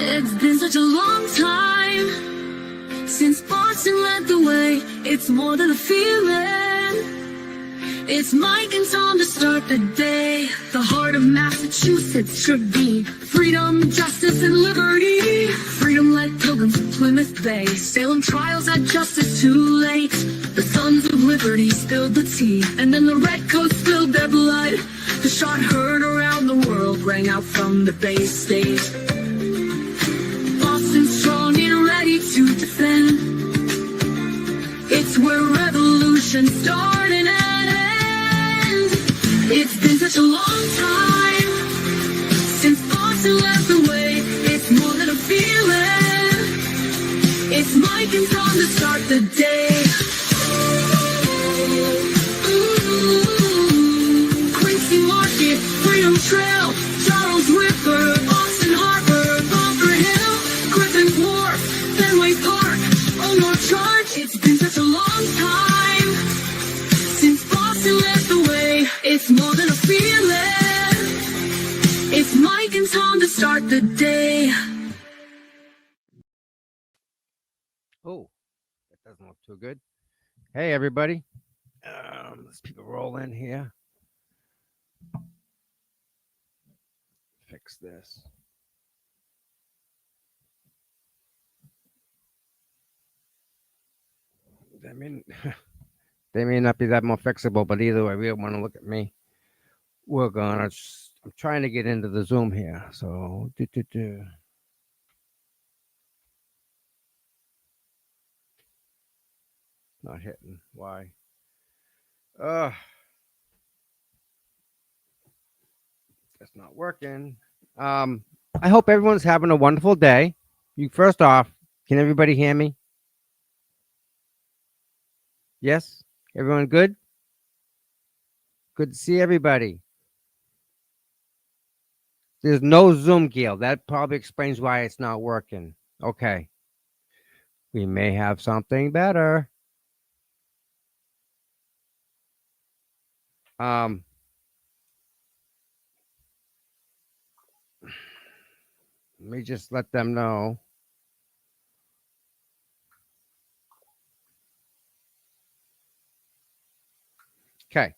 It's been such a long time since Boston led the way. It's more than a feeling. It's Mike and Tom to start the day. The heart of Massachusetts should be freedom, justice, and liberty. Freedom led pilgrims to Plymouth Bay. Salem trials had justice too late. The sons of liberty spilled the tea, and then the redcoats spilled their blood. The shot heard around the world rang out from the Bay State. Boston strong and ready to defend. It's where revolution started and ends. It's been such a long time since Boston led the way. It's more than a feeling. It's Mike and Tom to start the day. Quincy Market, Freedom Trail, Charles River, Boston Harbor, Bunker Hill, Griffin Wharf, Fenway Park, Omar Charge. It's been such a long time since Boston led the way. It's more than a feeling. It's Mike and Tom to start the day. Oh, that doesn't look too good. Hey, everybody. Let's people roll in here. Fix this. I mean, they may not be that more fixable, but either way, we don't want to look at me. We're gonna. I'm trying to get into the Zoom here, so not hitting. Why? It's not working. I hope everyone's having a wonderful day. You first off, can everybody hear me? Yes? Everyone good? Good to see everybody. There's no Zoom, Gail. That probably explains why it's not working. Okay. We may have something better. Let me just let them know. Okay.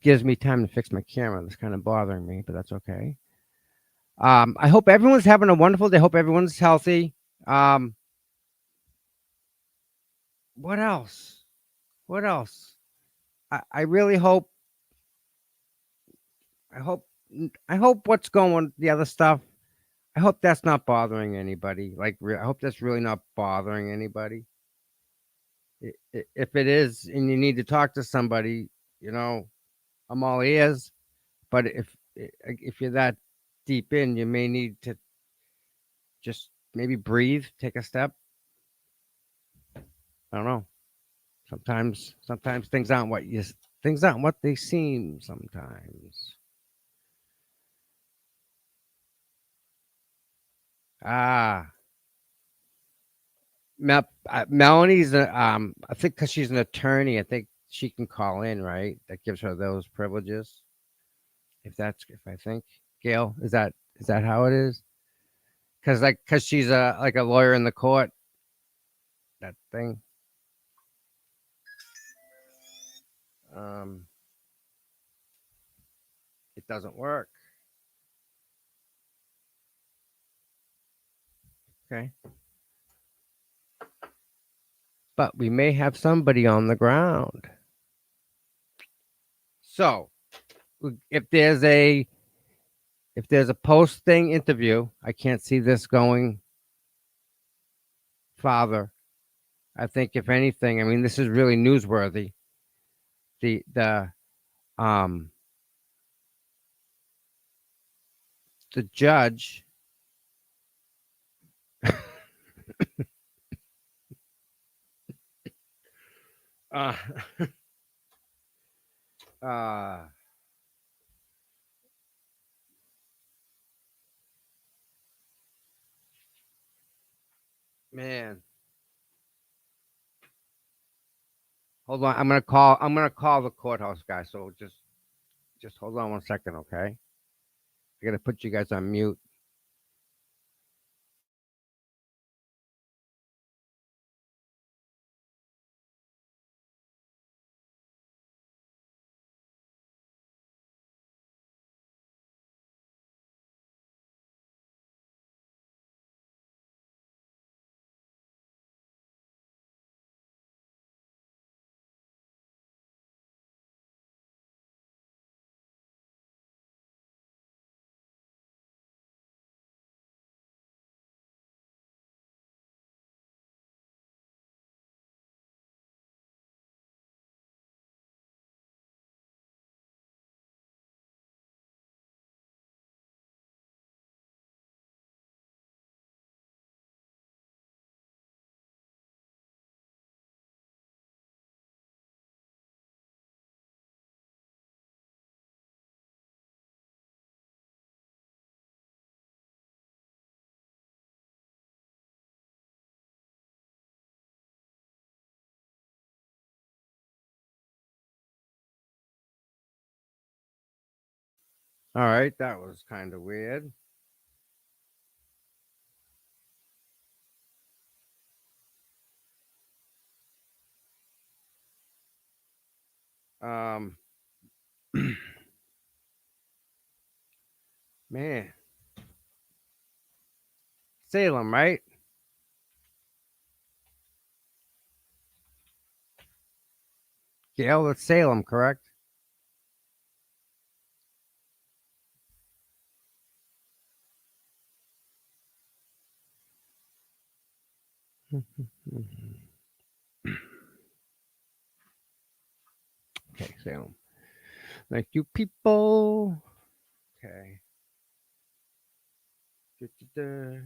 Gives me time to fix my camera. That's kind of bothering me, but that's okay. I hope everyone's having a wonderful day. Hope everyone's healthy. What else? What else? I really hope. I hope what's going the other stuff. I hope that's not bothering anybody. Like, I hope that's really not bothering anybody. If it is, and you need to talk to somebody, I'm all ears. But if you're that deep in, you may need to just maybe breathe, take a step. I don't know. Sometimes things aren't what they seem. Sometimes. Melanie's I think because she's an attorney, I think she can call in, right? That gives her those privileges. If I think Gail, is that how it is? Because she's a lawyer in the court. That thing. It doesn't work. Okay. But we may have somebody on the ground. So, if there's a post-thing interview, I can't see this going farther. I think if anything, I mean, this is really newsworthy. The judge man, hold on. I'm gonna call the courthouse guy. So just hold on 1 second, okay? I gotta put you guys on mute. All right, that was kind of weird. Um, man, Salem, right? Gail, that's Salem, correct? Okay, Salem. Thank you, people. Okay. Da-da-da.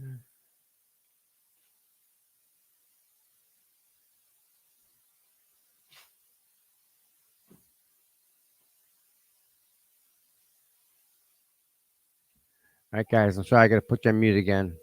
All right, guys, I'm sorry I gotta put you on mute again.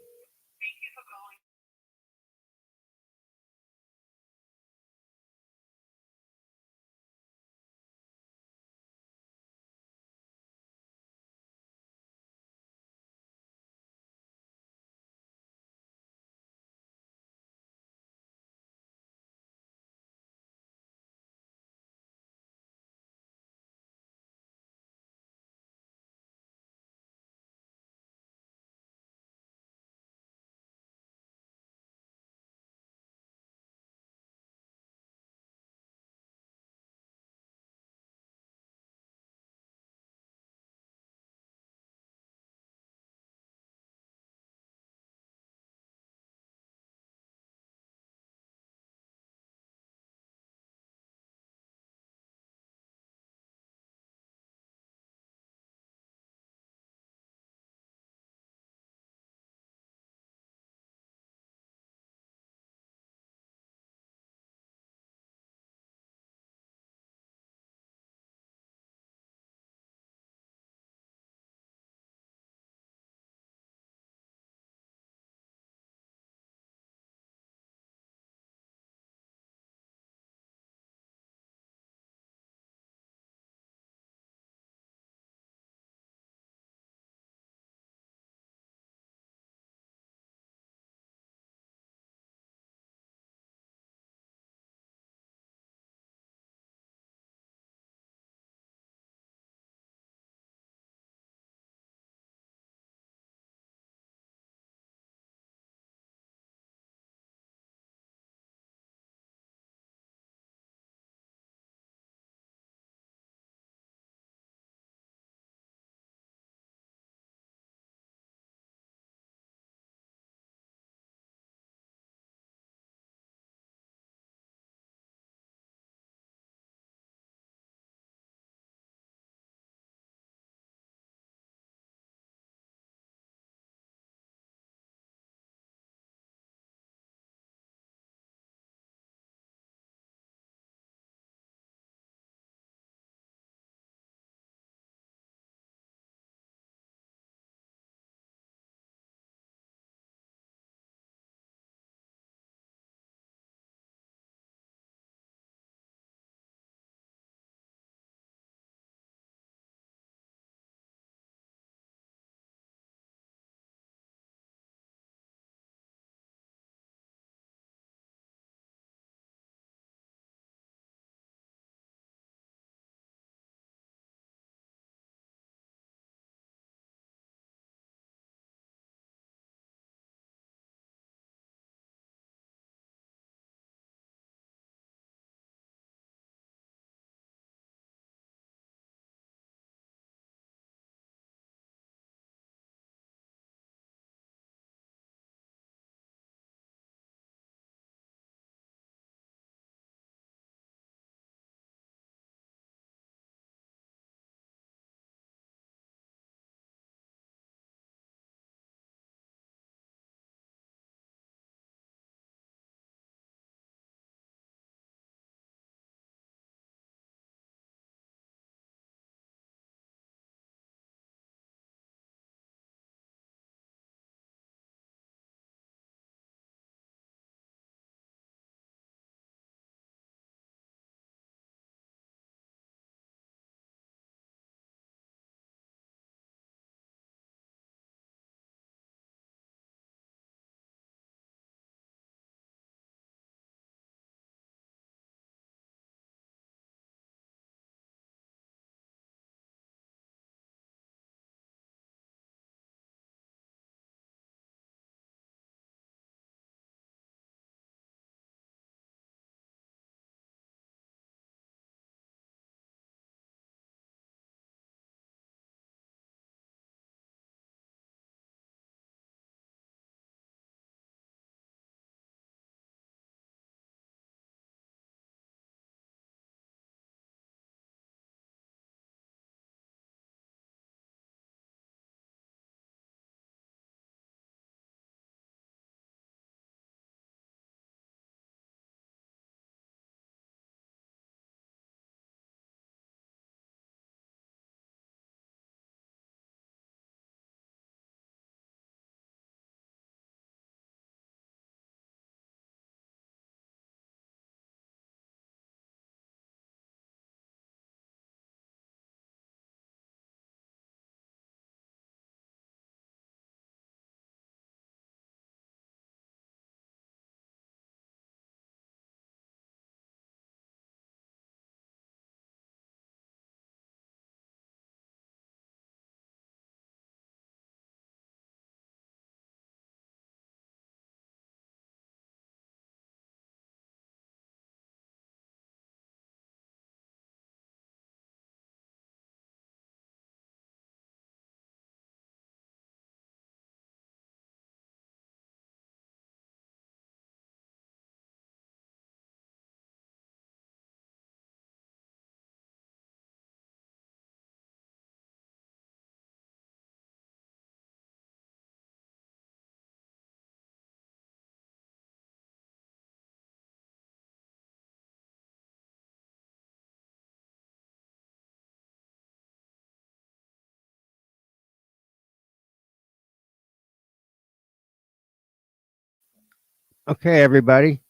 Okay, everybody.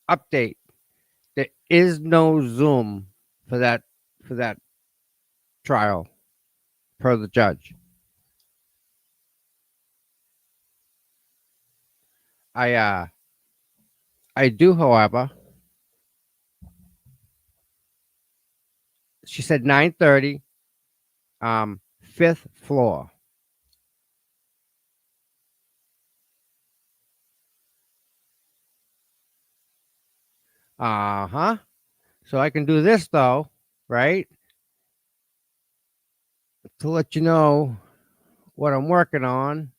Update. There is no Zoom for that trial per the judge. I do, however, she said 9:30, fifth floor. Uh-huh. So I can do this though, right? To let you know what I'm working on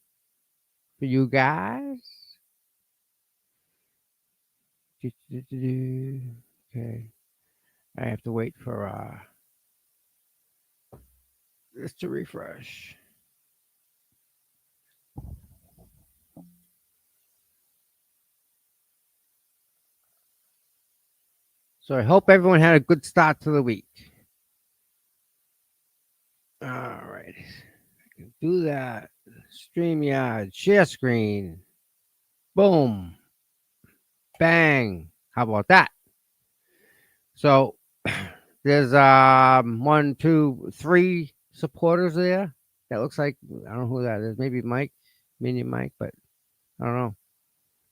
for you guys. Okay. I have to wait for this to refresh. So I hope everyone had a good start to the week. All right. I can do that. StreamYard, share screen. Boom. Bang. How about that? So there's one, two, three supporters there. That looks like I don't know who that is. Maybe Mike, Mini Mike, but I don't know.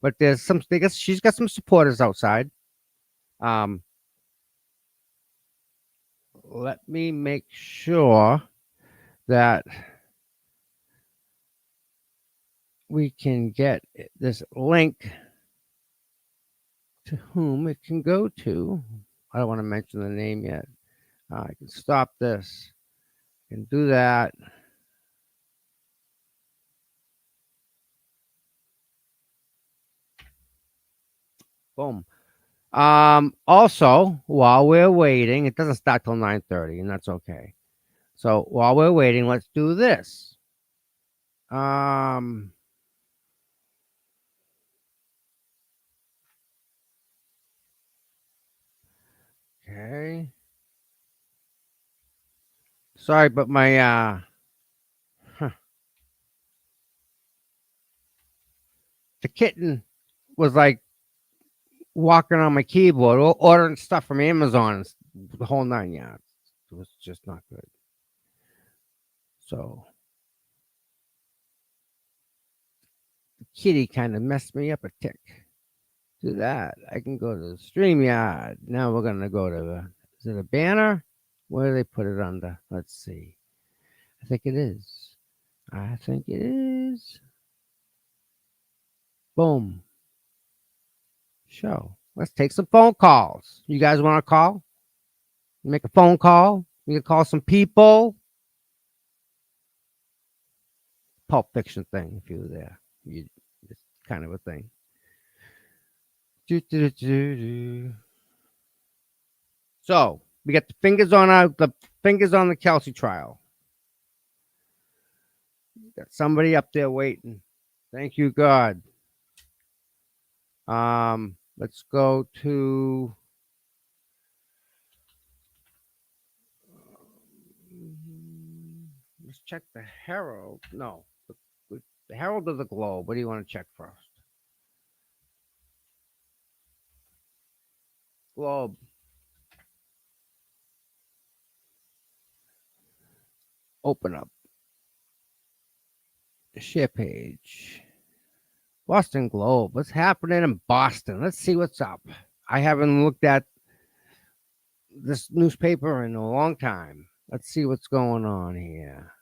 But there's some. I guess she's got some supporters outside. Um, Let me make sure that we can get this link to whom it can go to. I don't want to mention the name yet. I can stop this. I can do that. Boom. Also, while we're waiting, it doesn't start till 9:30, and that's okay. So while we're waiting, let's do this. Um, okay. Sorry, but my huh, the kitten was like walking on my keyboard, ordering stuff from Amazon, the whole 9 yards. It was just not good. So the kitty kind of messed me up a tick. Do that. I can go to the StreamYard. Now we're gonna go to is it a banner? Where do they put it under? Let's see. I think it is. I think it is. Boom. Show. Let's take some phone calls. You guys want to call? Make a phone call. You can call some people. Pulp Fiction thing, if you were there. It's kind of a thing. Do, do, do, do. So we got the fingers on the Kelsey trial. Got somebody up there waiting. Thank you, God. Let's go to let's check the Herald. No, the Herald of the Globe. What do you want to check first? Globe. Open up the share page. Boston Globe. What's happening in Boston? Let's see what's up. I haven't looked at this newspaper in a long time. Let's see what's going on here.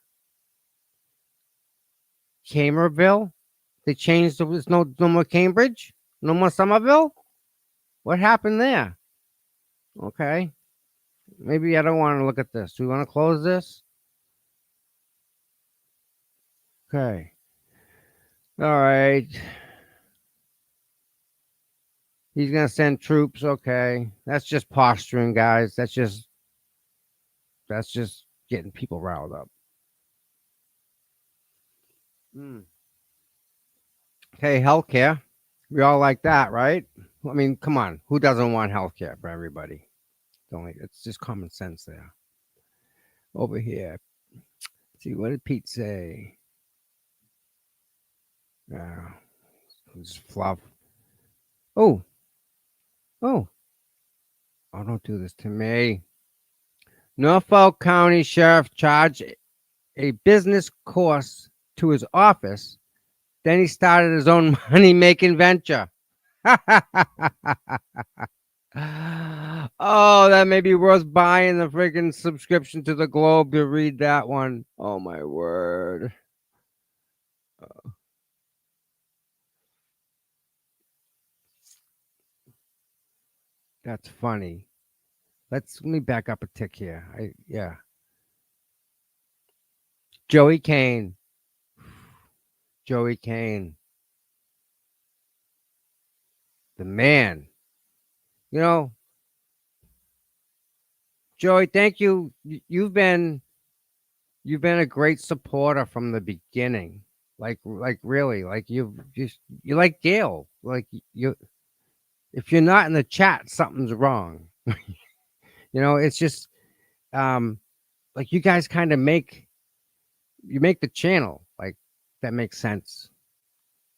Camerville. They changed. There's no more Cambridge. No more Somerville. What happened there? Okay. Maybe I don't want to look at this. Do we want to close this? Okay. All right. He's gonna send troops. Okay. That's just posturing, guys. That's just getting people riled up. Mm. Okay, healthcare. We all like that, right? I mean, come on. Who doesn't want healthcare for everybody? It's just common sense there. Over here. Let's see, what did Pete say? Uh, just fluff. Oh, oh, oh! Don't do this to me. Norfolk County Sheriff charged a business course to his office. Then he started his own money making venture. Oh, that may be worth buying the freaking subscription to the Globe to read that one. Oh my word. That's funny. Let me back up a tick here. Yeah. Joey Kane. Joey Kane. The man. You know, Joey, thank you. You've been a great supporter from the beginning. Like really, like you like Gail. Like you if you're not in the chat, something's wrong. It's just um like you guys kind of make the channel. Like that makes sense.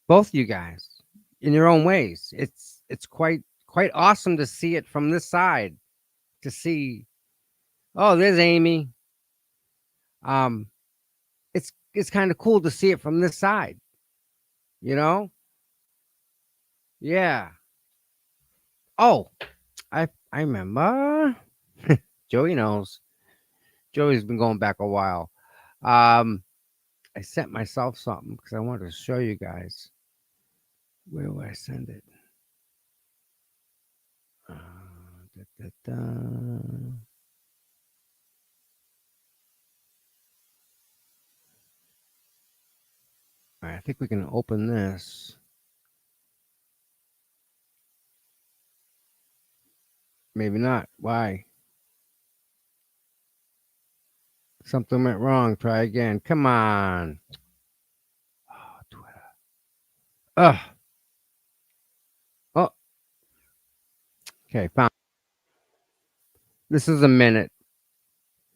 Both you guys in your own ways. It's quite awesome to see it from this side. To see, oh, there's Amy. Um it's kind of cool to see it from this side, you know? Yeah. Oh, I remember. Joey knows. Joey's been going back a while. Um, I sent myself something because I wanted to show you guys. Where do I send it? Da, da, da. All right, I think we can open this. Maybe not. Why? Something went wrong. Try again. Come on. Oh, Twitter. Ugh. Oh, okay. Found. This is a minute.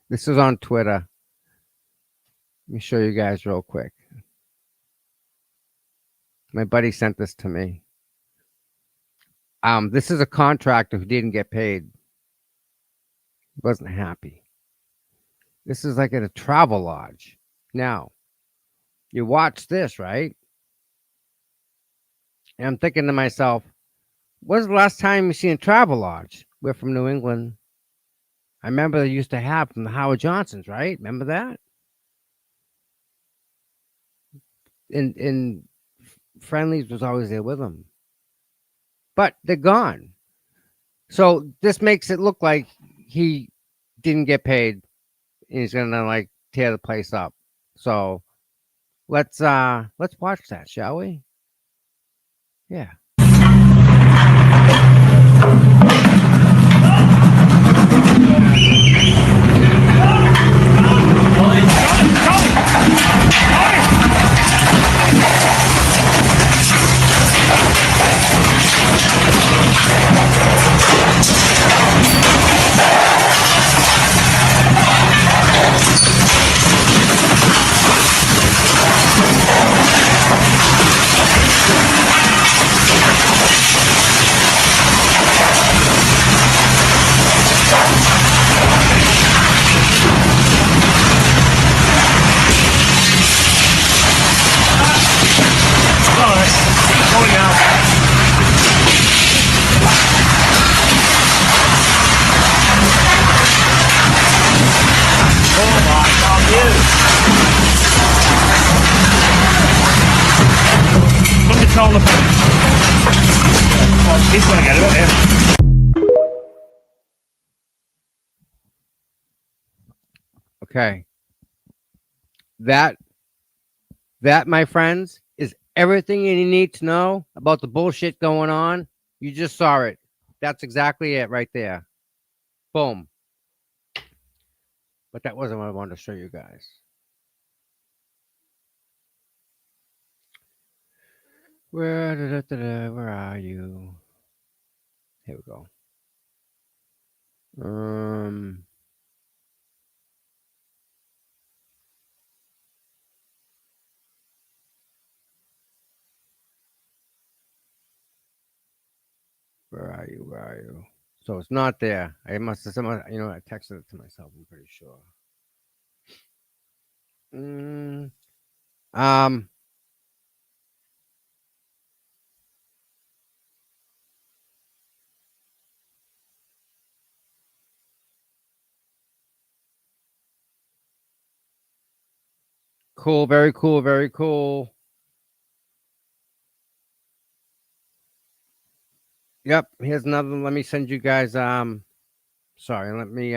This is on Twitter. Let me show you guys real quick. My buddy sent this to me. This is a contractor who didn't get paid. He wasn't happy. This is like at a travel lodge. Now, you watch this, right? And I'm thinking to myself, when's the last time you seen a travel lodge? We're from New England. I remember they used to have from the Howard Johnsons, right? Remember that? And Friendlies was always there with them. But they're gone. So this makes it look like he didn't get paid and he's gonna like tear the place up. So let's watch that, shall we? Yeah. He's gonna get it there. Okay. That, my friends, is everything you need to know about the bullshit going on. You just saw it. That's exactly it right there. Boom. But that wasn't what I wanted to show you guys. Where are you? Here we go. Where are you? Where are you? So it's not there. I must have someone. You know, I texted it to myself. I'm pretty sure. Mm, um. Cool. Very cool. Very cool. Yep. Here's another. Let me send you guys. Sorry. Let me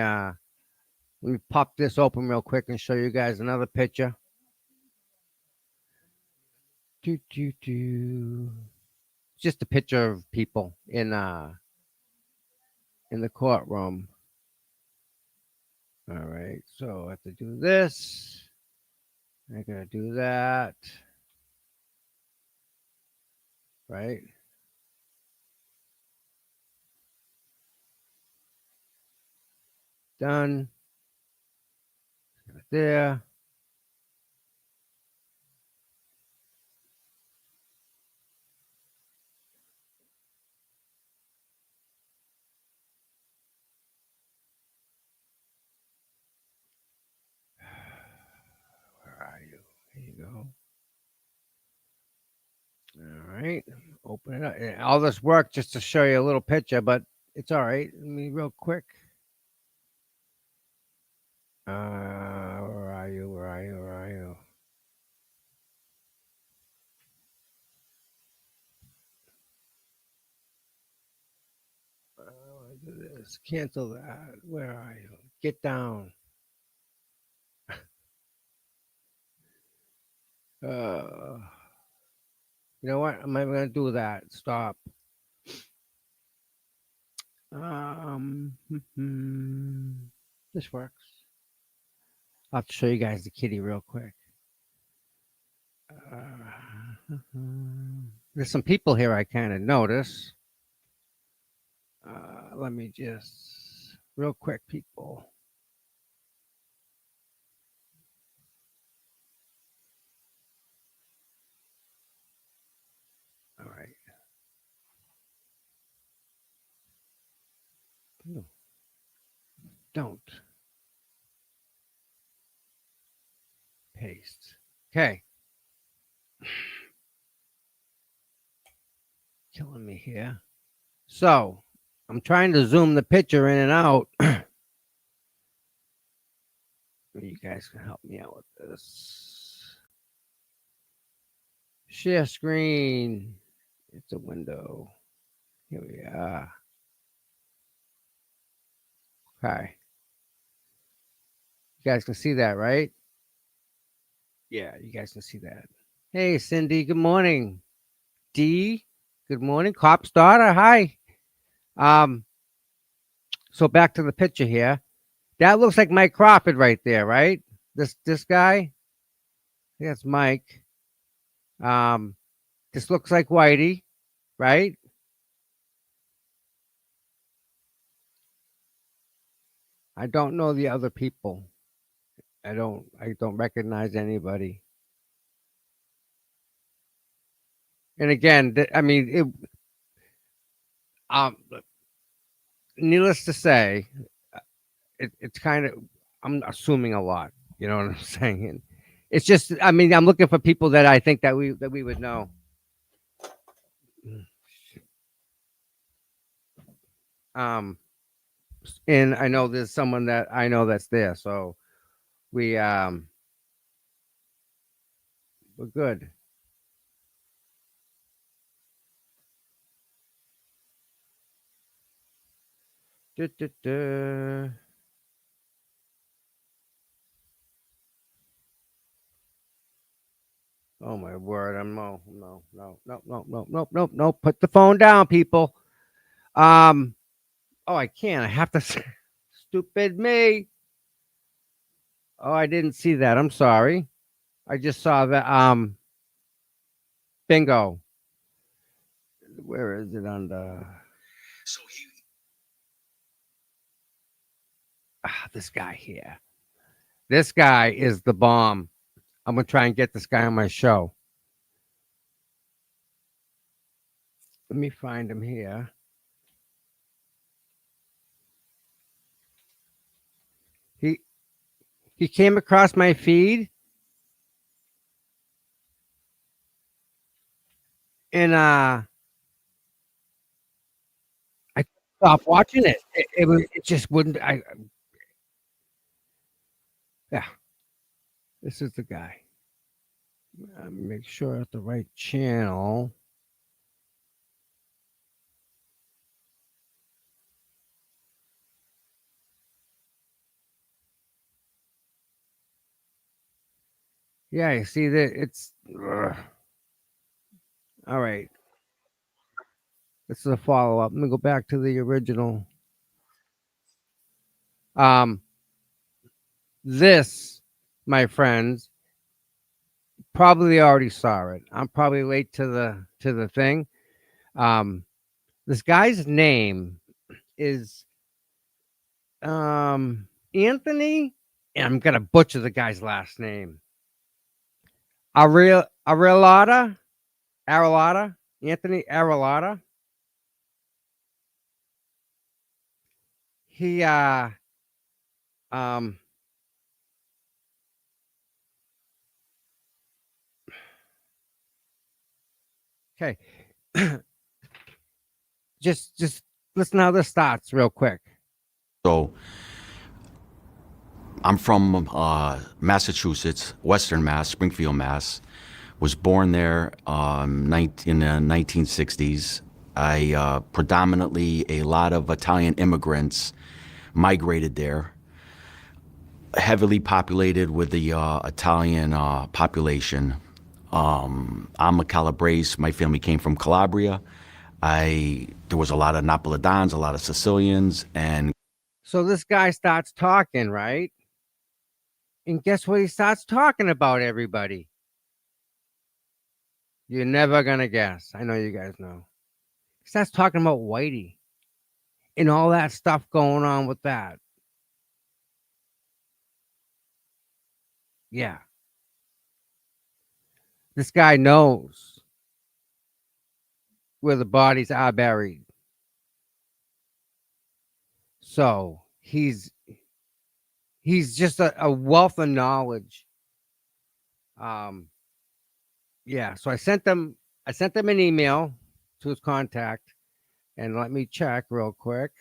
pop this open real quick and show you guys another picture. Do do do. Just a picture of people in the courtroom. All right. So I have to do this. I gotta do that. Right. Done. Right there. Where are you? Here you go. All right. Open it up. All this work just to show you a little picture, but it's all right. Let me real quick. Where are you? Where are you? Where are you? Do this. Cancel that. Where are you? Get down. Uh, you know what? I'm not gonna do that. Stop. This works. I'll have to show you guys the kitty real quick. There's some people here I kind of notice. Let me just real quick, people. All right. No, don't paste. Okay. Killing me here. So I'm trying to zoom the picture in and out. You guys can help me out with this. Share screen. It's a window. Here we are. Okay. You guys can see that, right? Yeah, you guys can see that. Hey, Cindy. Good morning. D. Good morning. Cop's daughter. Hi. Um. So back to the picture here. That looks like Mike Crawford right there, right? This guy. I think that's Mike. Um. This looks like Whitey, right? I don't know the other people. I don't recognize anybody. And again, I mean, um, needless to say, it's kind of I'm assuming a lot. You know what I'm saying? And it's just, I mean, I'm looking for people that I think that we would know. Um, and I know there's someone that I know that's there, so we we're good. Duh, duh, duh. Oh my word! I'm no. Put the phone down, people. Um. Oh, I can't. I have to. Stupid me. Oh, I didn't see that. I'm sorry. I just saw that. Bingo. Where is it on the? This guy here. This guy is the bomb. I'm gonna try and get this guy on my show. Let me find him here. He came across my feed, and I stopped watching it. It just wouldn't. Yeah, this is the guy. Make sure it's the right channel. Yeah, you see that it's all right. This is a follow up. Let me go back to the original. Um, this, my friends, probably already saw it. I'm probably late to the thing. Um, this guy's name is Anthony, and I'm gonna butcher the guy's last name. Arelada, Anthony Arelada. He um okay. just listen how this starts real quick. So I'm from Massachusetts, Western Mass, Springfield, Mass. Was born there in the 1960s. I predominantly a lot of Italian immigrants migrated there, heavily populated with the Italian population. I'm a Calabrese. My family came from Calabria. There was a lot of Napolitans, a lot of Sicilians, and So this guy starts talking, right? And guess what he starts talking about, everybody? You're never gonna guess. I know you guys know. He starts talking about Whitey and all that stuff going on with that. Yeah. This guy knows where the bodies are buried. So he's just a wealth of knowledge. Yeah, so I sent them an email to his contact, and let me check real quick.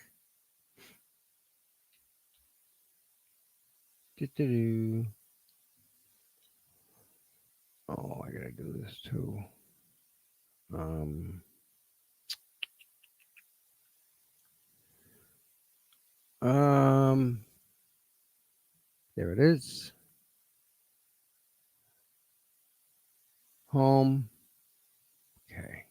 Doo-doo-doo. Oh, I gotta do this too. Um, um, there it is. Home. Okay.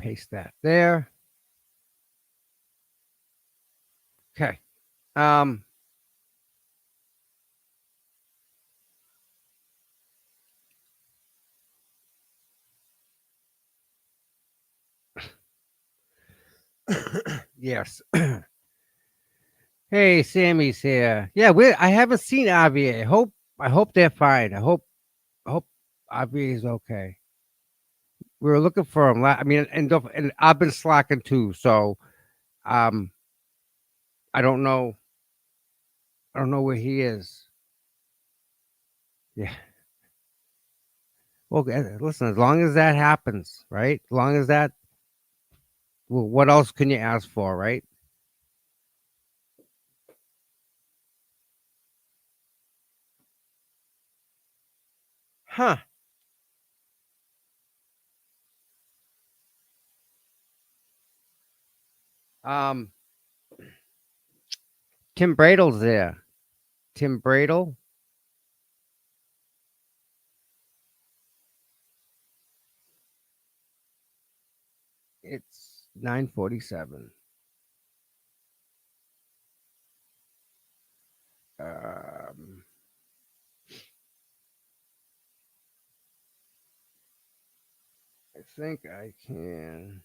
Paste that there. Okay. Um, yes. Hey, Sammy's here. Yeah, I haven't seen Avi. I hope they're fine. I hope Avi is okay. We were looking for him. I mean, and I've been slacking too. So, um, I don't know. I don't know where he is. Yeah. Well, listen. As long as that happens, right? As long as that. Well, what else can you ask for, right? Huh. Um, Tim Bradle's there. Tim Bradle. It's 9:47. Um, I think I can.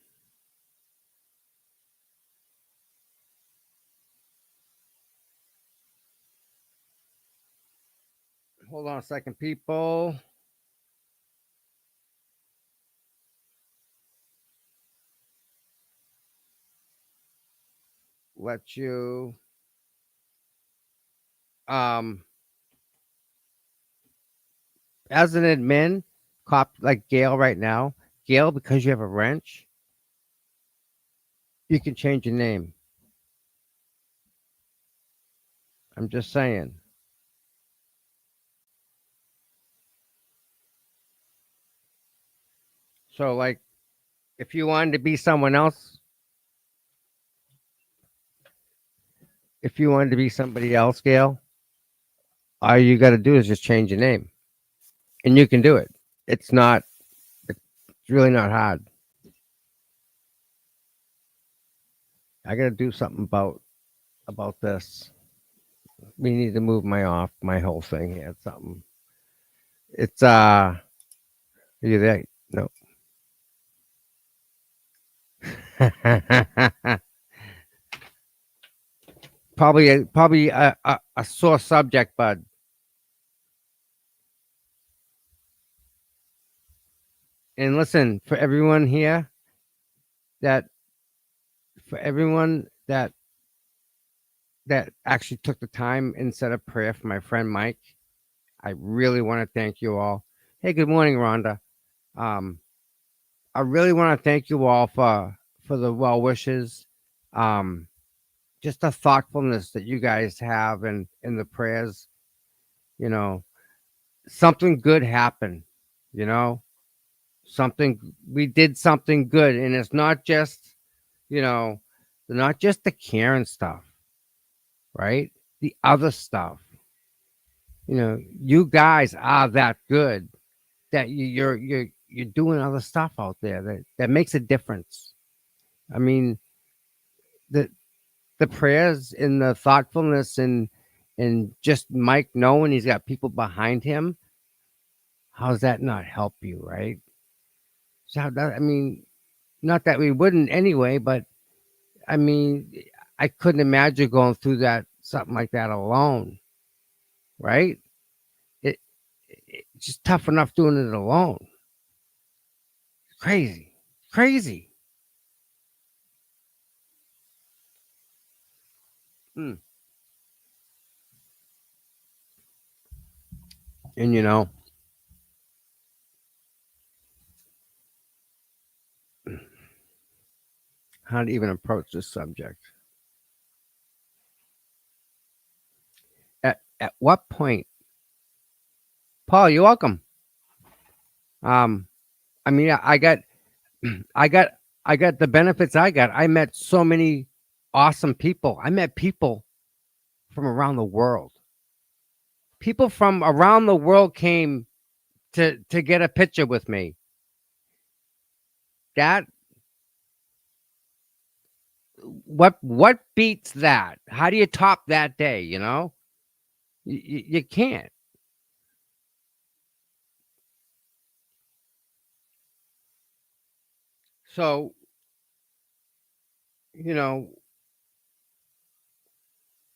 Hold on a second, people. Let you. um, as an admin, cop like Gail right now, Gail, because you have a wrench, you can change your name. I'm just saying. So, like, if you wanted to be someone else, if you wanted to be somebody else, Gail, all you got to do is just change your name, and you can do it. It's not. It's really not hard. I got to do something about this. We need to move my whole thing here. It's something. It's Are you there? No. Probably a sore subject, bud. And listen, for everyone here that for everyone that actually took the time and said a prayer for my friend Mike, I really want to thank you all. Hey, good morning, Rhonda. Um, I really want to thank you all for the well wishes, um, just the thoughtfulness that you guys have and in the prayers. You know, something good happened. You know, something we did something good, and it's not just you know, not just the Karen stuff, right? The other stuff. You know, you guys are that good that you're doing other stuff out there that makes a difference. I mean, the the prayers and the thoughtfulness and just Mike knowing he's got people behind him. How's that not help you, right? So that, I mean, not that we wouldn't anyway, but I mean, I couldn't imagine going through that something like that alone, right? It, it's just tough enough doing it alone. Crazy, crazy. Mm. And how to even approach this subject. At what point, Paul? You're welcome. Um, I mean, I got, I got, I got the benefits. I got. I met so many awesome people. I met people from around the world. People from around the world came to get a picture with me. That what beats that? How do you top that day? You can't. So you know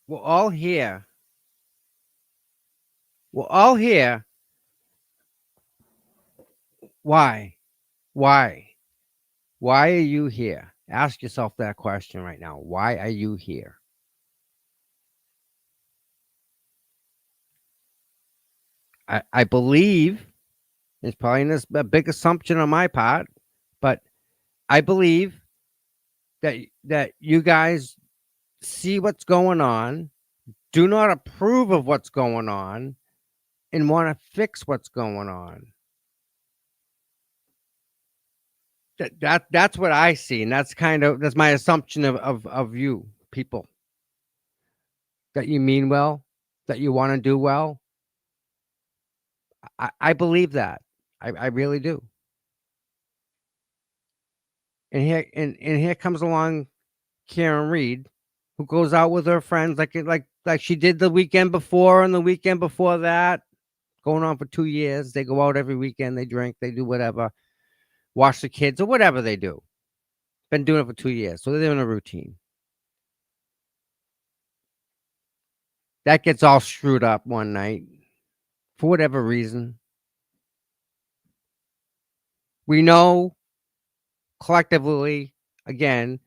we're all here. We're all here. Why? Why? Why are you here? Ask yourself that question right now. Why are you here? I believe it's probably a big assumption on my part, but I believe that you guys see what's going on, do not approve of what's going on, and want to fix what's going on. That's what I see, and that's my assumption of you people, that you mean well, that you want to do well. I believe that. I really do. And here comes along Karen Reed, who goes out with her friends like she did the weekend before and the weekend before that, going on for 2 years. They go out every weekend, they drink, they do whatever, watch the kids or whatever they do. Been doing it for 2 years, so they're in a routine. That gets all screwed up one night for whatever reason. We know collectively, again,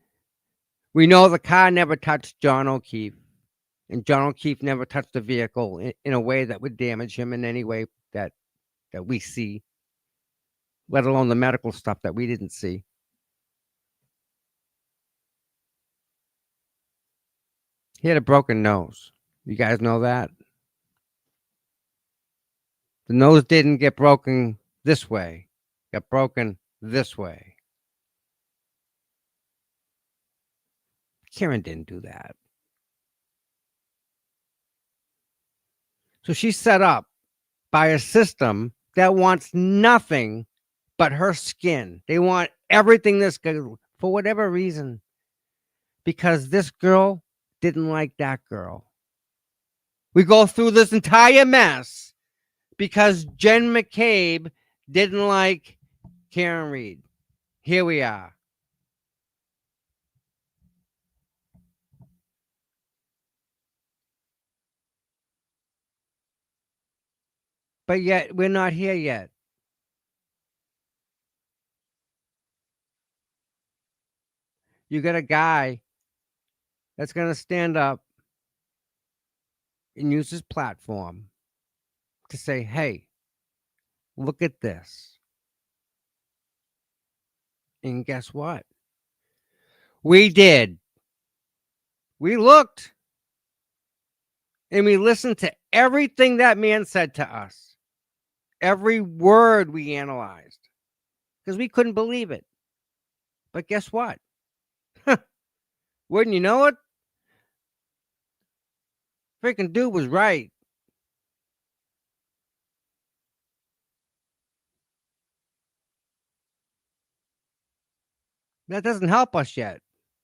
we know the car never touched John O'Keefe. And John O'Keefe never touched the vehicle in a way that would damage him in any way that we see, let alone the medical stuff that we didn't see. He had a broken nose. You guys know that? The nose didn't get broken this way. It got broken this way. Karen didn't do that. So she's set up by a system that wants nothing but her skin. They want everything this girl, for whatever reason, because this girl didn't like that girl. We go through this entire mess because Jen McCabe didn't like Karen Reed. Here we are. But yet, we're not here yet. You got a guy that's going to stand up and use his platform to say, hey, look at this. And guess what? We did. We looked. And we listened to everything that man said to us. Every word we analyzed. Because we couldn't believe it. But guess what? Wouldn't you know it? Freaking dude was right. That doesn't help us yet.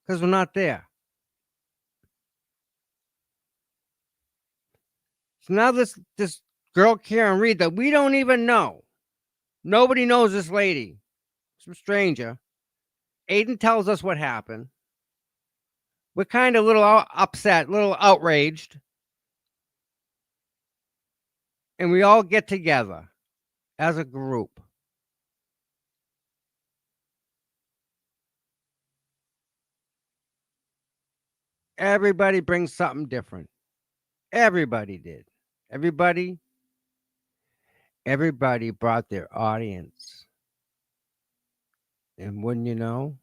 Because we're not there. So now this girl, Karen Reed, that we don't even know. Nobody knows this lady. Some stranger. Aiden tells us what happened. We're kind of a little upset, a little outraged. And we all get together as a group. Everybody brings something different. Everybody did. Everybody brought their audience. And wouldn't you know,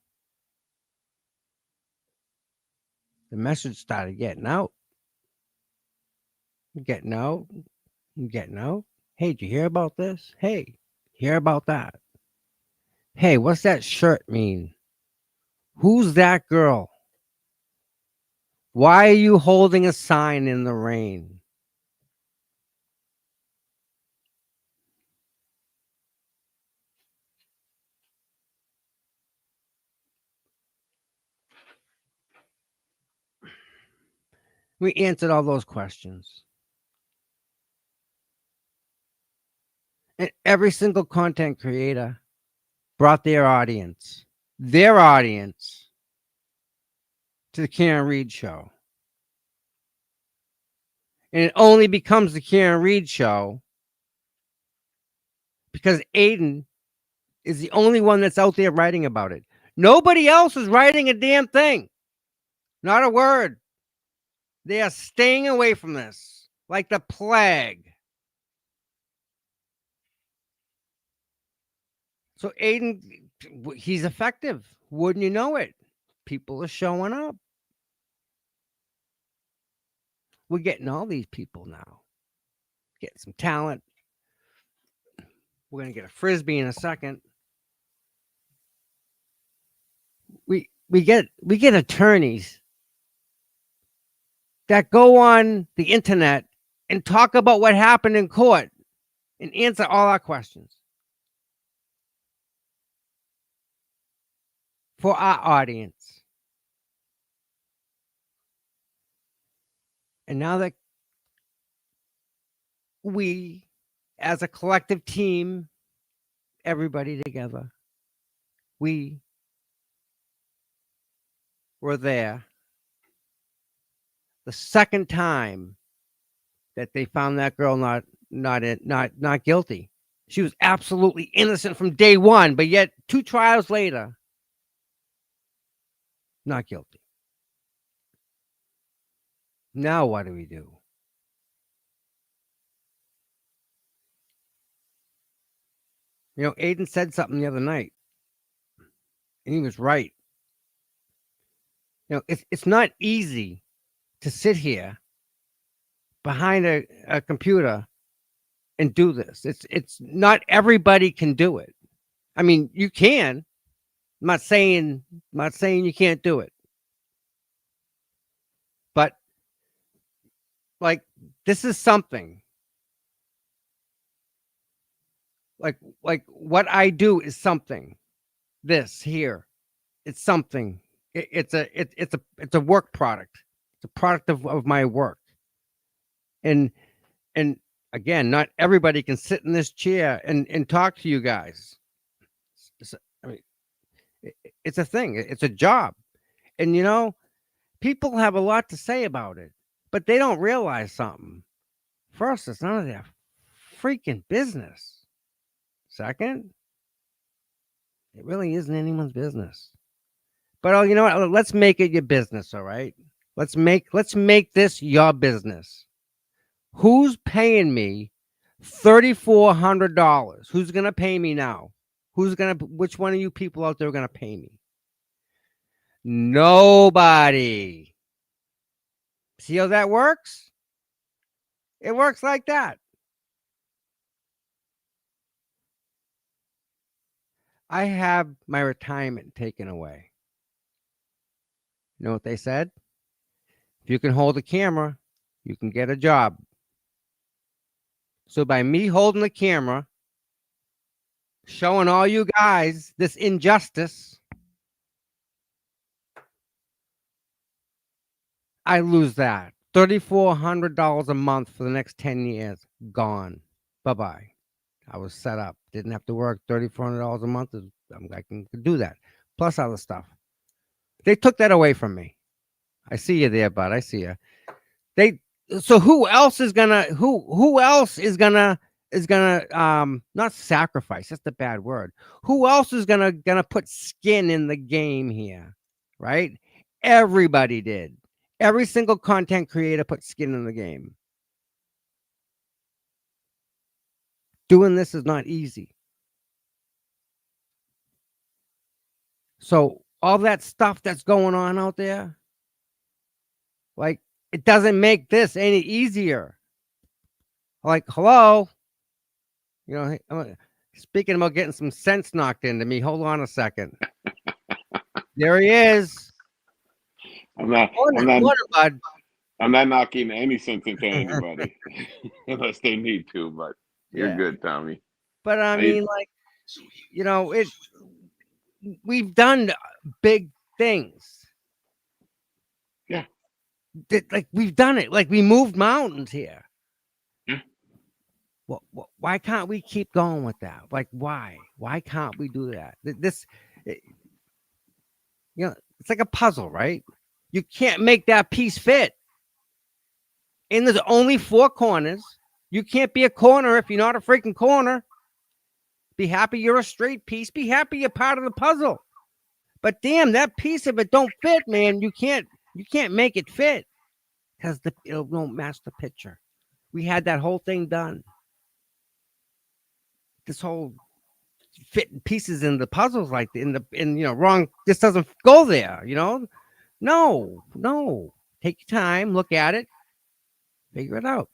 the message started getting out. Getting out. Hey, did you hear about this? Hey, hear about that? Hey, what's that shirt mean? Who's that girl? Why are you holding a sign in the rain? We answered all those questions. And every single content creator brought their audience to the Karen Reed show. And it only becomes the Karen Reed show because Aiden is the only one that's out there writing about it. Nobody else is writing a damn thing. Not a word. They are staying away from this like the plague. So Aiden, he's effective. Wouldn't you know it? People are showing up. We're getting all these people now. Getting some talent. We're going to get a Frisbee in a second. We get attorneys that go on the internet and talk about what happened in court and answer all our questions for our audience. And now that we, as a collective team, everybody together, we were there the second time that they found that girl not guilty. She was absolutely innocent from day one, but yet 2 trials later, not guilty. Now what do we do? You know, Aiden said something the other night, and he was right. You know, it's not easy to sit here behind a computer and do this. It's not everybody can do it. I mean, you can. I'm not saying you can't do it. But like this is something. Like what I do is something. This here, it's something. It's a work product. It's a product of my work. And again, not everybody can sit in this chair and talk to you guys. I mean, it's a thing. It's a job. And you know, people have a lot to say about it, but they don't realize something. First, it's none of their freaking business. Second, it really isn't anyone's business. But oh, you know what? Let's make it your business, all right? Let's make this your business. Who's paying me $3,400? Who's gonna pay me now? Which one of you people out there are gonna pay me? Nobody. See how that works? It works like that. I have my retirement taken away. You know what they said? If you can hold a camera, you can get a job. So by me holding the camera, showing all you guys this injustice, I lose that. $3,400 a month for the next 10 years. Gone. Bye-bye. I was set up. Didn't have to work $3,400 a month. I can do that. Plus other stuff. They took that away from me. I see you there, bud. I see you. So who else is gonna not sacrifice, that's the bad word. Who else is gonna put skin in the game here? Right? Everybody did. Every single content creator put skin in the game. Doing this is not easy. So all that stuff that's going on out there, like, it doesn't make this any easier. Like, hello, you know, I'm speaking about getting some sense knocked into me. Hold on a second. There he is. I'm not Bud. I'm not knocking any sense into anybody unless they need to, but you're Yeah. good, Tommy. But I mean, like, you know, we've done big things. Yeah. Like, we've done it. Like, we moved mountains here. Yeah. Well, why can't we keep going with that? Like, why? Why can't we do that? You know, it's like a puzzle, right? You can't make that piece fit. And there's only 4 corners. You can't be a corner if you're not a freaking corner. Be happy you're a straight piece. Be happy you're part of the puzzle. But damn, that piece of it don't fit, man. You can't make it fit because it won't match the picture. We had that whole thing done. This whole fitting pieces in the puzzles, like wrong. This doesn't go there. You know, no. Take your time, look at it, figure it out.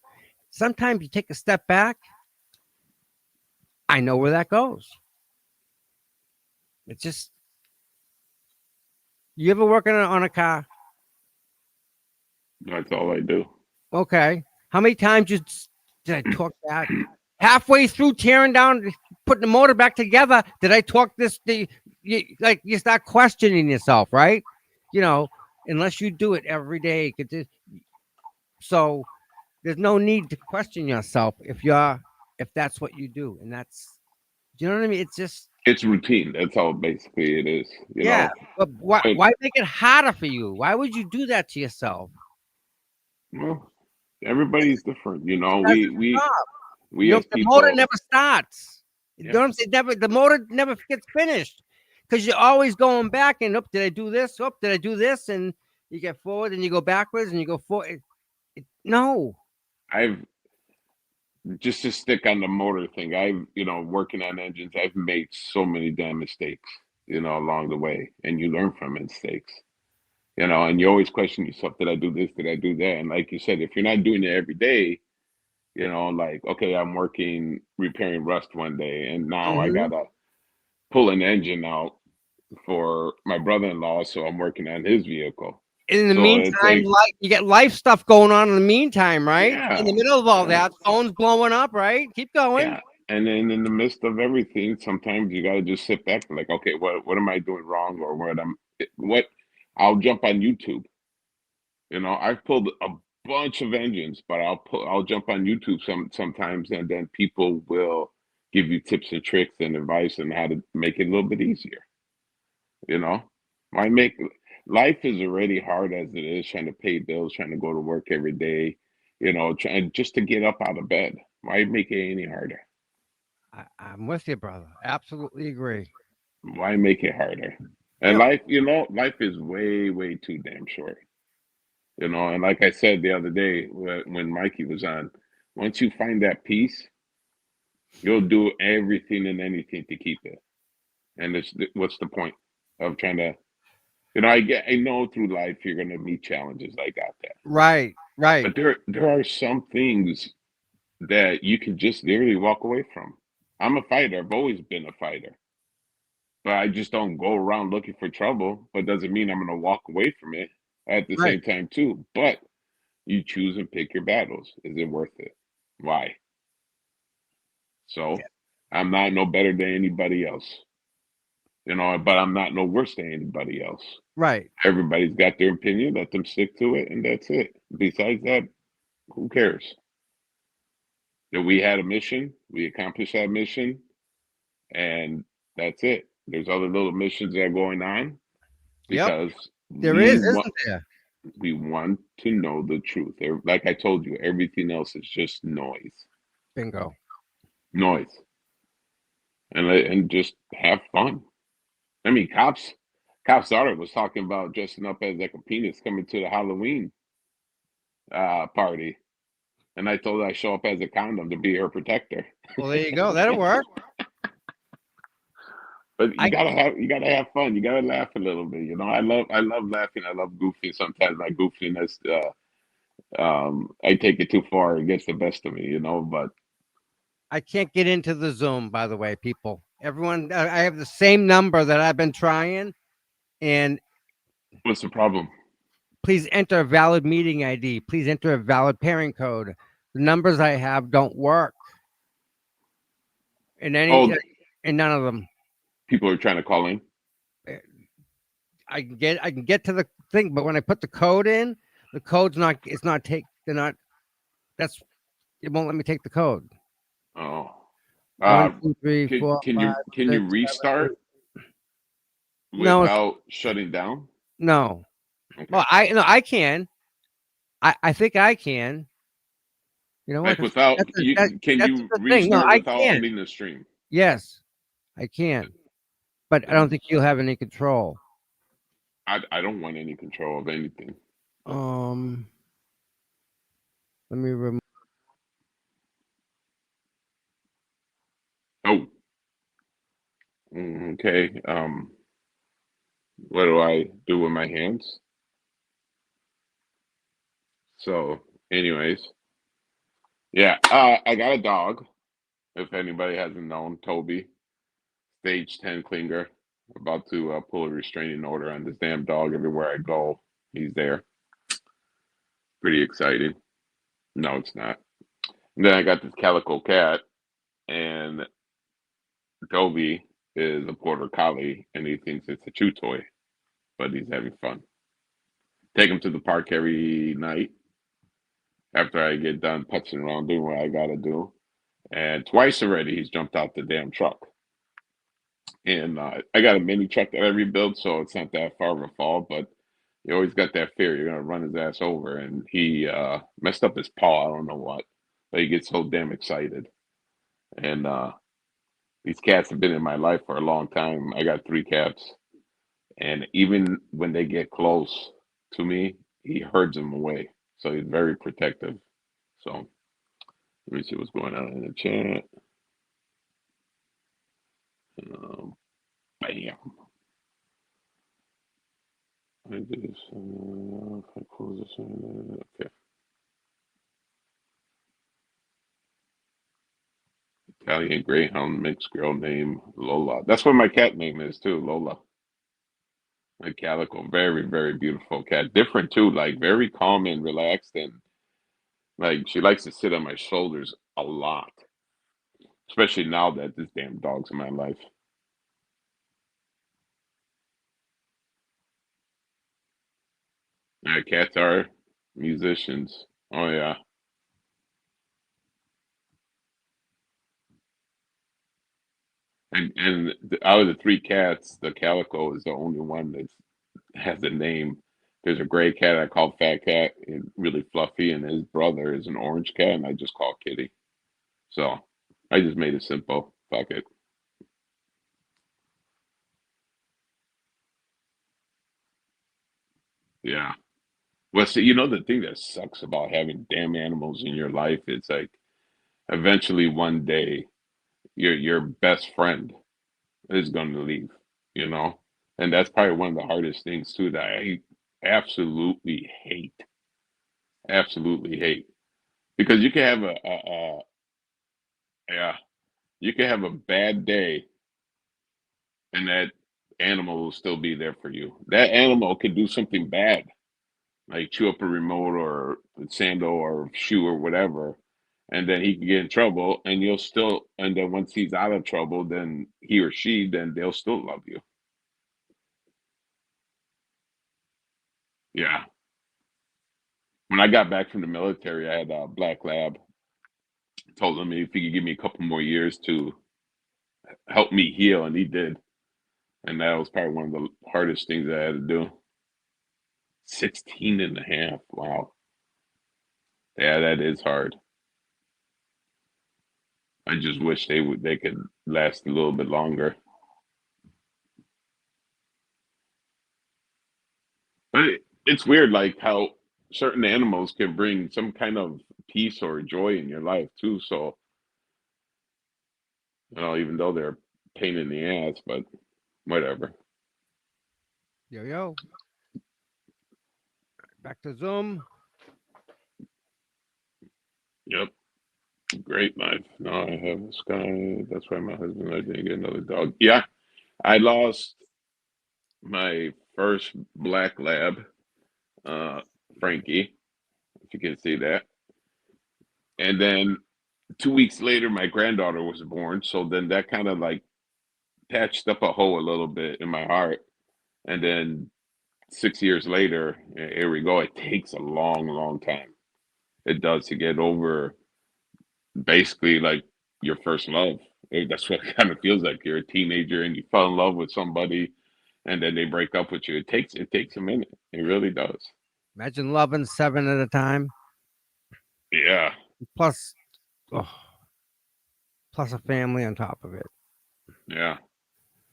Sometimes you take a step back. I know where that goes. It's just, you ever working on a car? That's all I do. Okay. How many times did I torque that? Halfway through tearing down, putting the motor back together, did I torque this? You start questioning yourself, right? You know, unless you do it every day. So there's no need to question yourself if that's what you do. And that's, do you know what I mean? It's just, it's routine. That's all basically it is. You know? But why make it harder for you? Why would you do that to yourself? Well, everybody's different. You know, That's we as the people, motor never starts. You Yeah. know what I'm saying? The motor never gets finished because you're always going back and did I do this? Did I do this? And you get forward and you go backwards and you go forward. No. I've just to stick on the motor thing. I've working on engines. I've made so many damn mistakes, along the way, and you learn from mistakes. And you always question yourself: Did I do this? Did I do that? And like you said, if you're not doing it every day, like okay, I'm working repairing rust one day, and now I Hmm. gotta pull an engine out for my brother-in-law, so I'm working on his vehicle. In the So it's meantime, like, you get life stuff going on in the meantime, right? In yeah, the middle of all yeah, that, phone's blowing up, right? Keep going. yeah. And then in the midst of everything, sometimes you gotta just sit back and like, okay, what am I doing wrong, or what? I'll jump on YouTube. I've pulled a bunch of engines, but I'll jump on YouTube sometimes, and then people will give you tips and tricks and advice on how to make it a little bit easier. You know, why make life is already hard as it is, trying to pay bills, trying to go to work every day, trying just to get up out of bed. Why make it any harder? I'm with you, brother. Absolutely agree. Why make it harder? And Yep. life is way, way too damn short. And like I said the other day when Mikey was on, once you find that peace, you'll do everything and anything to keep it. And what's the point of trying to, I know through life you're gonna meet challenges. I got that. Right. Right. But there are some things that you can just literally walk away from. I'm a fighter. I've always been a fighter. But I just don't go around looking for trouble. But doesn't mean I'm gonna walk away from it at the Right. same time too. But you choose and pick your battles. Is it worth it? Why? Yeah. So I'm not no better than anybody else. But I'm not no worse than anybody else. Right. Everybody's got their opinion. Let them stick to it, and that's it. Besides that, who cares? That we had a mission, we accomplished that mission, and that's it. There's other little missions that are going on Yep. because There is, isn't there? we want to know the truth. Like I told you, everything else is just noise, Bingo. noise, and just have fun. I mean, cop's daughter was talking about dressing up as like a penis coming to the Halloween party, and I told her I show up as a condom to be her protector. Well, there you go. That'll work. But I you gotta have fun. You gotta laugh a little bit. I love laughing. I love goofing. Sometimes my goofiness, I take it too far. It gets the best of me. But I can't get into the Zoom, by the way, people. Everyone, I have the same number that I've been trying, and what's the problem? please enter a valid meeting ID. Please enter a valid pairing code. The numbers I have don't work in any, Oh, in none of them. people are trying to call in. I can get to the thing, but when I put the code in, the code's not. It's not take. They're not. That's. It won't let me take the code. Oh, One, uh, two, three, can four, can five, you can you 6, 7, 8. restart No, without shutting down? no. Okay, Well, I can. I think I can. You know what? like without can That's you the thing. No, restart I without can. ending the stream? Yes, I can. But I don't think you'll have any control. I don't want any control of anything. Um, let me remove. Oh, okay. What do I do with my hands? So, anyways, yeah. I got a dog. If anybody hasn't known, Toby, stage 10 clinger, about to pull a restraining order on this damn dog. Everywhere I go, he's there. Pretty exciting. No, it's not. And then I got this calico cat, and Toby is a border collie, and he thinks it's a chew toy, but he's having fun. Take him to the park every night after I get done putzing around doing what I gotta do. And twice already, he's jumped out the damn truck. And I got a mini truck that I rebuilt, so it's not that far of a fall, but you always got that fear you're gonna run his ass over. And he messed up his paw. I don't know what, but he gets so damn excited. And these cats have been in my life for a long time. I got 3 cats, and even when they get close to me, he herds them away. So he's very protective. So let me see what's going on in the chat. Bam. I just, if I close this one, okay. Italian Greyhound mixed girl name Lola. That's what my cat name is too, Lola. My calico, very, very beautiful cat. Different too, like very calm and relaxed, and like she likes to sit on my shoulders a lot, especially now that this damn dog's in my life. Yeah, cats are musicians. Oh yeah. And out of the three cats, the calico is the only one that has a name. There's a gray cat I call Fat Cat, and really fluffy, and his brother is an orange cat, and I just call Kitty. So I just made it simple. Fuck it. Yeah. Well, see, the thing that sucks about having damn animals in your life, it's like eventually one day your best friend is going to leave, you know? And that's probably one of the hardest things too that I absolutely hate. Absolutely hate. Because you can have yeah, you can have a bad day and that animal will still be there for you. That animal could do something bad, like chew up a remote or a sandal or shoe or whatever, and then he can get in trouble and you'll still, and then once he's out of trouble, then he or she, then they'll still love you. Yeah. When I got back from the military, I had a black lab. Told him if he could give me a couple more years to help me heal, and he did. And that was probably one of the hardest things I had to do. 16 and a half. Wow. Yeah, that is hard. I just wish they could last a little bit longer. But it's weird, like how certain animals can bring some kind of peace or joy in your life too. So, even though they're a pain in the ass, but whatever. Yo, yo. Back to Zoom. Yep. Great life. Now I have a Sky. That's why my husband and I didn't get another dog. Yeah, I lost my first black lab, uh, Frankie, if you can see that. And then 2 weeks later, my granddaughter was born. So then that kind of like patched up a hole a little bit in my heart. And then 6 years later, here we go. It takes a long, long time. It does to get over basically like your first love. That's what it kind of feels like. You're a teenager and you fell in love with somebody, and then they break up with you. It takes a minute. It really does. Imagine loving 7 at a time. Yeah. Plus, oh, plus a family on top of it. Yeah.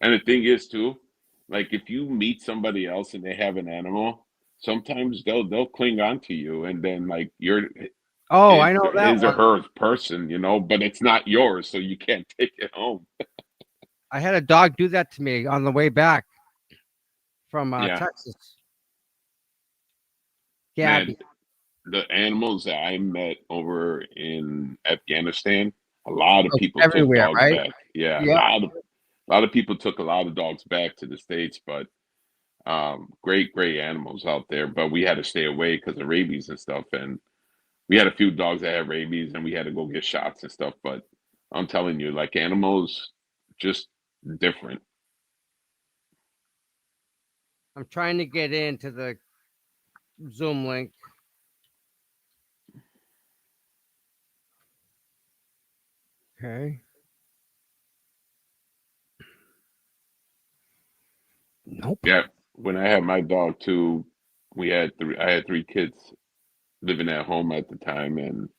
And the thing is too, like if you meet somebody else and they have an animal, sometimes they'll cling on to you, and then like you're Oh, I know that his or one. her person, but it's not yours, so you can't take it home. I had a dog do that to me on the way back from Yeah. Texas. Man, Gabby. the animals that I met over in Afghanistan, a lot of people took Everywhere, dogs right? back. Yeah, Yeah. a lot of people took a lot of dogs back to the States, but great, great animals out there. But we had to stay away because of rabies and stuff. And we had a few dogs that had rabies, and we had to go get shots and stuff. But I'm telling you, like animals, just different. I'm trying to get into the Zoom link. Okay. Nope. Yeah, when I had my dog too, I had three kids living at home at the time, and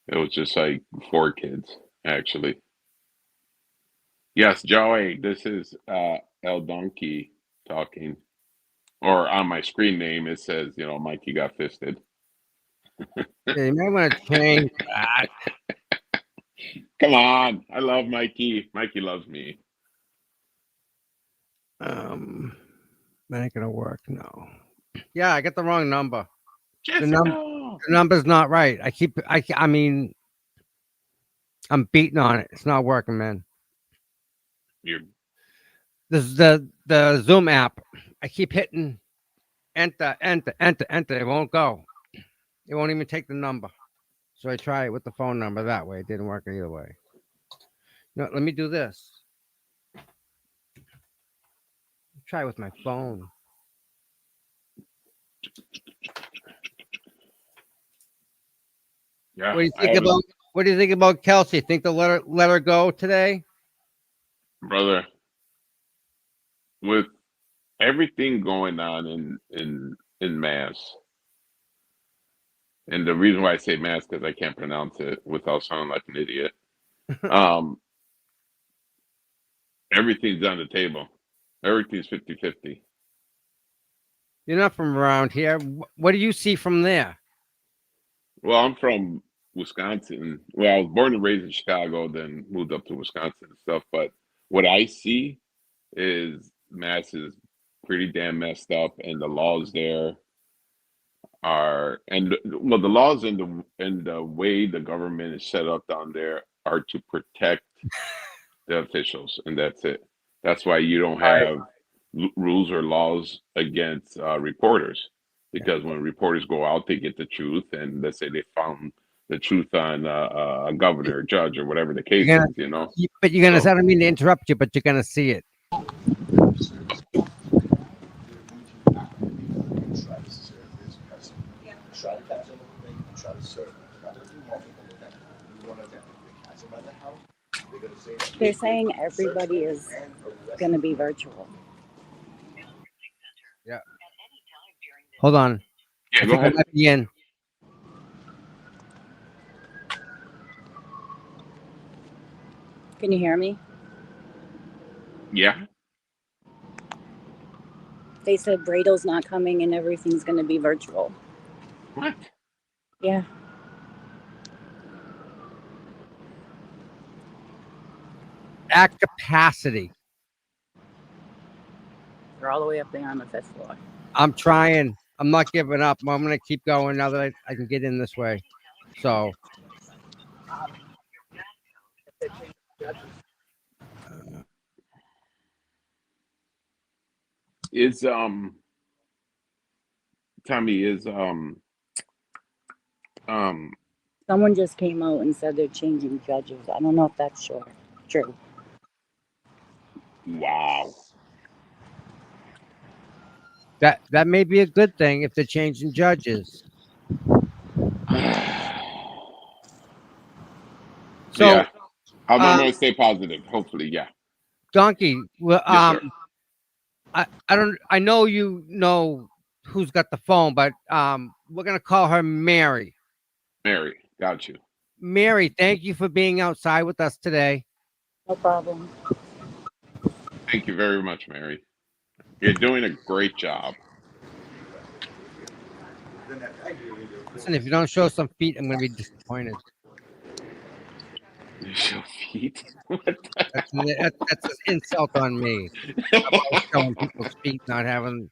it was just like four kids actually. Yes, Joey, this is El Donkey talking. Or on my screen name it says, Mikey got fisted. Yeah, you might want to change that. Come on. I love Mikey. Mikey loves me. That ain't gonna work. No. Yeah, I got the wrong number. The Jessica. number's not right. I mean, I'm beating on it. It's not working, man. You're This is the Zoom app. I keep hitting enter, enter, enter, enter. It won't go. It won't even take the number. So I try it with the phone number that way. It didn't work either way. No, let me do this. Try it with my phone. yeah. What do you think about? What do you think about Kelsey? Think they'll let her go today? Brother, with everything going on in mass, and the reason why I say mass because I can't pronounce it without sounding like an idiot. Um, everything's on the table. Everything's 50-50. You're not from around here. What do you see from there? Well, I'm from Wisconsin. Well, I was born and raised in Chicago, then moved up to Wisconsin and stuff. But what I see is mass is pretty damn messed up, and the laws there are, and well, the laws and the way the government is set up down there are to protect the officials, and that's it. That's why you don't have rules or laws against reporters, because when reporters go out, they get the truth, and let's say they found the truth on a governor, a judge, or whatever the case You're gonna, is, you know. but you're gonna. So I don't mean to interrupt you, but you're gonna see it. They're saying everybody is going to be virtual. Yeah. Hold on. yeah, I go think I ahead. might be in. Can you hear me? Yeah, They said Brado's not coming and everything's going to be virtual. what? Yeah. At capacity. They're all the way up there on the 5th floor. I'm trying. I'm not giving up. I'm gonna keep going now that I can get in this way. So Is Tommy is Someone just came out and said they're changing judges. I don't know if that's true. wow. that may be a good thing if they're changing judges. So Yeah, I'm gonna stay positive. Hopefully, yeah. Donkey, well, Yes, sir. I don't. I know you know who's got the phone, but we're gonna call her Mary. Mary, got you. Mary, thank you for being outside with us today. No problem. Thank you very much, Mary. You're doing a great job. Listen, if you don't show some feet, I'm gonna be disappointed. You show feet. That's an insult on me. Showing people's feet, not having.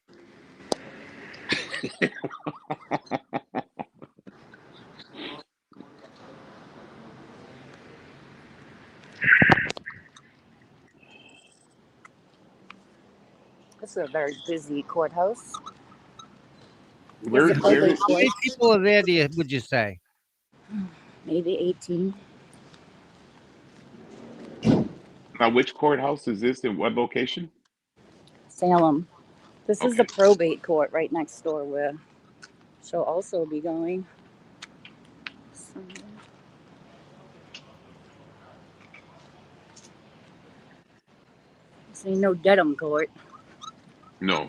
This is a very busy courthouse. Where Is it where public is How many court? people are there? Would you say? Maybe 18. now which courthouse is this in what location? Salem. This is the Okay. probate court right next door where she'll also be going. This ain't no Dedham court. No.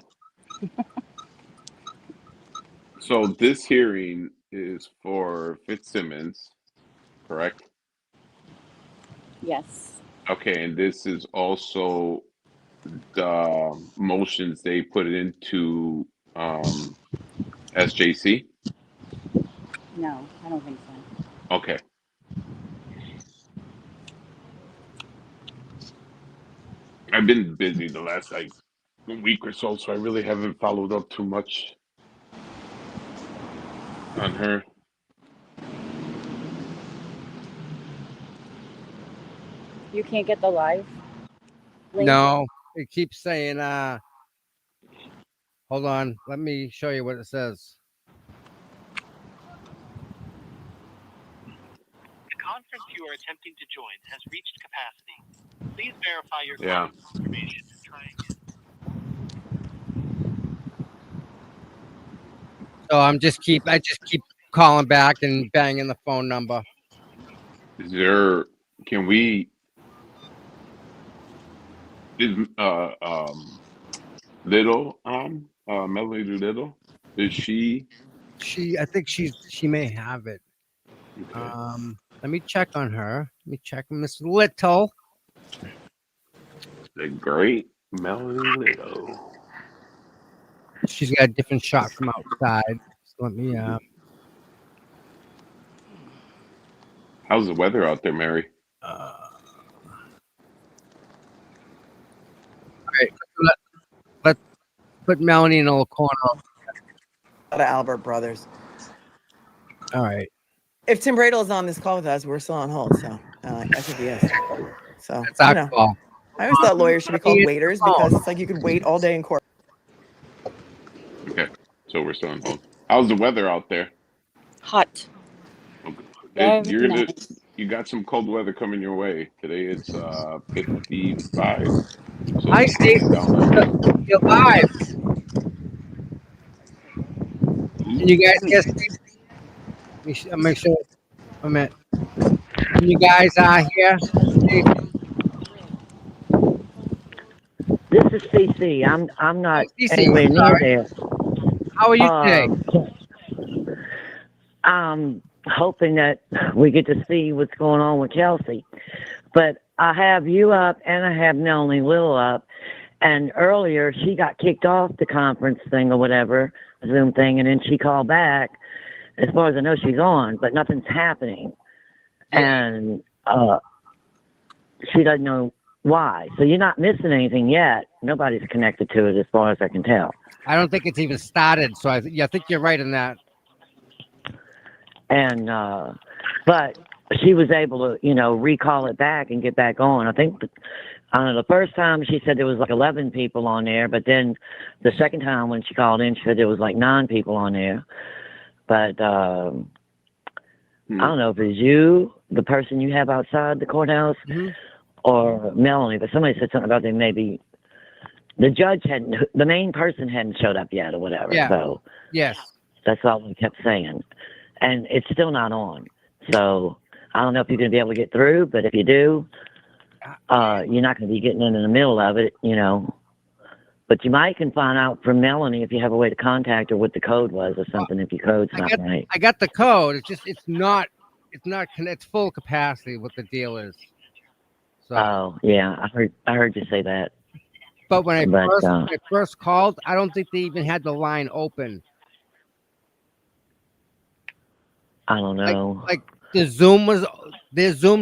So this hearing is for Fitzsimmons, correct? Yes. Okay, and this is also the motions they put into SJC. No, I don't think so. Okay. I've been busy the last like week or so, so I really haven't followed up too much on her. You can't get the live link? No, it keeps saying, hold on. Let me show you what it says. The conference you are attempting to join has reached capacity. Please verify your Yeah. contact information and try again. So I just keep calling back and banging the phone number. Is there? Can we? Is Little Melody Little? Is she? I think she may have it. Okay. Let me check on her. Let me check Miss Little. The great Melody Little. She's got a different shot from outside. So let me How's the weather out there, Mary? all right, let's put Melanie in a little corner. The Albert brothers. All right. If Tim Bradle is on this call with us, we're still on hold. So I think he is. So That's our call. I always thought lawyers should be called waiters because it's like you could wait all day in court. Okay, so we're still on hold. How's the weather out there? Hot. Okay. Very nice. You got some cold weather coming your way. Today it's 55. So Hi, it's Steve. cooling down a bit. You're live. Can you guys hear Steve? I'll make sure. A minute. Can you guys here? Steve? This is CC. I'm not CC, anywhere near sorry. there. How are you today? I'm hoping that we get to see what's going on with Kelsey. But I have you up and I have Melanie Little up. And earlier she got kicked off the conference thing or whatever, Zoom thing, and then she called back. As far as I know, she's on, but nothing's happening. And she doesn't know why. So you're not missing anything yet. Nobody's connected to it as far as I can tell. I don't think it's even started. So I think you're right in that. And but she was able to, recall it back and get back on. I think the first time she said there was like 11 people on there, but then the second time when she called in, she said there was like 9 people on there. But I don't know if it's you, the person you have outside the courthouse, or Melanie, but somebody said something about they maybe the main person hadn't showed up yet or whatever. Yeah. So yes, that's all we kept saying. And it's still not on. So I don't know if you're going to be able to get through, but if you do, you're not going to be getting in the middle of it, But you might can find out from Melanie if you have a way to contact her what the code was or something if your code's not right. I got the code. It's full capacity what the deal is. So, Oh, yeah. I heard you say that. but when I first called, I don't think they even had the line open. I don't know. Like their Zoom's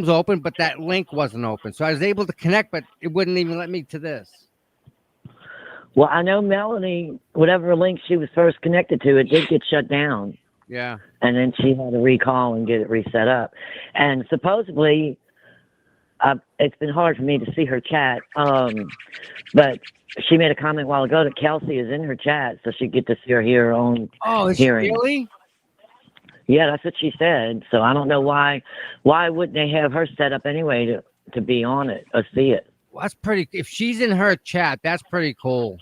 open, but that link wasn't open. So I was able to connect, but it wouldn't even let me to this. Well, I know Melanie, whatever link she was first connected to, it did get shut down. Yeah. And then she had to recall and get it reset up. And supposedly, it's been hard for me to see her chat. But she made a comment a while ago that Kelsey is in her chat, so she get to hear her own hearing. She really? Yeah, that's what she said. So I don't know why wouldn't they have her set up anyway to be on it or see it? Well, that's pretty. If she's in her chat, that's pretty cool.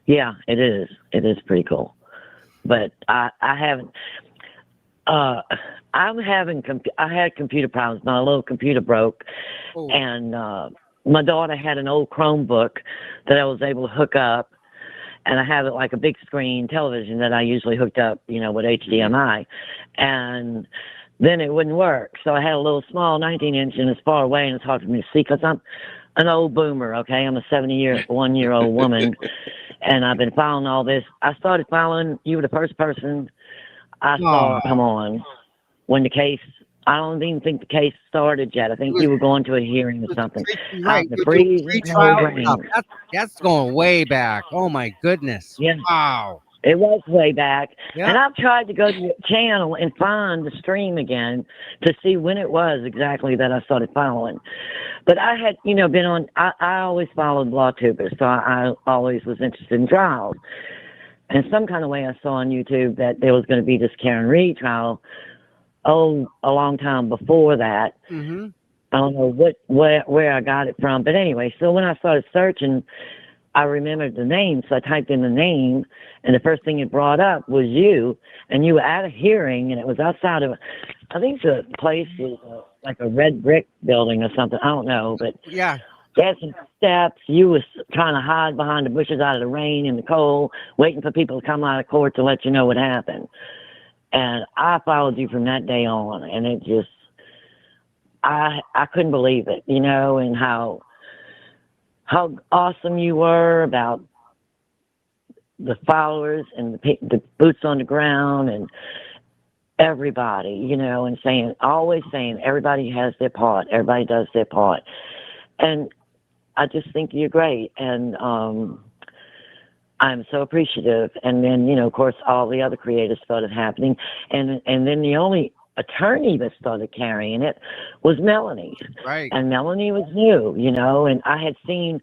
Yeah, it is. It is pretty cool. But I haven't. I had computer problems. My little computer broke, and my daughter had an old Chromebook that I was able to hook up, and I have it like a big screen television that I usually hooked up, with HDMI, and then it wouldn't work. So I had a little small 19-inch, and it's far away, and it's hard for me to see because I'm an old boomer, okay? I'm a 71-year-old woman, and I've been following all this. I started following, you were the first person I saw her come on when the case. I don't even think the case started yet. I think you were going to a hearing or something. Right. Out in the You do freezing cold pre-trial rain. stuff. That's going way back. Oh my goodness. Yeah. Wow. It was way back. Yeah. And I've tried to go to your channel and find the stream again to see when it was exactly that I started following. But I had, been on, I always followed law tubers, so I always was interested in trials. And some kind of way I saw on YouTube that there was going to be this Karen Reed trial, a long time before that. Mm-hmm. I don't know where I got it from. But anyway, so when I started searching, I remembered the name, so I typed in the name, and the first thing it brought up was you, and you were at a hearing, and it was outside of, I think the place was like a red brick building or something. I don't know, but Yeah. they had some steps. You was trying to hide behind the bushes out of the rain and the cold, waiting for people to come out of court to let you know what happened. And I followed you from that day on, and it just, I couldn't believe it, and how awesome you were about the followers and the boots on the ground and everybody, and always saying everybody has their part, everybody does their part. And I just think you're great. And I'm so appreciative. And then, of course, all the other creators started happening. And then the only attorney that started carrying it was Melanie. Right. And Melanie was new, and I had seen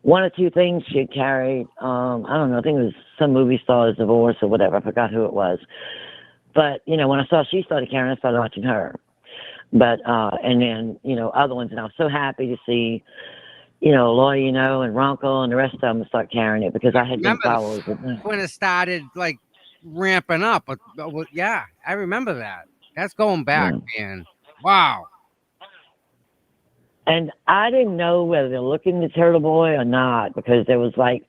one or two things she had carried. I don't know, I think it was some movie star's divorce or whatever. I forgot who it was. But, when I saw she started carrying it, I started watching her. But, and then, other ones. And I was so happy to see, Lloyd, and Ronco and the rest of them start carrying it because I had been followers with them. When it started like ramping up. But yeah, I remember that. That's going back, man. Wow. And I didn't know whether they're looking at Turtle Boy or not because there was like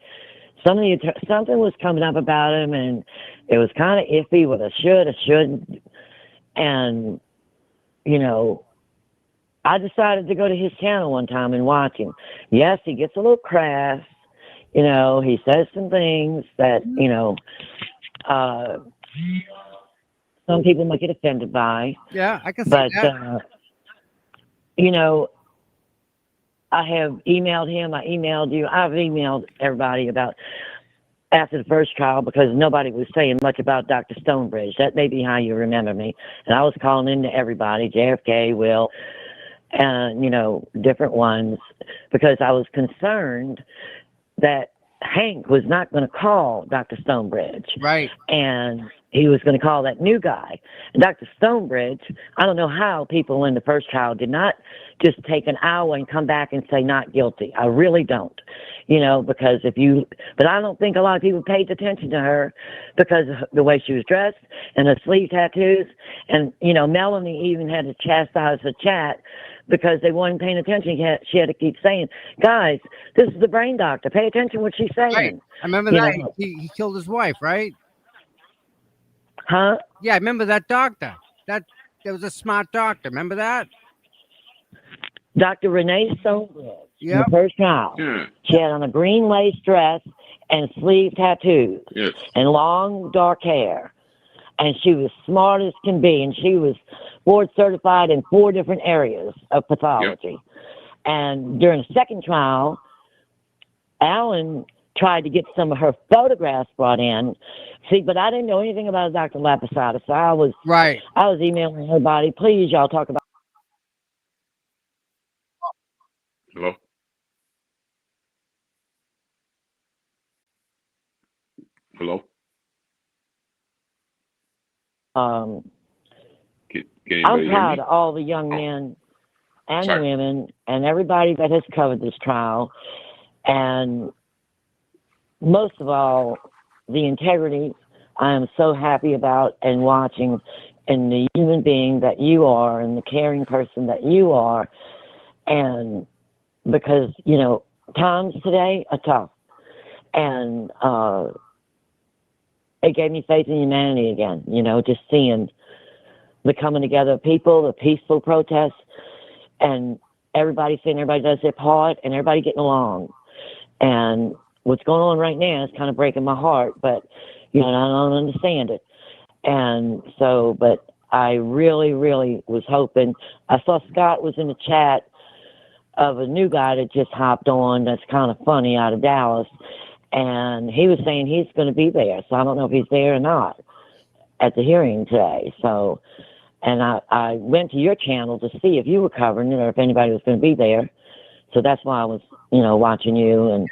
something was coming up about him, and it was kind of iffy with a should, a shouldn't. And, I decided to go to his channel one time and watch him. Yes, he gets a little crass. He says some things that, some people might get offended by. Yeah, I can see But, that. I have emailed him. I emailed you. I've emailed everybody about after the first trial because nobody was saying much about Dr. Stonebridge. That may be how you remember me. And I was calling in to everybody, JFK, Will, and, different ones, because I was concerned that Hank was not going to call Dr. Stonebridge. Right. And he was going to call that new guy. And Dr. Stonebridge, I don't know how people in the first trial did not just take an hour and come back and say not guilty. I really don't, because but I don't think a lot of people paid attention to her because of the way she was dressed and her sleeve tattoos. And, Melanie even had to chastise her chat because they weren't paying attention. She had to keep saying, guys, this is the brain doctor. Pay attention to what she's saying. Right. I remember that. He killed his wife, right? Huh? Yeah, I remember that doctor. That was a smart doctor. Remember that? Dr. Renee Stonebridge. Yeah. In the first trial. Yeah. She had on a green lace dress and sleeve tattoos. Yes. And long dark hair. And she was smart as can be. And she was board certified in 4 different areas of pathology. Yep. And during the second trial, Alan tried to get some of her photographs brought in. See, but I didn't know anything about Dr. Laposada, so I was emailing everybody, please, y'all talk about. Hello? Hello? I'm proud of all the young men and women and everybody that has covered this trial. And most of all, the integrity I am so happy about and watching, and the human being that you are and the caring person that you are. And because, times today are tough. And it gave me faith in humanity again, just seeing the coming together of people, the peaceful protests, and everybody saying everybody does their part and everybody getting along. And what's going on right now is kind of breaking my heart, but, I don't understand it. And so, but I really, really was hoping. I saw Scott was in the chat of a new guy that just hopped on that's kind of funny out of Dallas. And he was saying he's going to be there. So I don't know if he's there or not at the hearing today. So, and I went to your channel to see if you were covering it or if anybody was going to be there. So that's why I was, watching you. And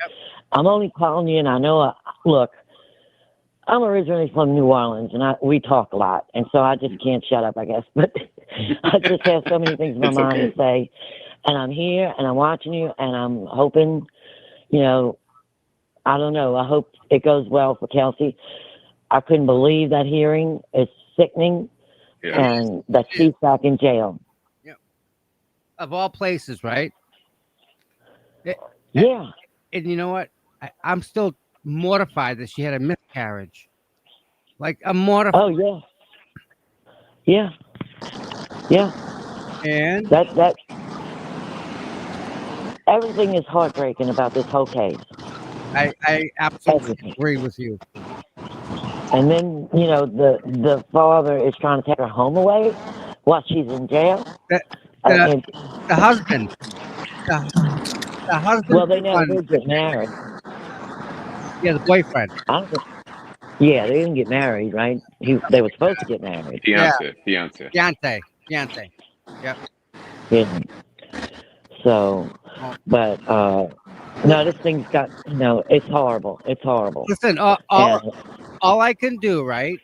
I'm only calling you, and I know, look, I'm originally from New Orleans, and we talk a lot. And so I just can't shut up, I guess. But I just have so many things in my mind to say. And I'm here, and I'm watching you, and I'm hoping, I don't know. I hope it goes well for Kelsey. I couldn't believe that hearing. It's sickening. Yeah. And that she's back in jail. Yeah. Of all places, right? Yeah. And you know what? I'm still mortified that she had a miscarriage. Like, I'm mortified. Oh, yeah. Yeah. Yeah. And That everything is heartbreaking about this whole case. I absolutely Everything. agree with you. And then, the father is trying to take her home away while she's in jail. The husband. The husband. Well, they never did get married. Yeah, the boyfriend. Yeah, they didn't get married, right? They were supposed to get married. Fiance. Fiance. Yep. Yeah. So, but no, this thing's got it's horrible. It's horrible. Listen, all I can do, right,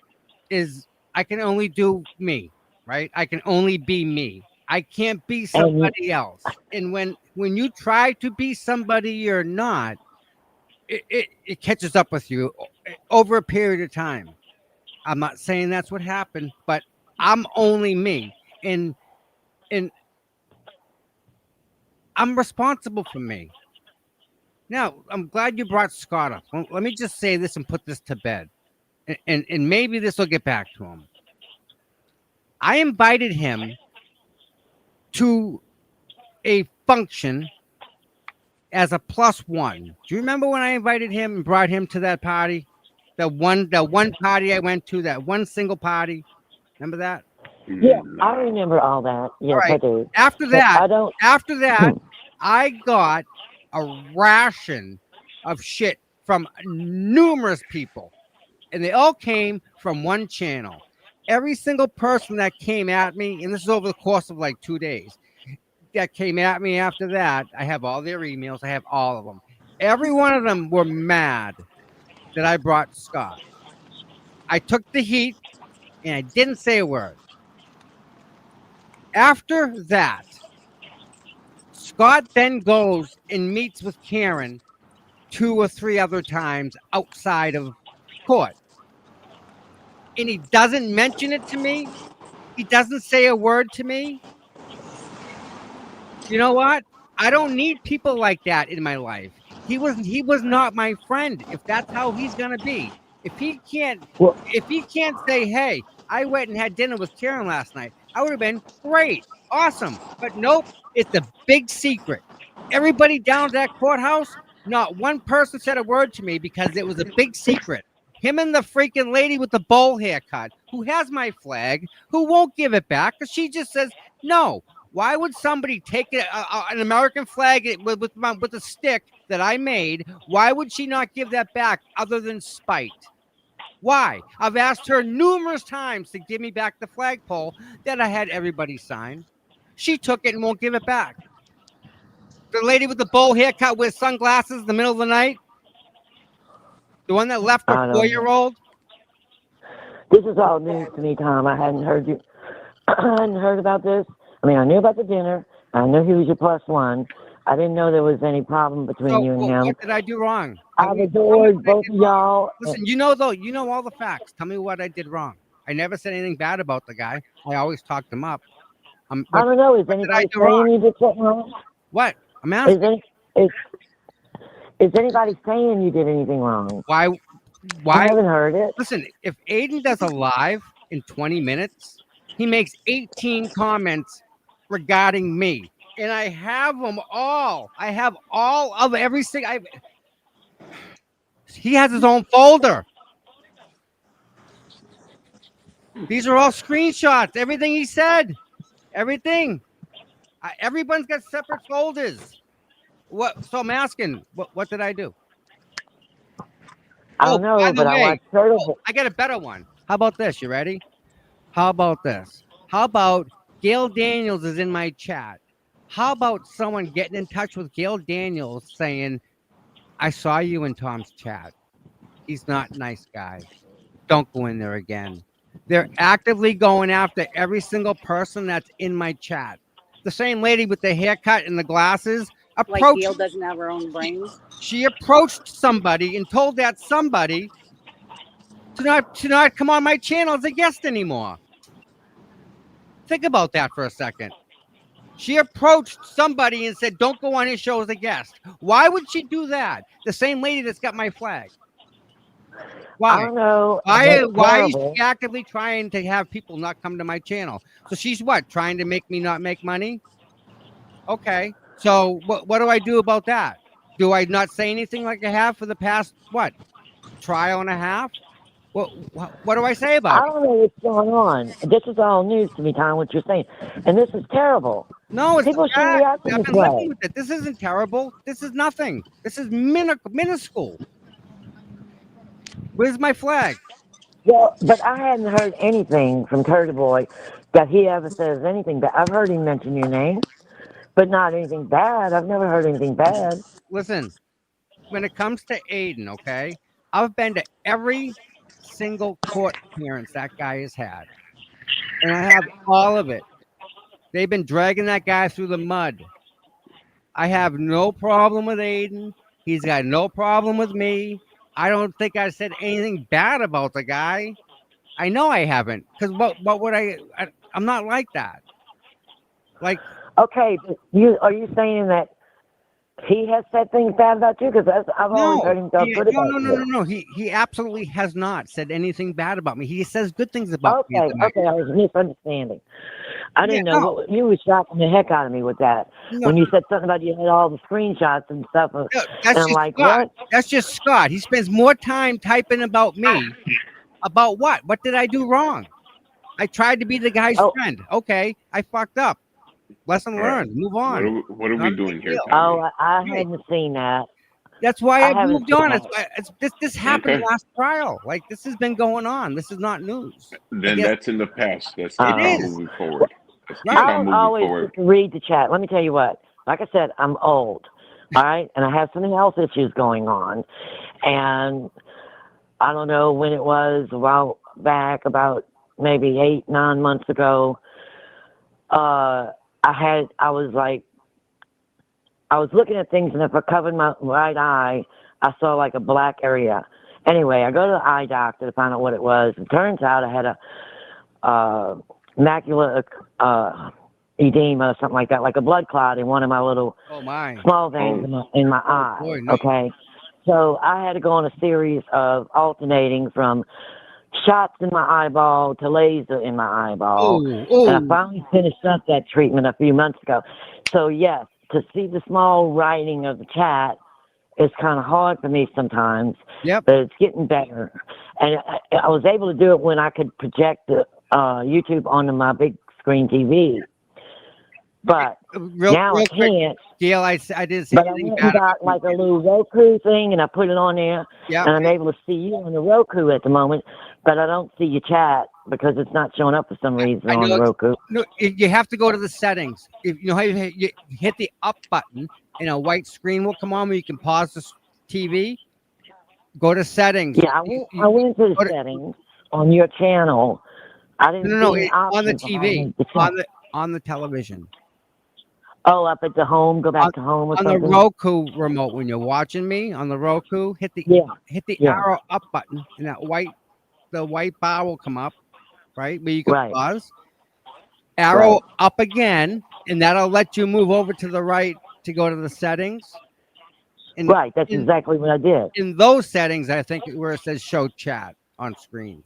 is I can only do me, right? I can only be me. I can't be somebody else. And when you try to be somebody you're not, it catches up with you over a period of time. I'm not saying that's what happened, but I'm only me, and I'm responsible for me. Now, I'm glad you brought Scott up. Let me just say this and put this to bed, and maybe this will get back to him. I invited him to a function as a +1. Do you remember when I invited him and brought him to that party? That one party I went to, that one single party. Remember that? Yeah, I remember all that. Yes, All right. I do. After that, I got a ration of shit from numerous people, and they all came from one channel. Every single person that came at me, and this is over the course of like 2 days, that came at me after that, I have all their emails. I have all of them. Every one of them were mad that I brought Scott. I took the heat, and I didn't say a word. After that, Scott then goes and meets with Karen 2 or 3 other times outside of court. And he doesn't mention it to me. He doesn't say a word to me. You know what? I don't need people like that in my life. He was not my friend. If that's how he's gonna be, if he can't say, hey, I went and had dinner with Karen last night, I would have been great, awesome. But nope, it's a big secret. Everybody down at that courthouse, not one person said a word to me because it was a big secret. Him and the freaking lady with the bowl haircut, who has my flag, who won't give it back because she just says no. Why would somebody take an American flag with a stick that I made? Why would she not give that back other than spite? Why? I've asked her numerous times to give me back the flagpole that I had everybody sign. She took it and won't give it back. The lady with the bowl haircut with sunglasses in the middle of the night, the one that left her 4-year-old. This is all news to me, Tom. I hadn't heard about this. I mean, I knew about the dinner. I knew he was your +1. I didn't know there was any problem between you and him. What did I do wrong? I've adored both of y'all. Listen, you know all the facts. Tell me what I did wrong. I never said anything bad about the guy. I always talked him up. I don't know. Is anybody saying you did something wrong? What? I'm asking. Is anybody saying you did anything wrong? Why? I haven't heard it. Listen, if Aiden does a live in 20 minutes, he makes 18 comments regarding me. And I have them all. I have all of every single. He has his own folder. These are all screenshots. Everything he said. Everything. Everyone's got separate folders. What? So I'm asking, what did I do? I Oh, don't by know, the but I way, watched Turtle. I got a better one. How about this? You ready? How about this? How about Gail Daniels is in my chat? How about someone getting in touch with Gail Daniels saying, I saw you in Tom's chat. He's not a nice guy. Don't go in there again. They're actively going after every single person that's in my chat. The same lady with the haircut and the glasses Like approached. Gail doesn't have her own brain. She approached somebody and told that somebody to not come on my channel as a guest anymore. Think about that for a second. She approached somebody and said, "Don't go on his show as a guest." Why would she do that? The same lady that's got my flag. I Why? don't know. Why is Terrible. she actively trying to have people not come to my channel? So she's what? Trying to make me not make money? Okay. So what do I do about that? Do I not say anything like I have for the past trial and a half? What do I say I about it? don't know what's going on. This is all news to me, Tom, what you're saying. And this is terrible. No, it's People shouldn't not. react in I've this been living way. with it. This isn't terrible. This is nothing. This is minuscule. Where's my flag? Well, but I hadn't heard anything from Turtle Boy that he ever says anything bad. I've heard him mention your name, but not anything bad. I've never heard anything bad. Listen, when it comes to Aiden, okay, I've been to every single court appearance that guy has had, and I have all of it. They've been dragging that guy through the mud. I have no problem with Aiden. He's got no problem with me. I don't think I said anything bad about the guy. I know I haven't, because what would I'm not like that. Like, Okay, but are you saying that he has said things bad about you? Because I've always heard him talk good about you. no. He absolutely has not said anything bad about me. He says good things about me. Okay, I was misunderstanding. I didn't Yeah, know. no, What, you were shocking the heck out of me with that. no, When you said something about you had all the screenshots and stuff. no, And that's I'm just like, Scott. what? That's just Scott. He spends more time typing about me. About what? What did I do wrong? I tried to be the guy's Oh, friend. Okay, I fucked up. Lesson All right. learned. Move on. What are Not we a doing big here, deal. Tommy? I Right. hadn't seen that. That's why I I've haven't moved seen on. that. This happened Okay. last trial. Like, this has been going on. This is not news. I Then guess that's in the past. Let's it keep on is. moving forward. Let's keep Right. I on don't moving always forward. get to read the chat. Let me tell you what. Like I said, I'm old. All right, and I have some health issues going on, and I don't know when it was. A while back, about maybe 8-9 months ago. I was looking at things, and if I covered my right eye, I saw like a black area. Anyway, I go to the eye doctor to find out what it was. It turns out I had a macular edema or something like that, like a blood clot in one of my little Oh my. small veins in my eye. Boy, no. Okay, so I had to go on a series of alternating from shots in my eyeball to laser in my eyeball, Oh, and I finally finished up that treatment a few months ago. So yes, to see the small writing of the chat is kind of hard for me sometimes, yep. but it's getting better. And I was able to do it when I could project the YouTube onto my big screen TV. But now I Real quick, can't. Gail, I didn't say But I anything went bad. and got like a little Roku thing, and I put it on there, Yeah. and I'm able to see you on the Roku at the moment, but I don't see your chat because it's not showing up for some reason I on know the Roku. No, you have to go to the settings. If you know how you hit the up button, and a white screen will come on where you can pause the TV. Go to settings. Yeah, I went to go the to- settings on your channel. I didn't No, see any on the options TV, on the television. Oh, up at the home, go back to home or On the something? Roku remote, when you're watching me on the Roku, hit the Yeah. arrow up button, and the white bar will come up, right, where you can Right. pause. Arrow Right. up again, and that'll let you move over to the right to go to the settings. And Right, that's exactly what I did. in those settings, I think where it says show chat on screen.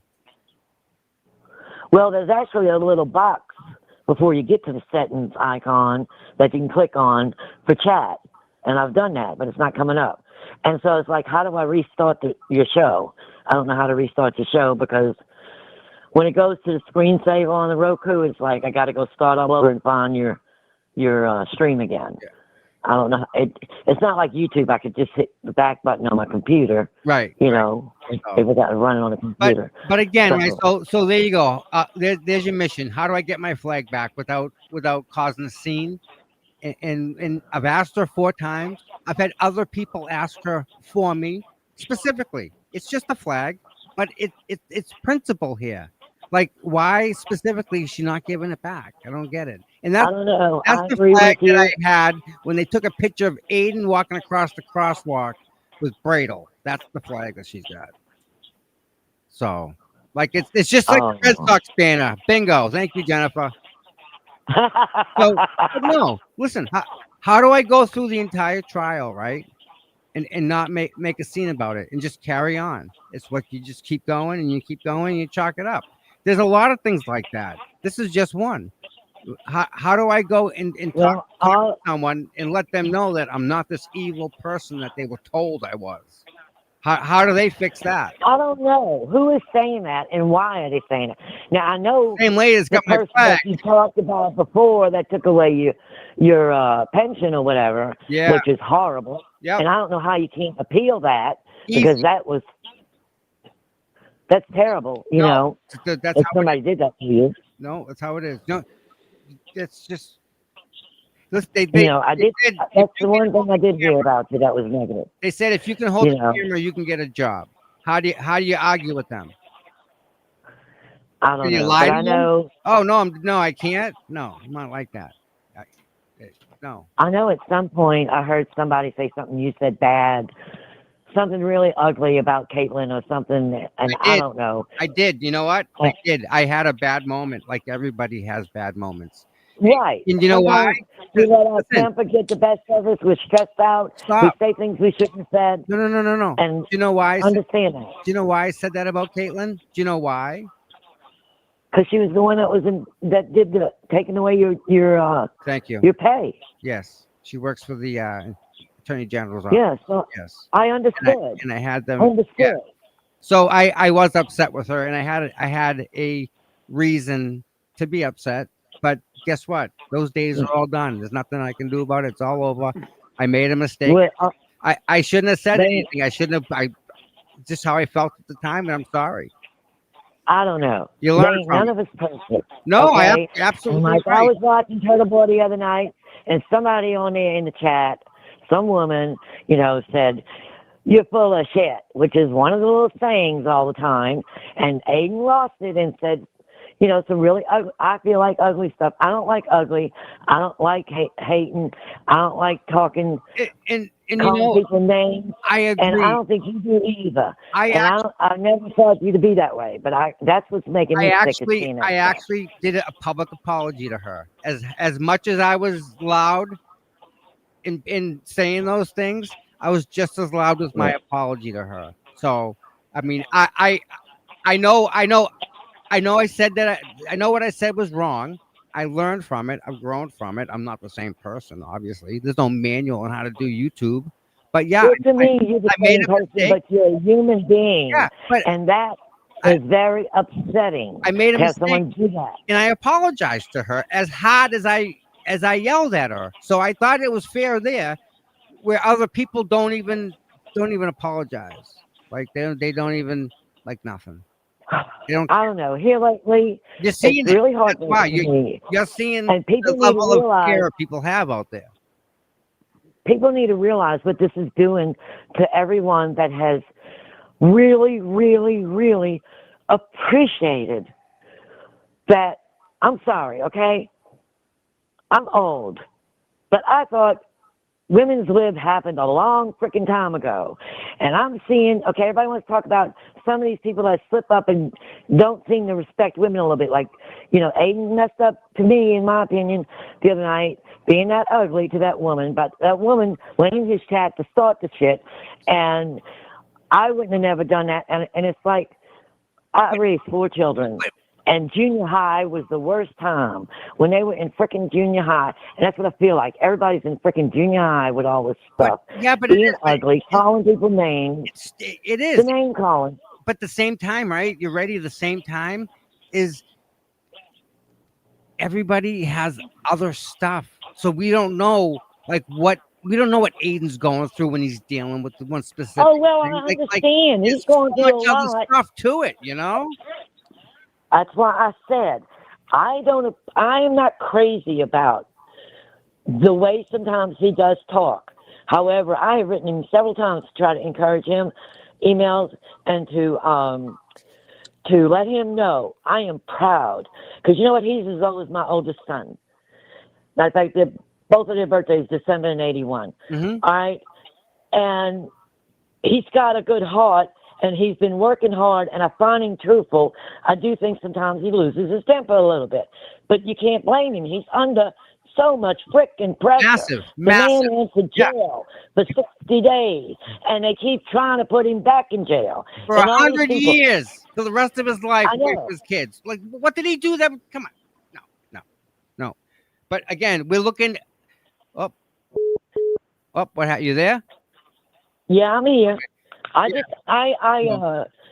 Well, there's actually a little box before you get to the settings icon that you can click on for chat. And I've done that, but it's not coming up. And so it's like, how do I restart your show? I don't know how to restart the show because when it goes to the screensaver on the Roku, it's like I got to go start all over and find your stream again. Yeah. I don't know. It's not like YouTube. I could just hit the back button on my computer. Right. You know, if I got to run it on the computer. But again, So- right? So there you go. There's your mission. How do I get my flag back without causing a scene? And I've asked her 4 times. I've had other people ask her for me specifically. It's just a flag, but it's principle here. Like, why specifically is she not giving it back? I don't get it. And I don't know. I that's the agree flag with you. that I had when they took a picture of Aiden walking across the crosswalk with Bradle. That's the flag that she's got. So, like, it's just like the Red Sox banner. Bingo. Thank you, Jennifer. So, but no, listen. How do I go through the entire trial, right? And not make a scene about it and just carry on. It's what you just keep going and you keep going and you chalk it up. There's a lot of things like that. This is just one. How do I go and talk to someone and let them know that I'm not this evil person that they were told I was? How do they fix that? I don't know who is saying that and why are they saying it. Now I know Same lady's the got my person flag. that you talked about before that took away your pension or whatever, Yeah. which is horrible. Yep. And I don't know how you can't appeal that Easy. because that's terrible. You know, That's if how somebody did that to you. No, that's how it is. No, it's just. That's the one thing I did hear about you that was negative. They said if you can hold You the know. camera, you can get a job. How do you argue with them? I don't Can you know. lie But to I them? know. Oh no, I can't. No, I'm not like that. No. I know at some point I heard somebody say something you said bad, something really ugly about Caitlin or something, and I don't know. I did. You know what? I did. I had a bad moment, like everybody has bad moments. Right. And you know why? We let our Listen. temper get the best of us. We're stressed out. Stop. We say things we shouldn't have said. No. And Do you know why? understand that. Do you know why I said that about Caitlin? Do you know why? Because she was the one that did the taking away your Thank you. your pay. Yes, she works for the Attorney General's office. Yeah. So Yes. I understood. And I had them. Understood. Yeah. So I was upset with her, and I had a reason to be upset. But guess what? Those days are all done. There's nothing I can do about it. It's all over. I made a mistake. Well, I shouldn't have said they- anything. I shouldn't have. Just how I felt at the time, and I'm sorry. I don't know. You learn from None it. of us perfect. No, okay? absolutely And like right. I was watching Turtle Boy the other night, and somebody on there in the chat, some woman, said, "You're full of shit," which is one of the little sayings all the time. And Aiden lost it and said, some really ugly. I feel like ugly stuff. I don't like ugly. I don't like hating. I don't like talking, And calling people names. I agree. And I don't think you do either. I never thought you to be that way, but that's what's making me sick of seeing that I stuff. actually did a public apology to her. As much as I was loud in saying those things, I was just as loud with my apology to her. So, I mean, I know I said that. I know what I said was wrong. I learned from it. I've grown from it. I'm not the same person, obviously. There's no manual on how to do YouTube. But yeah, Well, to me, you're the I made same a person, mistake. but you're a human being. Yeah, but and that is very upsetting. I made a to have mistake. someone do that. And I apologized to her as hard as I yelled at her. So I thought it was fair there, where other people don't even apologize. Like they don't even like nothing. They don't. I don't know. Here lately, You're seeing it's really it. hard That's why for me. you're seeing And people the need to level of realize- care people have out there. People need to realize what this is doing to everyone that has really, really, really appreciated that. I'm sorry, okay? I'm old, but I thought women's lib happened a long freaking time ago. And I'm seeing, okay, everybody wants to talk about some of these people that slip up and don't seem to respect women a little bit. Like, Aiden messed up to me, in my opinion, the other night, being that ugly to that woman. But that woman went in his chat to start the shit. And I wouldn't have never done that. And it's like, I raised 4 children. And junior high was the worst time when they were in freaking junior high. And that's what I feel like. Everybody's in freaking junior high with all this stuff. But being ugly, calling people names. It is. The name calling. But at the same time, right? You're ready at the same time. is everybody has other stuff, so we don't know what Aiden's going through when he's dealing with the one specific Oh well, thing. I Like understand. there's He's going so through much a other lot. stuff to it, you know. That's why I said I am not crazy about the way sometimes he does talk. However, I have written him several times to try to encourage him, emails, and to let him know I am proud. Because you know what? He's as old as my oldest son. Matter of fact, both of their birthdays, December and 81. Mm-hmm. All right? And he's got a good heart, and he's been working hard, and I find him truthful. I do think sometimes he loses his temper a little bit. But you can't blame him. He's under so much frickin' pressure. Massive. The man went to jail for 60 days, and they keep trying to put him back in jail. For And all these 100 people- years, for the rest of his life, I away know. from his kids. Like, what did he do? That come on, no. But again, we're looking up. What? You there? Yeah, I'm here. I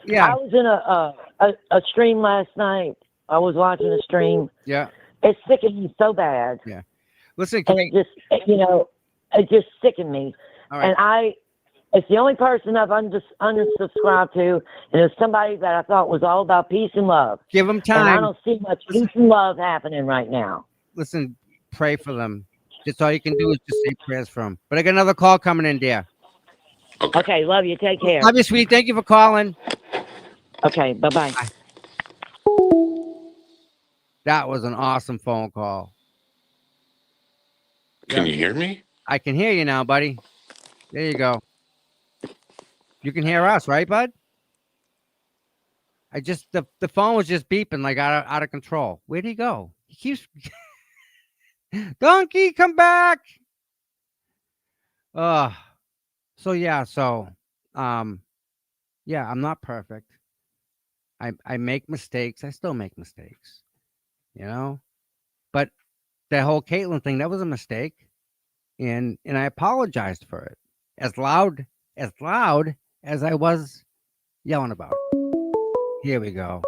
Yeah. was in a stream last night. I was watching a stream. Yeah. It sickened me so bad. Yeah. Listen, And it just sickened me. all right. And it's the only person I've unsubscribed to, and it's somebody that I thought was all about peace and love. Give them And I time. don't see much peace and love happening right now. Listen, pray for them. Just all you can do is just say prayers for them. But I got another call coming in, dear. Okay, love you. Take care. Love you, sweet. Thank you for calling. Okay, bye-bye. That was an awesome phone call. Can you hear me? I can hear you now, buddy. There you go. You can hear us, right, bud? The phone was just beeping like out of control. Where'd he go? He keeps Donkey, come back. Yeah, I'm not perfect. I make mistakes. I still make mistakes, you know. But that whole Caitlyn thing, that was a mistake. And I apologized for it. As loud as I was yelling about it. Here we go.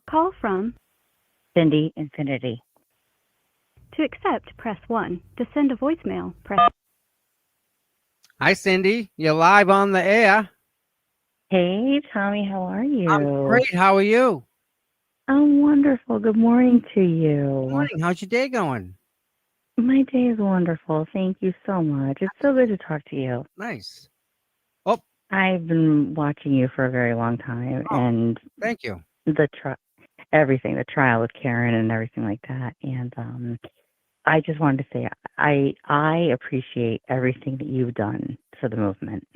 Call from Cindy Infinity. to accept, press 1. To send a voicemail, press. Hi, Cindy. You're live on the air. Hey, Tommy, how are you? I'm great. How are you? I'm wonderful. Good morning to you. Good morning. How's your day going? My day is wonderful. Thank you so much. It's so good to talk to you. Nice. I've been watching you for a very long time, and Thank you. the trial with Karen and everything like that. And I just wanted to say I appreciate everything that you've done for the movement.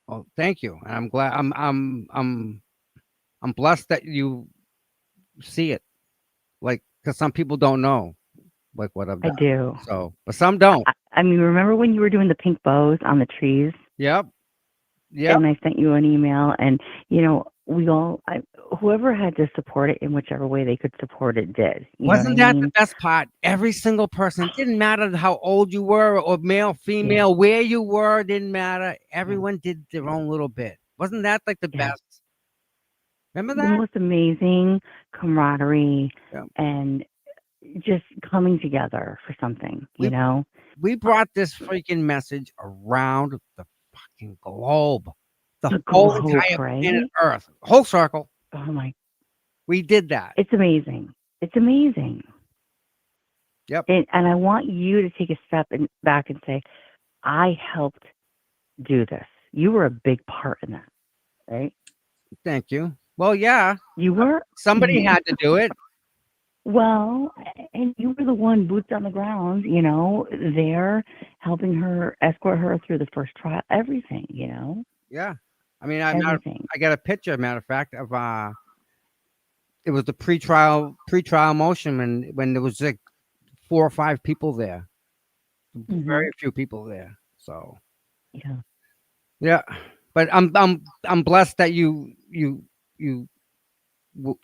Well, thank you. And I'm glad I'm blessed that you see it. Like, because some people don't know like what I've I done. do. So, but some don't. I mean, remember when you were doing the pink bows on the trees? Yep. And I sent you an email, and whoever had to support it in whichever way they could support it did. Wasn't that the best part? Every single person, it didn't matter how old you were or male, female, where you were, it didn't matter. Everyone did their own little bit. Wasn't that like the best? Remember The that? most amazing camaraderie and just coming together for something, you know? We brought this freaking message around the fucking globe. The whole globe, entire right? planet Earth. Whole circle. Oh my. We did that. It's amazing. It's amazing. Yep. And I want you to take a step back and say, I helped do this. You were a big part in that, right? Thank you. Well, yeah. You were. Somebody had to do it. Well, and you were the one, boots on the ground, there helping her, escort her through the first trial, everything, Yeah. I mean, I got a picture, matter of fact, of it was the pre-trial motion when there was like 4 or 5 people there. Very few people there. So yeah. But I'm blessed that you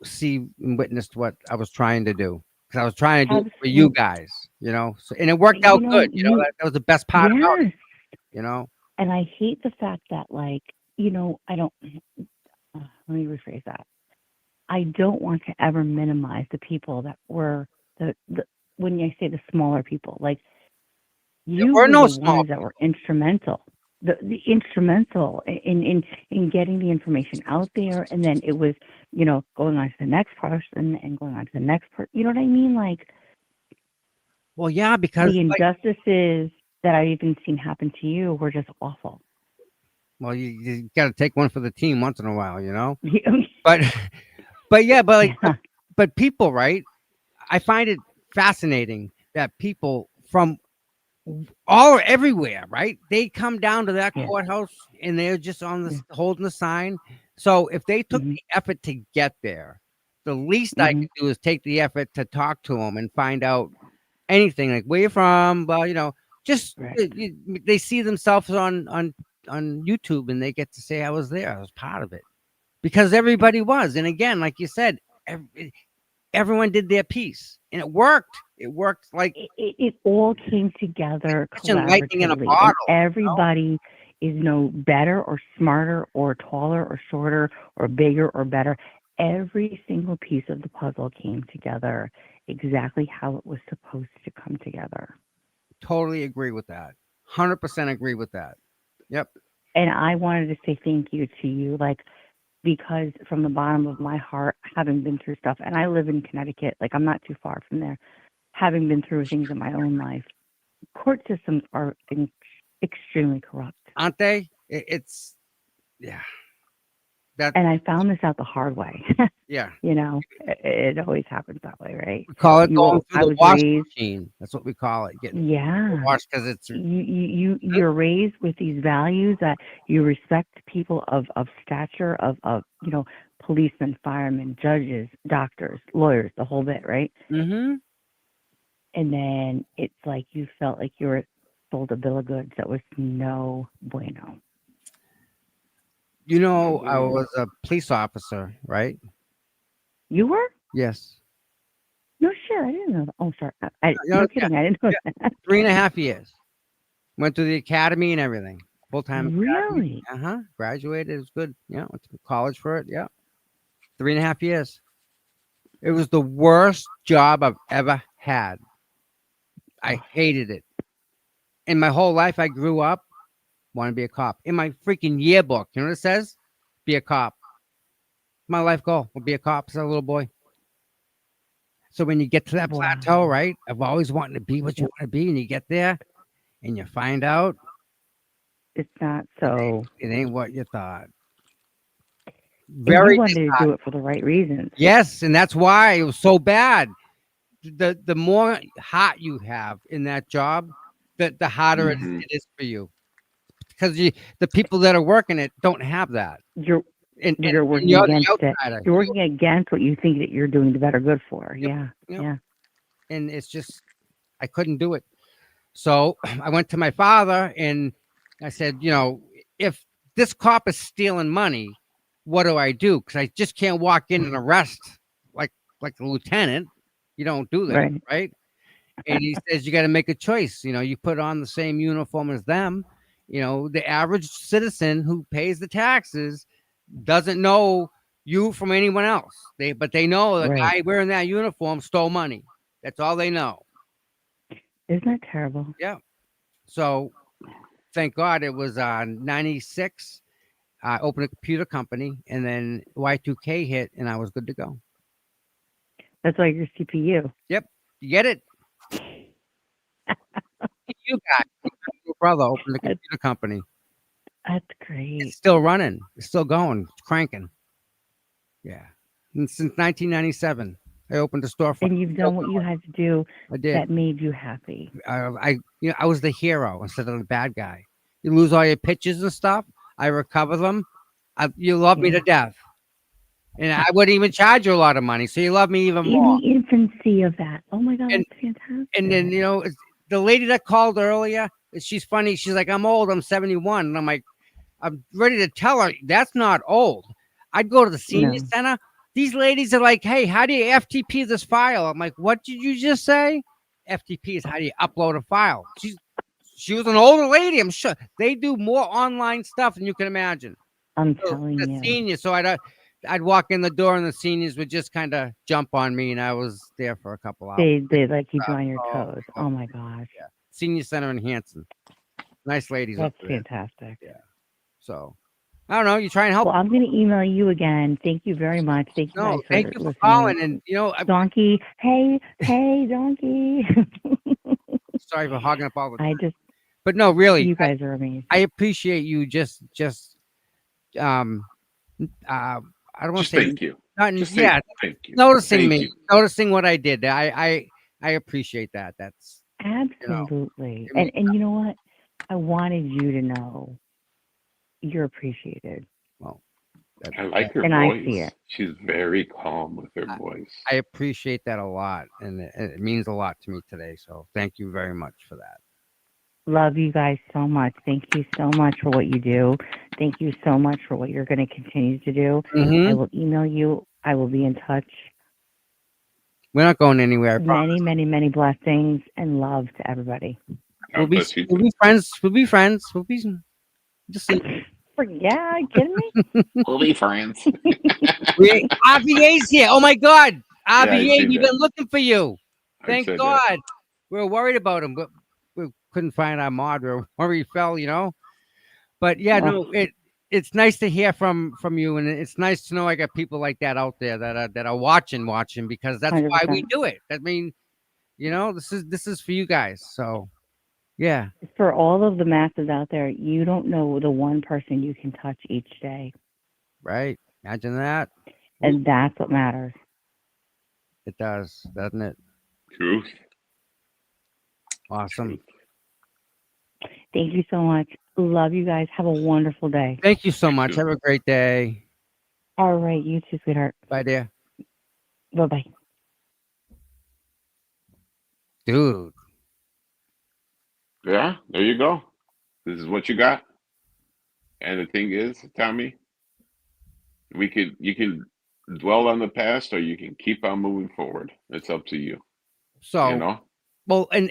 see and witnessed what I was trying to do, because I was trying to do it for you guys, so, and it worked out good. That was the best part about it, And I hate the fact that, I don't, let me rephrase that. I don't want to ever minimize the people that were the when I say the smaller people, like There you were were no the small. ones that were instrumental, the instrumental in getting the information out there, and then it was, going on to the next person and going on to the next person. You know what I mean? Like Well, yeah, because the like, injustices that I've even seen happen to you were just awful. well, you got to take one for the team once in a while, But, but yeah, but like, Yeah. but people, right? I find it fascinating that people from all everywhere, right? They come down to that Yeah. courthouse and they're just on Yeah. this holding the sign. So if they took Mhm. the effort to get there, the least I Mhm. could do is take the effort to talk to them and find out anything like where you're from. Well, just Right. they see themselves on YouTube and they get to say I was there. I was part of it because everybody was. And again, like you said, everyone did their piece and it worked. It worked like It all came together catching lightning in a collaboratively, and bottle. everybody is no better or smarter or taller or shorter or bigger or better. Every single piece of the puzzle came together exactly how it was supposed to come together. Totally agree with that. 100% agree with that. Yep. And I wanted to say thank you to you, like, because from the bottom of my heart, having been through stuff, and I live in Connecticut, like, I'm not too far from there, having been through things in my own life, court systems are extremely corrupt. Aren't they? It's yeah. That And I found this out the hard way. yeah. It always happens that way, right? We call it going through I the was wash raised, machine. That's what we call it. Getting yeah. washed because it's You're raised with these values that you respect people of stature, of policemen, firemen, judges, doctors, lawyers, the whole bit, right? mm-hmm. And then it's like you felt like you were sold a bill of goods that was no bueno. I was a police officer, right? You were? Yes. No shit, I didn't know that. Oh, sorry. Yeah, No kidding, I didn't know that. 3.5 years. Went through the academy and everything. Full time academy. Really? Graduated. It was good. Yeah. Went to college for it. Yeah. 3.5 years. It was the worst job I've ever had. I hated it. In my whole life, I grew up want to be a cop. In my freaking yearbook, you know what it says? Be a cop. My life goal will be a cop as a little boy. So when you get to that plateau, Wow. right, of always wanting to be what you want to be, and you get there, and you find out It's not so. it ain't what you thought. And you Very wanted to do disheartening. it for the right reasons. Yes, and that's why it was so bad. The more heart you have in that job, the harder Mhm. it is for you. Because the people that are working it don't have that. You're And working you're against the it. outsider. You're working against what you think that you're doing the better good for. Yep, Yeah. yep. Yeah. And it's just I couldn't do it. So I went to my father and I said, if this cop is stealing money, what do I do? Because I just can't walk in and arrest like a lieutenant. You don't do that, Right. right? And he says you got to make a choice. You put on the same uniform as them. The average citizen who pays the taxes doesn't know you from anyone else. But they know the Right. guy wearing that uniform stole money. That's all they know. Isn't that terrible? Yeah. So thank God it was 96. I opened a computer company and then Y2K hit and I was good to go. That's why you're CPU. Yep. You get it? You got your brother opened a computer company. That's great. It's still running. It's still going. It's cranking. Yeah. And since 1997, I opened a storefront. And you've done what you had to do I did. that made you happy. I was the hero instead of the bad guy. You lose all your pitches and stuff. I recover them. You love me to death. And I wouldn't even charge you a lot of money. So you love me even In more. the infancy of that. Oh my God, And- that's fantastic. And then, the lady that called earlier, she's funny. She's like, I'm old. I'm 71. And I'm like, I'm ready to tell her that's not old. I'd go to the senior No. center. These ladies are like, hey, how do you FTP this file? I'm like, what did you just say? FTP is how do you upload a file. She was an older lady. I'm sure they do more online stuff than you can imagine. I'm telling The you. senior. So I'd walk in the door and the seniors would just kind of jump on me, and I was there for a couple hours. They like keep you on your Oh, toes. oh, Oh my gosh, yeah. Senior Center in Hanson. Nice ladies that's over there. fantastic. Yeah. So I don't know. You try and help. Well, I'm going to email you again. Thank you very much. Thank you No, guys thank for you for listening. calling. And Donkey, hey, Donkey. sorry for hogging up all the. I just, But no, really, you guys are amazing. I appreciate you just I don't want to Just say thank you. not, Just say yeah, thank you. noticing Thank me, you. noticing what I did. I appreciate that. That's Absolutely. I mean- And you know what? I wanted you to know you're appreciated. well, I like her And voice. I see it. She's very calm with her voice. I appreciate that a lot, and it means a lot to me today. So thank you very much for that. Love you guys so much. Thank you so much for what you do. Thank you so much for what you're going to continue to do. Mhm. I will email you. I will be in touch. We're not going anywhere. I promise. Many, many, many blessings and love to everybody. We'll God be bless you we'll too. be friends. We'll be friends. We'll be just Yeah, kidding me? We'll be friends. RVA's here. Oh my God, I RVA, seen we've that. been looking for you. I Thank said God. that. We were worried about him, but we couldn't find our mod where he fell. But yeah, no, it's nice to hear from you, and it's nice to know I got people like that out there that are watching because that's why we 100%. do it. I mean, this is for you guys. So yeah, For all of the masses out there, you don't know the one person you can touch each day. right. Imagine that. And that's what matters. It does, doesn't it? Truth. Awesome. Truth. Thank you so much. Love you guys. Have a wonderful day. Thank you so You much. too. Have a great day. All right. You too, sweetheart. Bye, dear. Bye-bye. Dude. Yeah, there you go. This is what you got. And the thing is, Tommy, you can dwell on the past or you can keep on moving forward. It's up to you. So, You know? well, and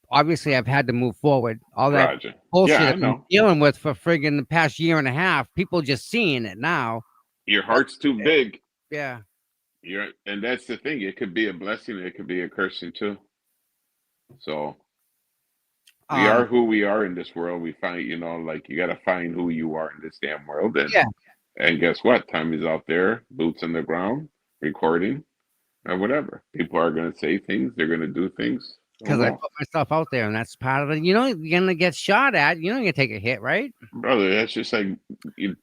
obviously I've had to move forward. All that Roger. bullshit Yeah, I I've been know. dealing with for friggin' the past year and a half. People just seeing it now. Your heart's too big. Yeah. And that's the thing. It could be a blessing, it could be a cursing too. So we are who we are in this world. We find, like you gotta find who you are in this damn world. Yeah. And guess what? Tommy's out there, boots on the ground, recording or whatever. People are gonna say things, they're gonna do things. Because I put myself out there, and that's part of it. You're gonna get shot at. You're gonna take a hit, right? Brother, that's just like you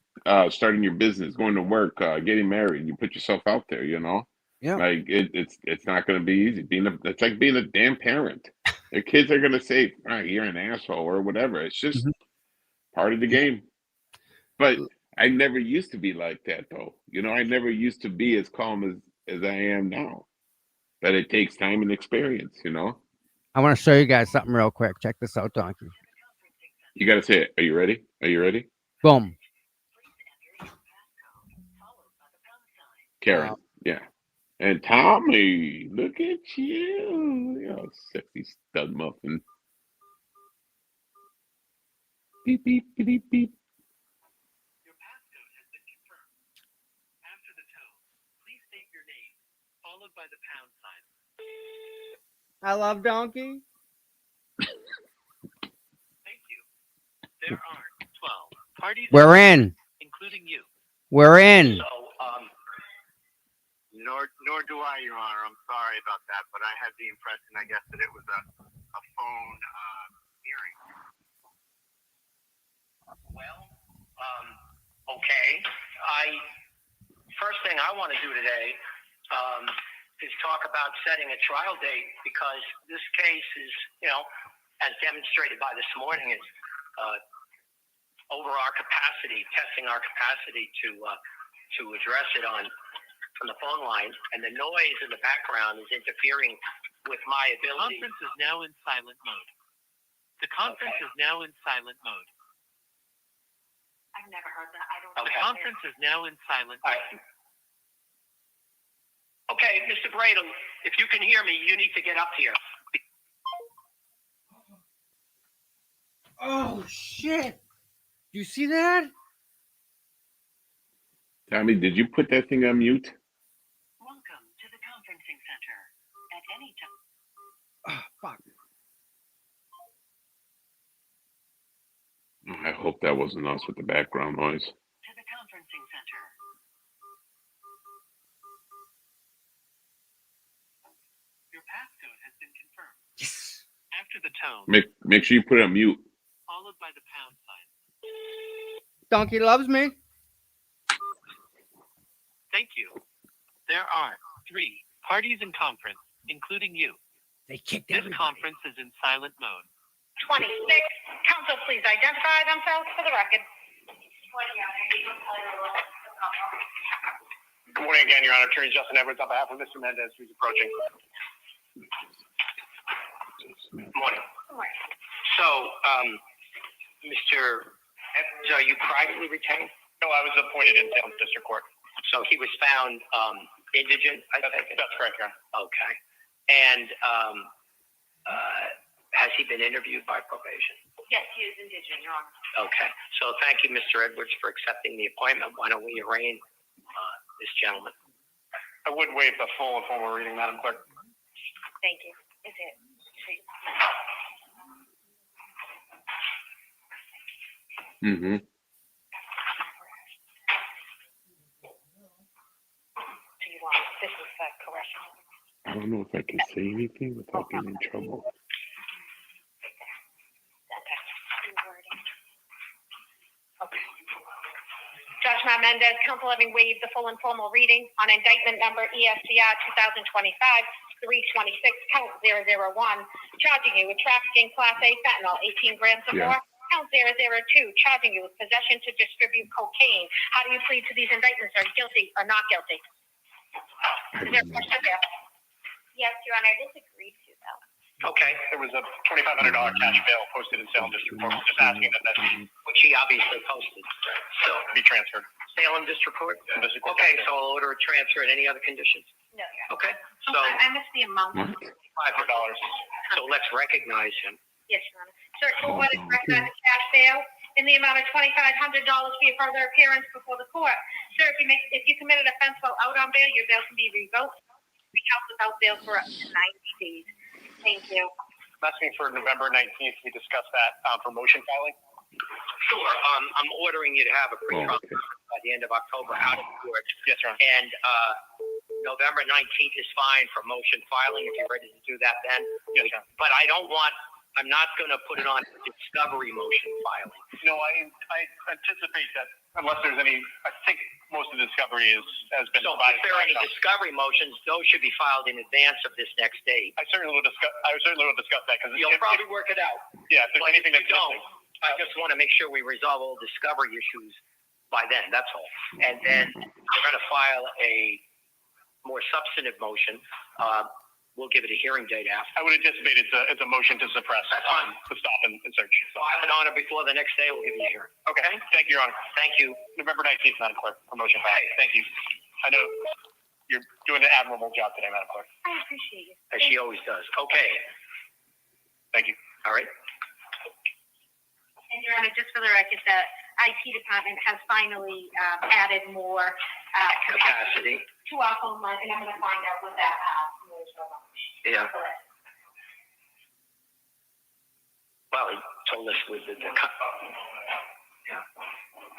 starting your business, going to work, getting married. You put yourself out there, Yeah. Like it's not going to be easy. It's like being a damn parent. The kids are going to say, "You're an asshole" or whatever. It's just part of the game. But I never used to be like that, though. I never used to be as calm as I am now. But it takes time and experience. I want to show you guys something real quick. Check this out, Donkey. You got to say it. Are you ready? Are you ready? Boom. Karen. Yeah. And Tommy, look at you. Sexy stud muffin. Beep, beep, beep, beep. Your passcode has been confirmed. After the tone, please state your name, followed by the pound sign. I love Donkey. Thank you. There are 12 parties. We're in. Including you. We're in. So, nor do I, Your Honor. I'm sorry about that, but I had the impression, I guess, that it was a phone hearing. Well, okay. First thing I want to do today is talk about setting a trial date because this case is, as demonstrated by this morning, is over our capacity, testing our capacity to address it from the phone line, and the noise in the background is interfering with my ability. The conference is now in silent mode. The conference is now in silent mode. I've never heard that. I don't The conference is now in silent mode. Right. Okay, Mr. Bradle, if you can hear me, you need to get up here. Oh shit! You see that? Tommy, did you put that thing on mute? Welcome to the conferencing center. At any time. Oh, fuck. I hope that wasn't us with the background noise. To the conferencing center. Your passcode has been confirmed. Yes. After the tone, Make sure you put it on mute. followed by the pound sign. Donkey loves me. Thank you. There are 3 parties in conference, including you. They kicked This everybody. conference is in silent mode. 26. Council, please identify themselves for the record. Good morning again, Your Honor. Attorney Justin Edwards on behalf of Mr. Mendez, who's approaching. Good morning. So, Mr. Edwards, are you privately retained? No, I was appointed in Salem District Court. So he was found indigent, I think? That's correct, Your Honor. Okay. And has he been interviewed by probation? Yes, he is indigent, Your Honor. Okay. So thank you, Mr. Edwards, for accepting the appointment. Why don't we arraign this gentleman? I would waive the full and formal reading, Madam Clerk. Thank you. Is it? Mm-hmm. Do you want, this is the correction. I don't know if I can say anything without getting in trouble. Okay. Judge Matt Mendez, counsel having waived the full and formal reading on indictment number ESCR 2025-326, count 001, charging you with trafficking Class A fentanyl, 18 grams or more. Count 002, charging you with possession to distribute cocaine. How do you plead to these indictments? Are you guilty or not guilty? Is there a question there? Yes, Your Honor, I disagreed to though. Okay. There was a $2,500 cash bail posted in Salem District Court. Just asking that be, which he obviously posted. So be transferred. Salem District Court? District Court. Okay, so I'll order a transfer at any other conditions? No, Your Honor. Okay. So I missed the amount. $500. So let's recognize him. Yes, Your Honor. Sir, court order to recognize a cash bail in the amount of $2,500 for your further appearance before the court. Sir, if you commit an offense while out on bail, your bail can be revoked. Be held without bail for up to 90 days. Thank you. I'm asking for November 19th. We discussed that for motion filing. Sure. I'm ordering you to have a pre-trial by the end of October out of court. Yes, Your Honor. And November 19th is fine for motion filing if you're ready to do that then. Yes, Your Honor. But I'm not going to put it on for discovery motion filing. No, I anticipate that unless there's any, I think most of the discovery has been provided. So if there are any discovery motions, those should be filed in advance of this next date. I certainly will discuss that because you'll probably work it out. Yeah, if there's anything that don't, I just want to make sure we resolve all discovery issues by then. That's all. And then we're going to file a more substantive motion. We'll give it a hearing date after. I would anticipate it's a motion to suppress, to stop and search. So I'll have it on it before the next day. We'll give you a hearing. Okay. Thank you, Your Honor. Thank you. November 19th, Madam Clerk, for motion filing. Thank you. I know you're doing an admirable job today, Madam Clerk. I appreciate it. As she always does. Okay. Thank you. All right. And Your Honor, just for the record, the IT department has finally added more Capacity. to our phone line, and I'm going to find out what that is. Yeah. Well, he told us with the yeah.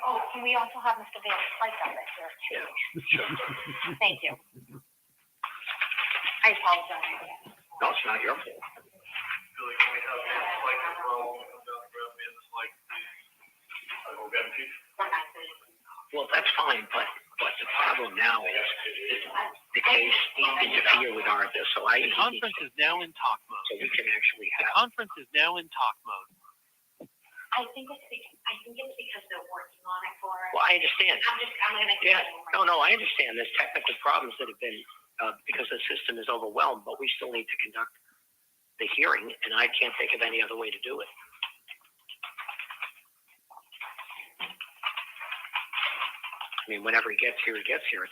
Oh, can we also have Mr. Van Slyke on that here too? Yeah. Sure. Thank you. I apologize. No, it's not your fault. Well, that's fine, but the problem now is the case interfere with our so The conference is now in talk mode. so we can actually The have. conference is now in talk mode. I think it's because they're working on it for us. Well, I understand. I'm going to. Yeah. No, I understand. There's technical problems that have been because the system is overwhelmed, but we still need to conduct the hearing, and I can't think of any other way to do it. I mean, whenever he gets here, it's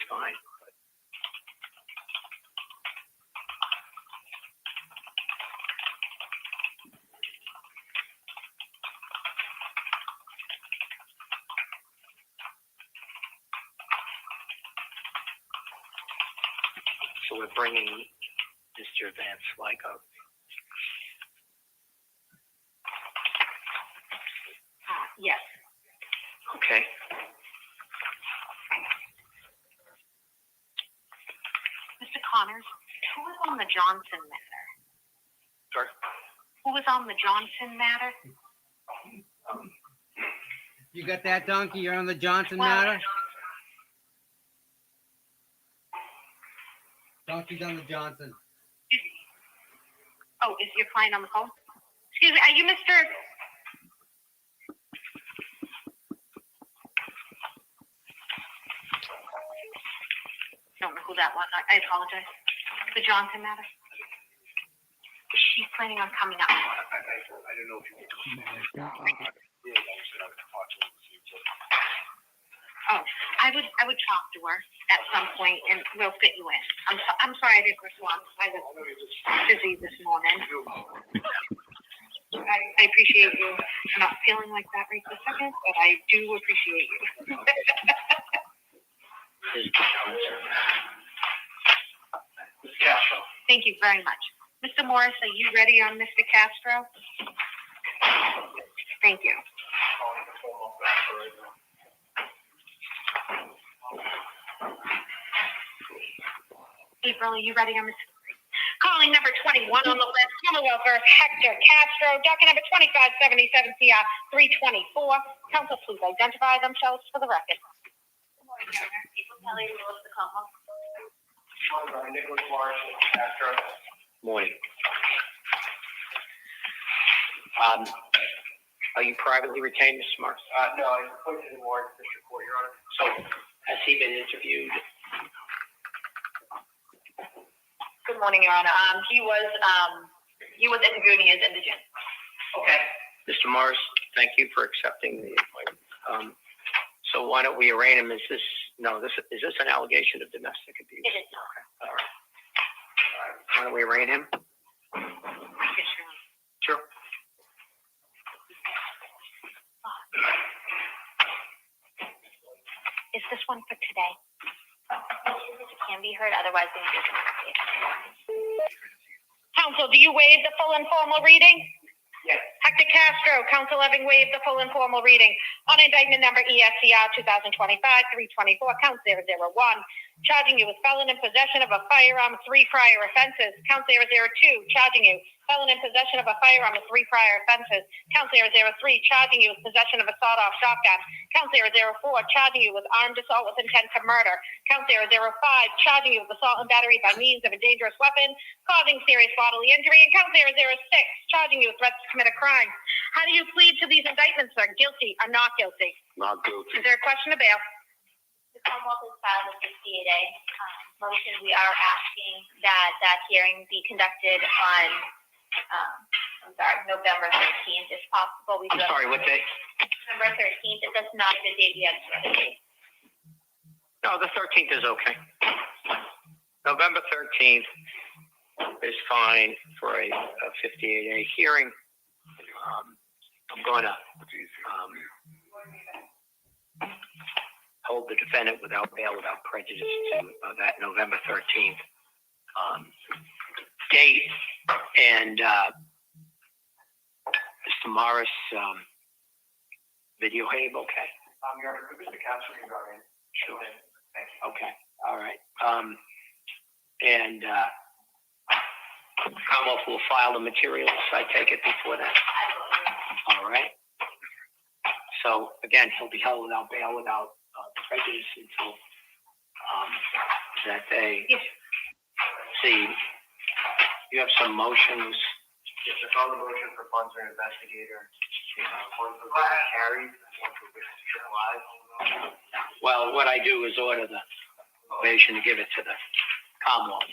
fine. So we're bringing Mr. Van Slyko. Yes. Okay. Mr. Connors, who was on the Johnson matter? Sorry? Who was on the Johnson matter? You got that, Donkey? You're on the Johnson Well- matter? Donkey's on the Johnson. Oh, is your client on the phone? Excuse me, are you Mr. Don't know who that was. I apologize. The Johnson matter. She's planning on coming up. I don't know if you Oh, I would talk to her at some point and we'll fit you in. I'm sorry I didn't respond. I was busy this morning. I appreciate you not feeling like that right this second, but I do appreciate you. Castro. Thank you very much. Mr. Morris, are you ready on Mr. Castro? Thank you. April, are you ready on Mr. Calling number 21 on the list, Commonwealth versus Hector Castro, docket number 2577 CR 324. Counsel, please identify themselves for the record. Good morning, Governor. April Kelly, rules the Commonwealth. Nicholas Morris, Castro. Morning. Are you privately retained, Mr. Morris? No, I'm appointed in Warren District Court, Your Honor. So, has he been interviewed? Good morning, Your Honor. He was interviewed. He is indigent. Okay. Mr. Morris, thank you for accepting the appointment. So why don't we arraign him? Is this an allegation of domestic abuse? It is not. All right. Why don't we arraign him? Yes, Your Honor. Sure. Is this one for today? It can be heard, otherwise we can do it. Counsel, do you waive the full informal reading? Yes. Hector Castro, counsel having waived the full informal reading on indictment number ESCR 2025-324, count 001, charging you with felon in possession of a firearm, 3 prior offenses. Count 002, charging you felon in possession of a firearm with 3 prior offenses. Count 003, charging you with possession of a sawed-off shotgun. Count 004, charging you with armed assault with intent to murder. Count 005, charging you with assault and battery by means of a dangerous weapon, causing serious bodily injury. And count 006, charging you with threats to commit a crime. How do you plead to these indictments, sir? Guilty or not guilty? Not guilty. Is there a question to bail? The Commonwealth has filed a 68A motion. We are asking that hearing be conducted on, November 13th, if possible. I'm sorry, what day? November 13th. It does not the date yet. No, the 13th is okay. November 13th is fine for a 58A hearing. I'm going to hold the defendant without bail, without prejudice to that November 13th date. And Mr. Morris, video Habe, okay? Your Honor, could Mr. Castro be brought in? Sure. Thank you. Okay, all right. And Commonwealth will file the materials, I take it, before that? All right. So, again, he'll be held without bail, without prejudice until that day. Yes. See, you have some motions. Yes, I call the motion for funds for investigator. One for carried, one for Mr. Alive. Well, what I do is order the motion to give it to the Commonwealth,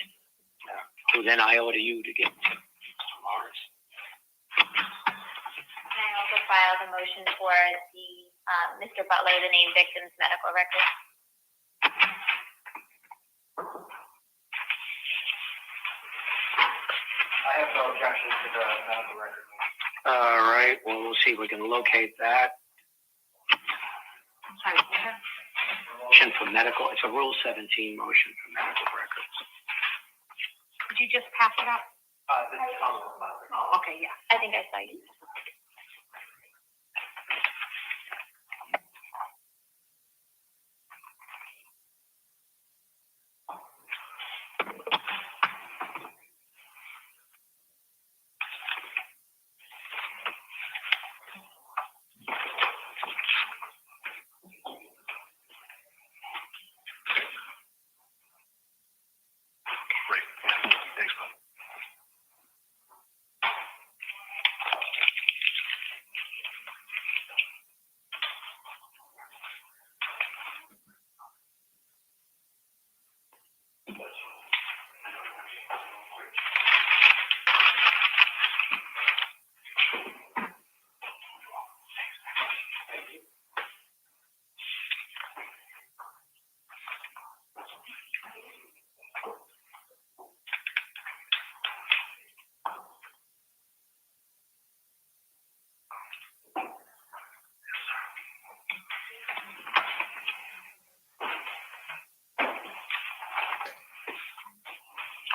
who then I order you to give it to Morris. And I also filed a motion for the Mr. Butler, the named victim's medical record. I have no objection to the medical record. All right, well, we'll see if we can locate that. Sorry. Motion for medical, it's a Rule 17 motion for medical records. you just pass it out? This is Commonwealth Plaza. Oh, okay, yeah. I think I saw you. Great. Thanks, Bob.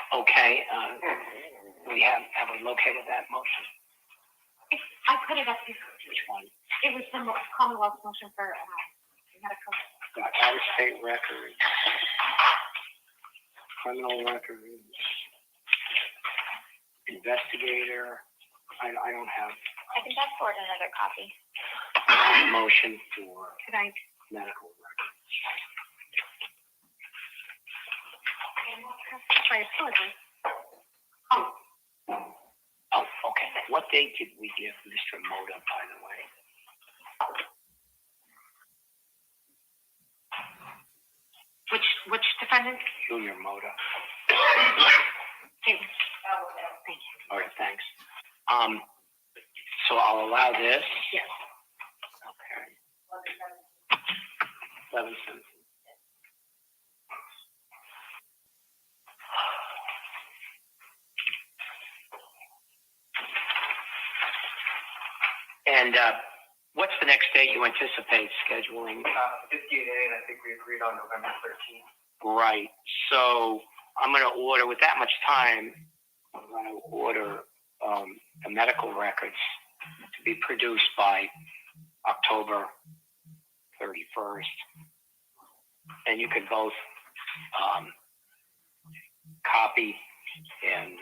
Okay, have we located that motion? I put it up here. Which one? It was the Commonwealth motion for, medical. Got out of state records, criminal records, investigator. I don't have I can pass forward another copy. a motion for Could I? medical records. I apologize. Oh, okay. What date did we give Mr. Moda, by the way? Which defendant? Junior Moda. Hey. Thank you. All right, thanks. So I'll allow this. Yes. Okay. 11/17. And what's the next date you anticipate scheduling? 58A, and I think we agreed on November 13th. Right. So I'm going to order, with that much time, I'm going to order the medical records to be produced by October 31st. And you could both copy and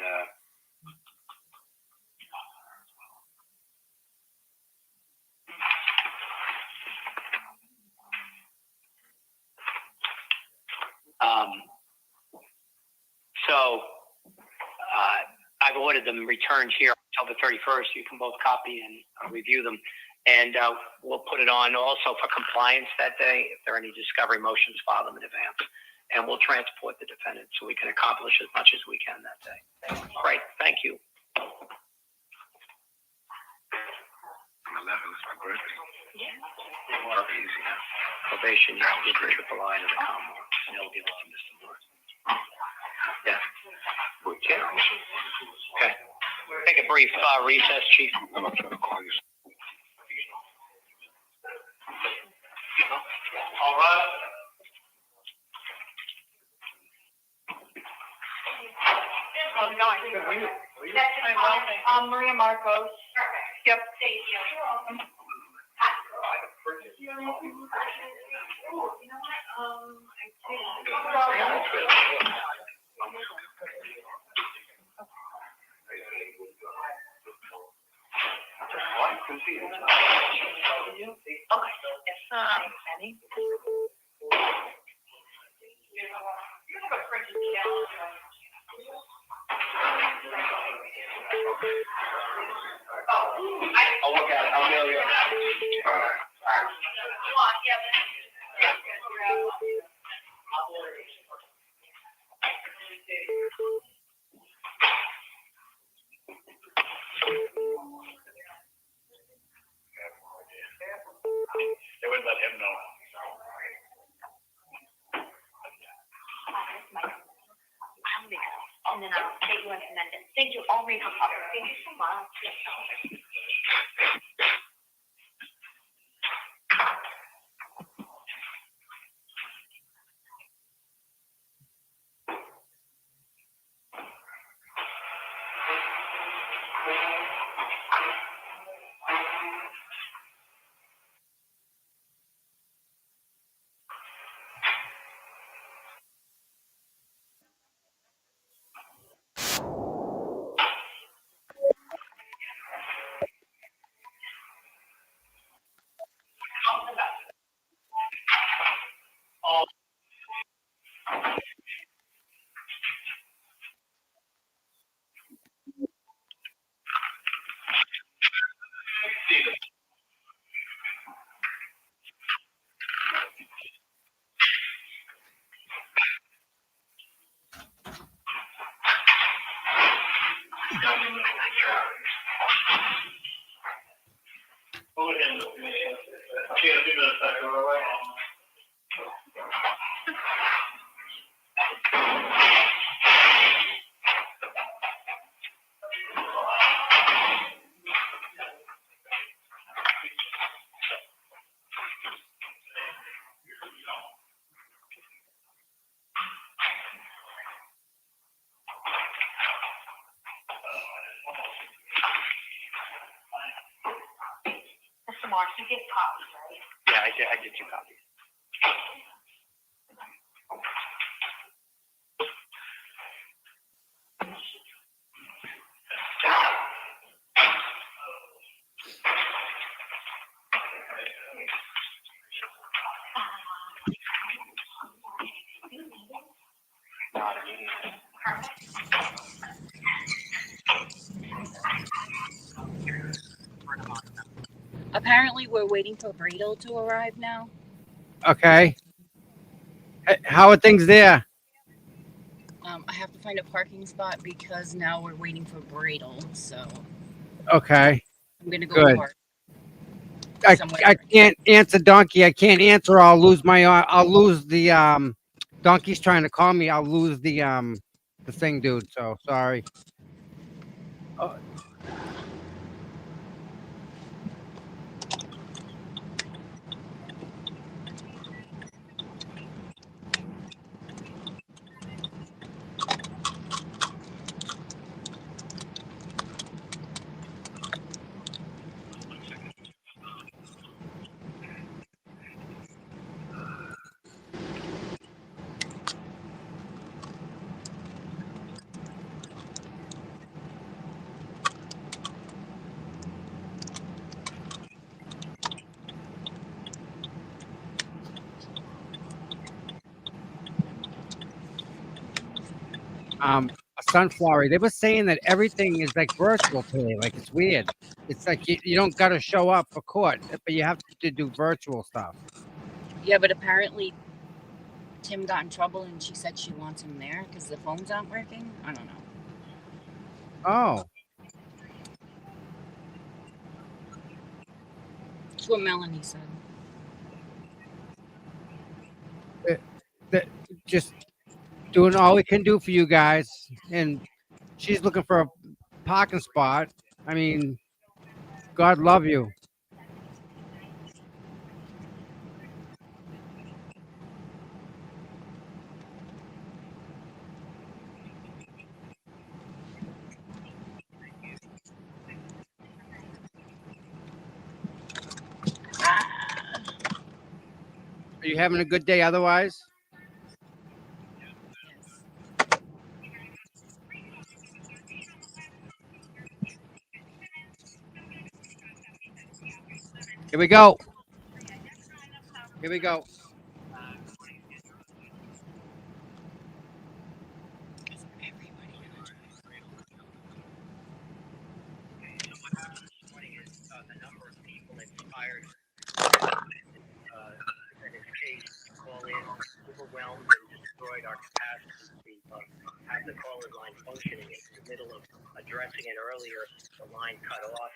I've ordered them returned here October 31st. You can both copy and review them. And we'll put it on also for compliance that day. If there are any discovery motions, file them in advance. And we'll transport the defendant so we can accomplish as much as we can that day. Great. Thank you. 11 is my birthday. Easy. Probation, you give the triple I to the Commonwealth. And they'll give it to Mr. Moore. Yeah. Okay. Take a brief recess, Chief. I'm not trying to call you. All right. How's it going? Maria Marcos. Yep. Thank you. I'll look at it. I'll mail you. They would let him know. And then I'll take you and amend it. Thank you. I'll make a copy. Thank you so much. Mr. Marks, you get copies, right? Yeah, I did 2 copies. Not immediately. Apparently, we're waiting for Bradle to arrive now. Okay. How are things there? I have to find a parking spot because now we're waiting for Bradle. So Okay. I'm gonna go Good. park I somewhere. can't answer Donkey. I can't answer. I'll lose the Donkey's trying to call me. I'll lose the thing, dude. So sorry. A Sunflower. They were saying that everything is like virtual today. Like it's weird. It's like you don't got to show up for court, but you have to do virtual stuff. Yeah, but apparently Tim got in trouble, and she said she wants him there because the phones aren't working. I don't know. Oh. That's what Melanie said. Just doing all we can do for you guys, and she's looking for a parking spot. I mean, God love you. Are you having a good day otherwise? Here we go. Here we go. In this case, call in overwhelmed and destroyed our capacity to have the caller line functioning. In the middle of addressing it earlier, the line cut off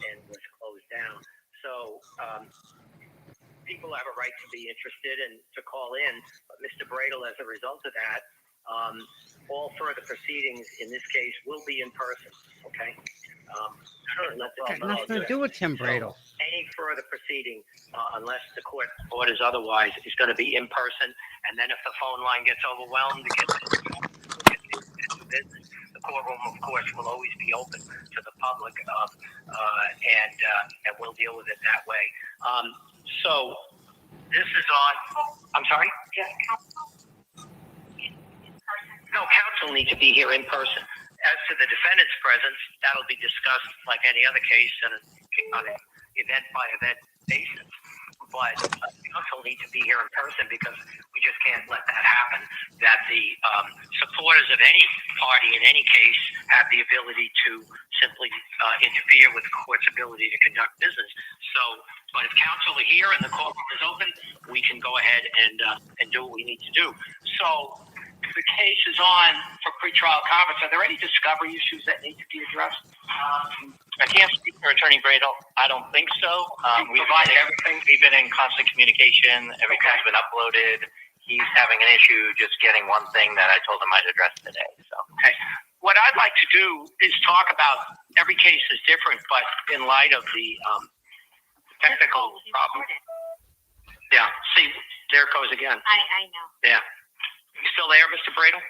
and was closed down. So people have a right to be interested and to call in. But Mr. Bradle, as a result of that, all further proceedings in this case will be in person. Okay. Got nothing to do with Tim Bradle. Any further proceeding, unless the court orders otherwise, is going to be in person. And then if the phone line gets overwhelmed, the courtroom, of course, will always be open to the public, and we'll deal with it that way. So this is on. I'm sorry. No, counsel need to be here in person. As to the defendant's presence, that'll be discussed like any other case on an event-by-event basis. But counsel need to be here in person because we just can't let that happen. That the supporters of any party in any case have the ability to simply interfere with the court's ability to conduct business. So, but if counsel are here and the courtroom is open, we can go ahead and do what we need to do. So the case is on for pretrial conference. Are there any discovery issues that need to be addressed? I can't speak for Attorney Bradel. I don't think so. We've provided everything. We've been in constant communication. Everything's been uploaded. He's having an issue just getting one thing that I told him I'd address today. So, okay. What I'd like to do is talk about every case is different, but in light of the technical problem. Yeah. See, there it goes again. I know. Yeah. You still there, Mr. Bradel?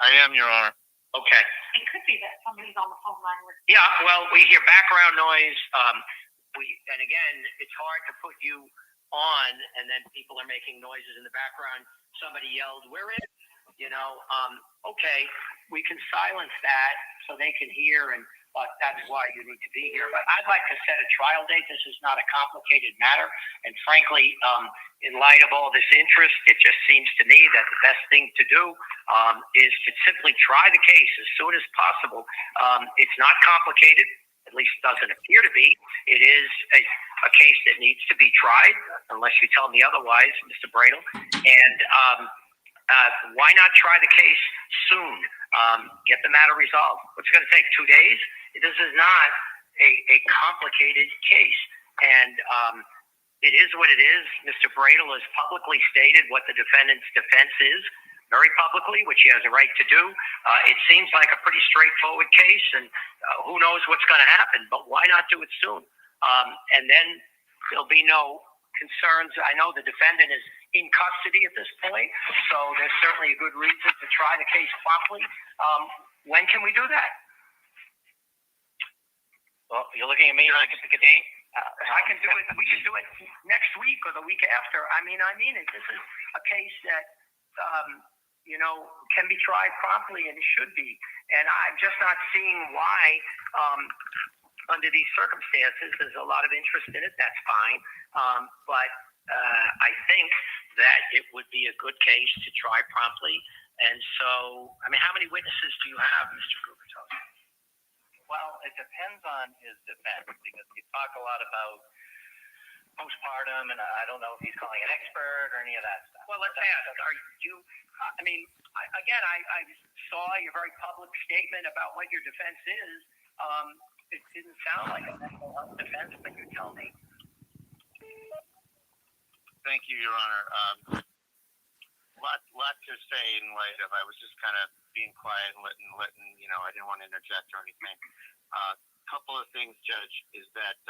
I am, Your Honor. Okay. It could be that somebody's on the phone line with. Yeah, well, we hear background noise. And again, it's hard to put you on, and then people are making noises in the background. Somebody yelled, "We're in," okay, we can silence that so they can hear, and that's why you need to be here. But I'd like to set a trial date. This is not a complicated matter, and frankly, in light of all this interest, it just seems to me that the best thing to do is to simply try the case as soon as possible. It's not complicated, at least it doesn't appear to be. It is a case that needs to be tried, unless you tell me otherwise, Mr. Bradel. And why not try the case soon? Get the matter resolved. What's it going to take, 2 days? This is not a complicated case. And it is what it is. Mr. Bradel has publicly stated what the defendant's defense is, very publicly, which he has a right to do. It seems like a pretty straightforward case, and who knows what's going to happen, but why not do it soon? And then there'll be no concerns. I know the defendant is in custody at this point, so there's certainly a good reason to try the case promptly. When can we do that? Well, you're looking at me. I can pick a date. I can do it. We can do it next week or the week after. I mean it. This is a case that can be tried promptly, and it should be. And I'm just not seeing why, under these circumstances, there's a lot of interest in it. That's fine. But I think that it would be a good case to try promptly. And so, I mean, how many witnesses do you have, Mr. Grubertos? Well, it depends on his defense, because we talk a lot about postpartum, and I don't know if he's calling an expert or any of that stuff. Well, let's ask. Are you? I mean, I saw your very public statement about what your defense is. It didn't sound like a mental health defense, but you tell me. Thank you, Your Honor. Lot to say in light of I was just kind of being quiet and letting I didn't want to interject or anything. Couple of things, Judge, is that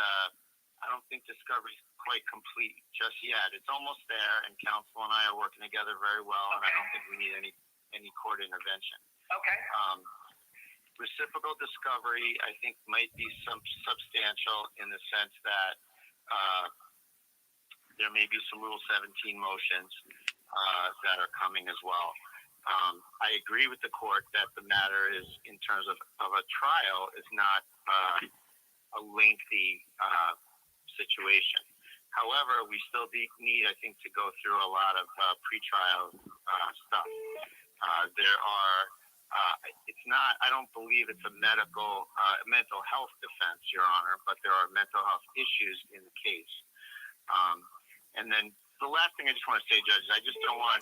I don't think discovery is quite complete just yet. It's almost there, and counsel and I are working together very well, and I don't think we need any court intervention. Okay. Reciprocal discovery, I think, might be some substantial in the sense that there may be some Rule 17 motions that are coming as well. I agree with the court that the matter is, in terms of a trial, is not a lengthy situation. However, we still need, I think, to go through a lot of pretrial stuff. There are, it's not, I don't believe it's a mental health defense, Your Honor, but there are mental health issues in the case. And then the last thing I just want to say, Judge, I just don't want,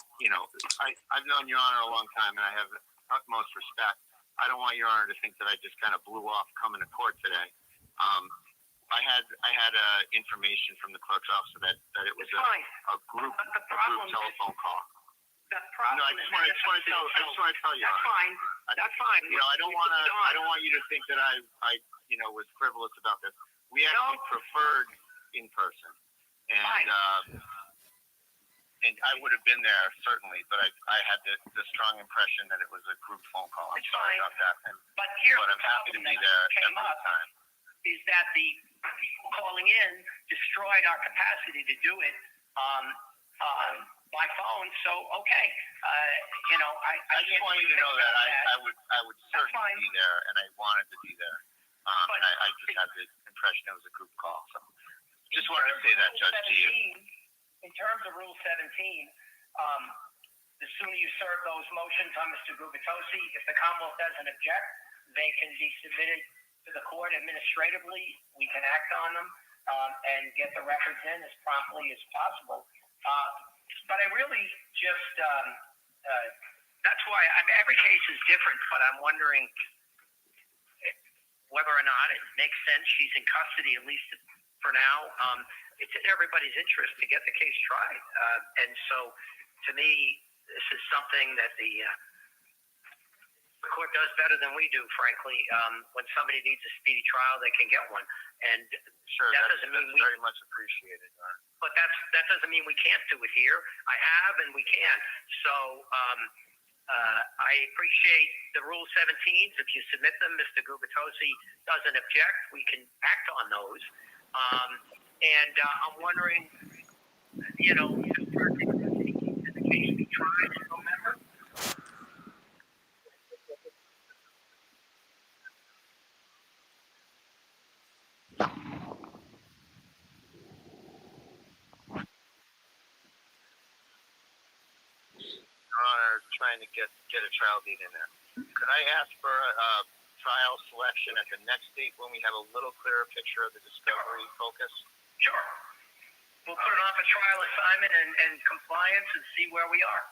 I've known Your Honor a long time, and I have the utmost respect. I don't want Your Honor to think that I just kind of blew off coming to court today. I had information from the clerk's office that it was a group telephone call. The problem. No, I just want to tell you. That's fine. That's fine. I don't want you to think that I was frivolous about this. We actually preferred in person, and I would have been there certainly, but I had the strong impression that it was a group phone call. I'm sorry about that. But here's But the I'm happy to problem be that there came every up time. is that the people calling in destroyed our capacity to do it by phone. So okay, I just want you to know that I would certainly be there, and I wanted to be there. And I just had the impression it was a group call. So just wanted to say that, Judge, to you. In terms of Rule 17, the sooner you serve those motions on Mr. Gubitosi, if the Commonwealth doesn't object, they can be submitted to the court administratively. We can act on them and get the records in as promptly as possible. But I really just, that's why every case is different, but I'm wondering whether or not it makes sense. She's in custody, at least for now. It's in everybody's interest to get the case tried. And so, to me, this is something that the court does better than we do, frankly. When somebody needs a speedy trial, they can get one. And sure, that doesn't mean that's very much appreciated. But that doesn't mean we can't do it here. I have, and we can. So I appreciate the Rule 17s. If you submit them, Mr. Gubitosi doesn't object, we can act on those. And I'm wondering, for the case be tried in November? Trying to get a trial date in there. Could I ask for a trial selection at the next date when we have a little clearer picture of the discovery focus? Sure. We'll put it on for trial assignment and compliance and see where we are.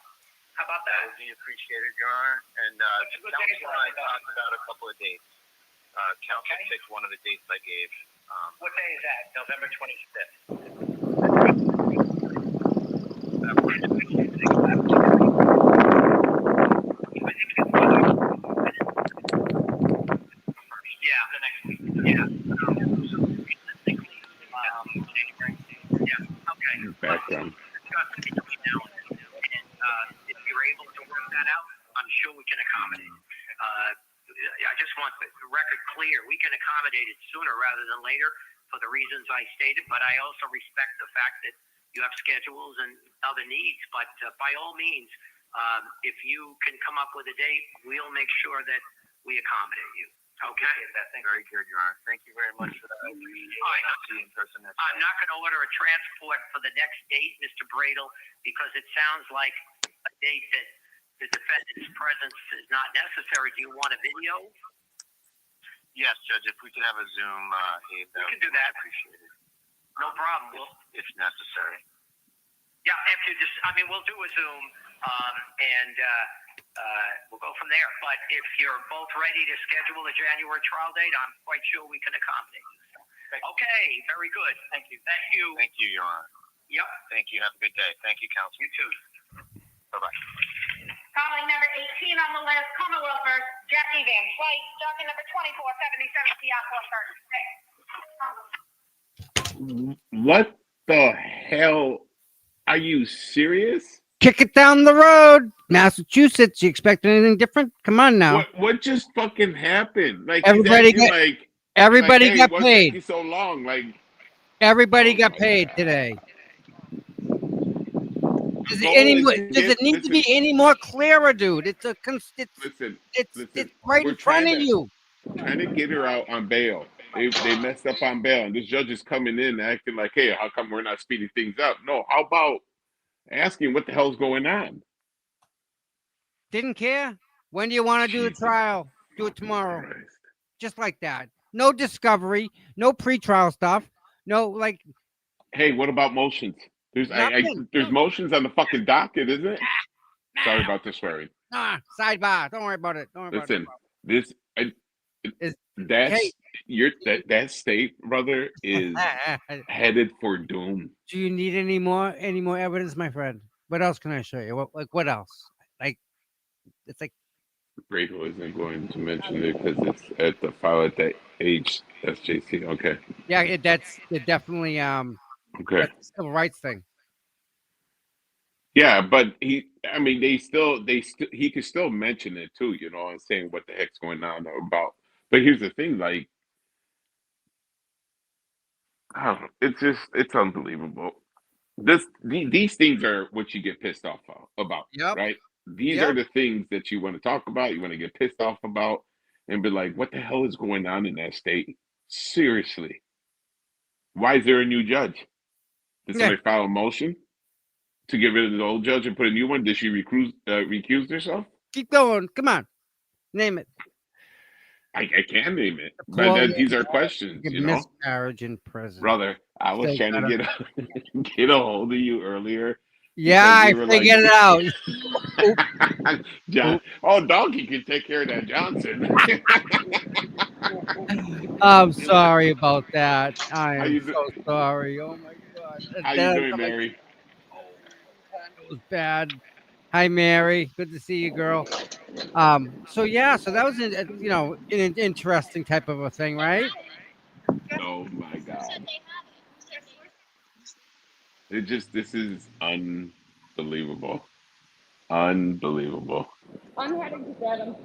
How about that? That would be appreciated, Your Honor. And counsel and I talked about a couple of dates. Counsel picked one of the dates I gave. What day is that? November 25th. Yeah, the next week. Yeah. Okay. Background. If you're able to work that out, I'm sure we can accommodate. I just want the record clear. We can accommodate it sooner rather than later for the reasons I stated, but I also respect the fact that you have schedules and other needs. But by all means, if you can come up with a date, we'll make sure that we accommodate you. Okay? Very good, Your Honor. Thank you very much for that. I appreciate it. I'll see you in person next I'm not going to order a transport for the next date, Mr. Bradel, because it sounds like a date that the defendant's presence is not necessary. Do you want a video? Yes, Judge. If we could have a Zoom, we can do that. Appreciate it. No problem. If necessary. Yeah, we'll do a Zoom, and we'll go from there. But if you're both ready to schedule a January trial date, I'm quite sure we can accommodate you. Okay, very good. Thank you. Thank you. Thank you, Your Honor. Yep. Thank you. Have a good day. Thank you, counsel. You too. Bye-bye. Calling number 18 on the list, Commonwealth versus Jackie Van Flight, docket number 2477, Seattle 36. What the hell? Are you serious? Kick it down the road, Massachusetts. You expect anything different? Come on now. What just fucking happened? Like Everybody got what's paid. taking so long? Like everybody got paid today. Does it need to be any more clearer, dude? It's right in front of you. Trying to get her out on bail. They messed up on bail, and this judge is coming in acting like, hey, how come we're not speeding things up? No, how about asking what the hell's going on? Didn't care. When do you want to do the trial? Do it tomorrow. Christ. Just like that. No discovery, no pretrial stuff. No, like. Hey, what about motions? There's motions on the fucking docket, isn't it? Sorry about the swearing. Sidebar. Don't worry about it. Listen, that state, brother, is headed for doom. Do you need any more evidence, my friend? What else can I show you? What else? It's like Bradel isn't going to mention it because it's at the file at the HSJC. Okay. Yeah, it definitely okay. That's the civil rights thing. Yeah, but I mean, he could still mention it too, and saying what the heck's going on about. But here's the thing, like, I don't know, it's unbelievable. These things are what you get pissed off about, Yep. right? These are Yep. the things that you want to talk about, you want to get pissed off about, and be like, what the hell is going on in that state? Seriously, why is there a new judge? Did Yeah. somebody file a motion to get rid of the old judge and put a new one? Did she recuse herself? Keep going. Come on. Name it. I can't name it, but Deployment, these are questions, miscarriage in prison. brother. I was They trying to gotta- get a hold of you earlier Yeah, because I you were like, figured it out. John. Oh, Donkey can take care of that Johnson. I'm sorry about that. I How am you so sorry. Oh my God. How you Then doing, I'm like, Mary? it was bad. Hi, Mary. Good to see you, girl. So yeah, so that was an interesting type of a thing, right? Oh my God! This is unbelievable, unbelievable. I'm heading to grab him.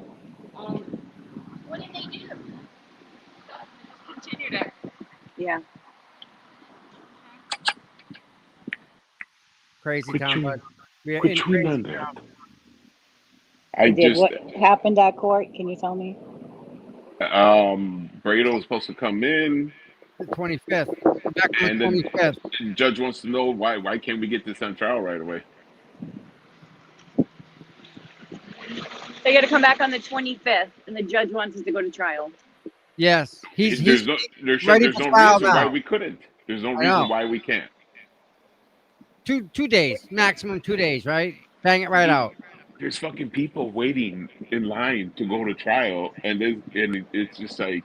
What did they do? Continued it. Yeah. Crazy Quit town, chewing, but we're quit in chewing crazy on that. town. I did. just What happened at court? Can you tell me? Brado was supposed to come in, The 25th. We're back on the and the 25th. judge wants to know why can't we get this on trial right away? They got to come back on the 25th, and the judge wants us to go to trial. Yes, he's There's ready there's for no trial reason why now. we couldn't. There's no I know. reason why we can't. 2 days, maximum 2 days, right? Bang it right out. There's fucking people waiting in line to go to trial, and it's just like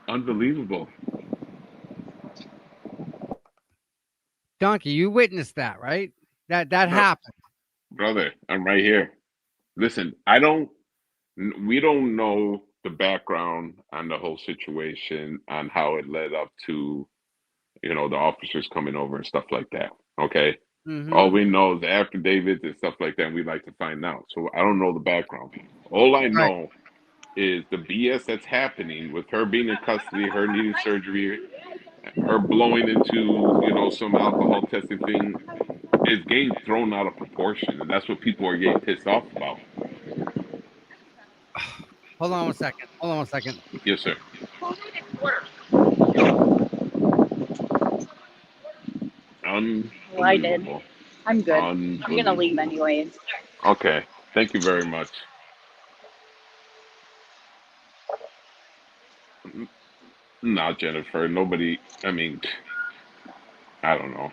unbelievable. Donkey, you witnessed that, right? That Bro, happened. brother, I'm right here. Listen, we don't know the background on the whole situation, on how it led up to, the officers coming over and stuff like that. Okay. All Mm-hmm. we know is the affidavits and stuff like that, and we'd like to find out. So I don't know the background. All I Right. know is the BS that's happening with her being in custody, her needing surgery, her blowing into, some alcohol testing thing is getting thrown out of proportion. And that's what people are getting pissed off about. Hold on one second. Hold on one second. Yes, sir. Well, I did. Unbelievable. I'm good. I'm going to leave anyways. Okay. Thank you very much. Not Jennifer. Nobody, I mean, I don't know.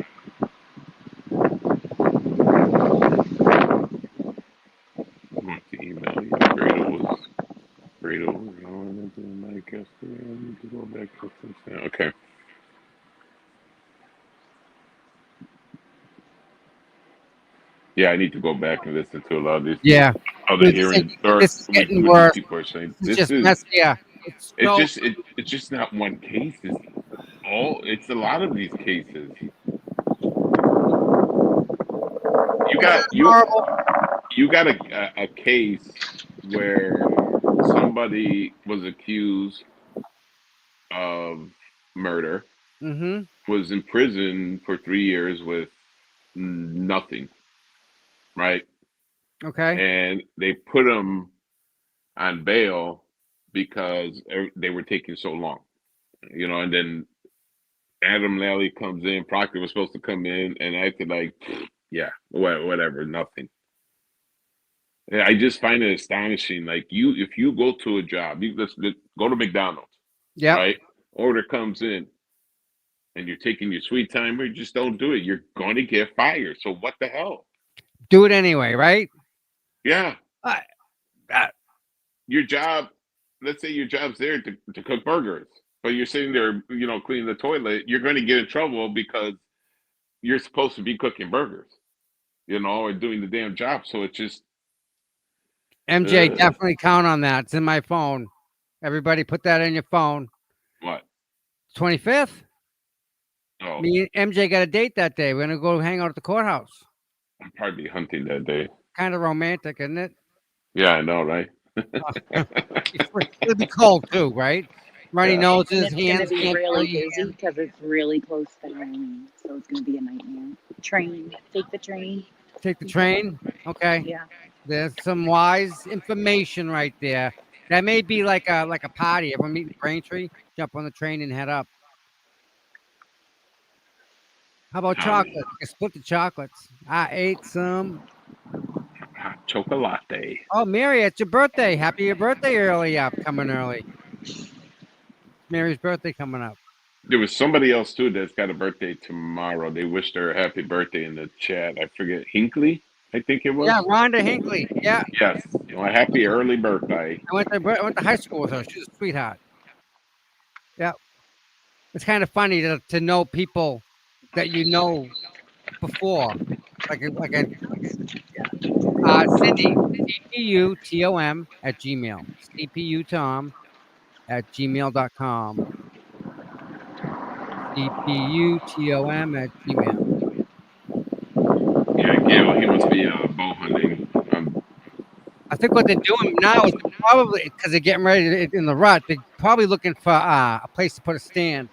I want to email you. Brado was on into my custody. I need to go back to this. Okay. Yeah, I need to go back and listen to a lot of these Yeah. other Dude, hearings this is getting what these worse. people are saying. It's This just is messy. Yeah. it's just not one case. It's a lot of these cases. You got horrible. you got a case where somebody was accused of murder, Mm-hmm. was in prison for 3 years with nothing, right? Okay. And they put him on bail because they were taking so long, and then Adam Lally comes in. Proctor was supposed to come in and acted like, yeah, whatever, nothing. And I just find it astonishing. Like if you go to a job, let's go to McDonald's, Yeah. right? Order comes in, and you're taking your sweet time, or just don't do it. You're going to get fired. So what the hell? Do it anyway, right? Yeah. Your job. Let's say your job's there to cook burgers, but you're sitting there, cleaning the toilet. You're going to get in trouble because you're supposed to be cooking burgers, or doing the damn job. So it's just MJ, definitely count on that. It's in my phone. Everybody put that in your phone. What? 25th? Oh. Me and MJ got a date that day. We're going to go hang out at the courthouse. I'll probably be hunting that day. Kind of romantic, isn't it? Yeah, I know, right? It'll be cold too, right? Runny Yeah. noses, And it's going to hands be can't feel really your busy hands. because it's really close to Halloween. So it's going to be a nightmare. Train. Take the train. Take the train. Okay. Yeah. There's some wise information right there. That may be like a party. Everyone meet in Braintree, jump on the train and head up. How about chocolate? You can split the chocolates. I ate some. Hot chocolate. Oh, Mary, it's your birthday. Happy your birthday early up, coming early. Mary's birthday coming up. There was somebody else too that's got a birthday tomorrow. They wished her a happy birthday in the chat. I forget, Hinkley, I think it was. Yeah, Rhonda Hinckley. Yeah, Yes. Well, happy early birthday. I went to high school with her. She's a sweetheart. Yeah, it's kind of funny to know people that you know before, like a Cindy, CPUTOM at Gmail, CPUTOM@gmail.com, CPUTOM at Gmail. Yeah, Gail, he must be bow hunting. I think what they're doing now is probably because they're getting ready in the rut. They're probably looking for a place to put a stand.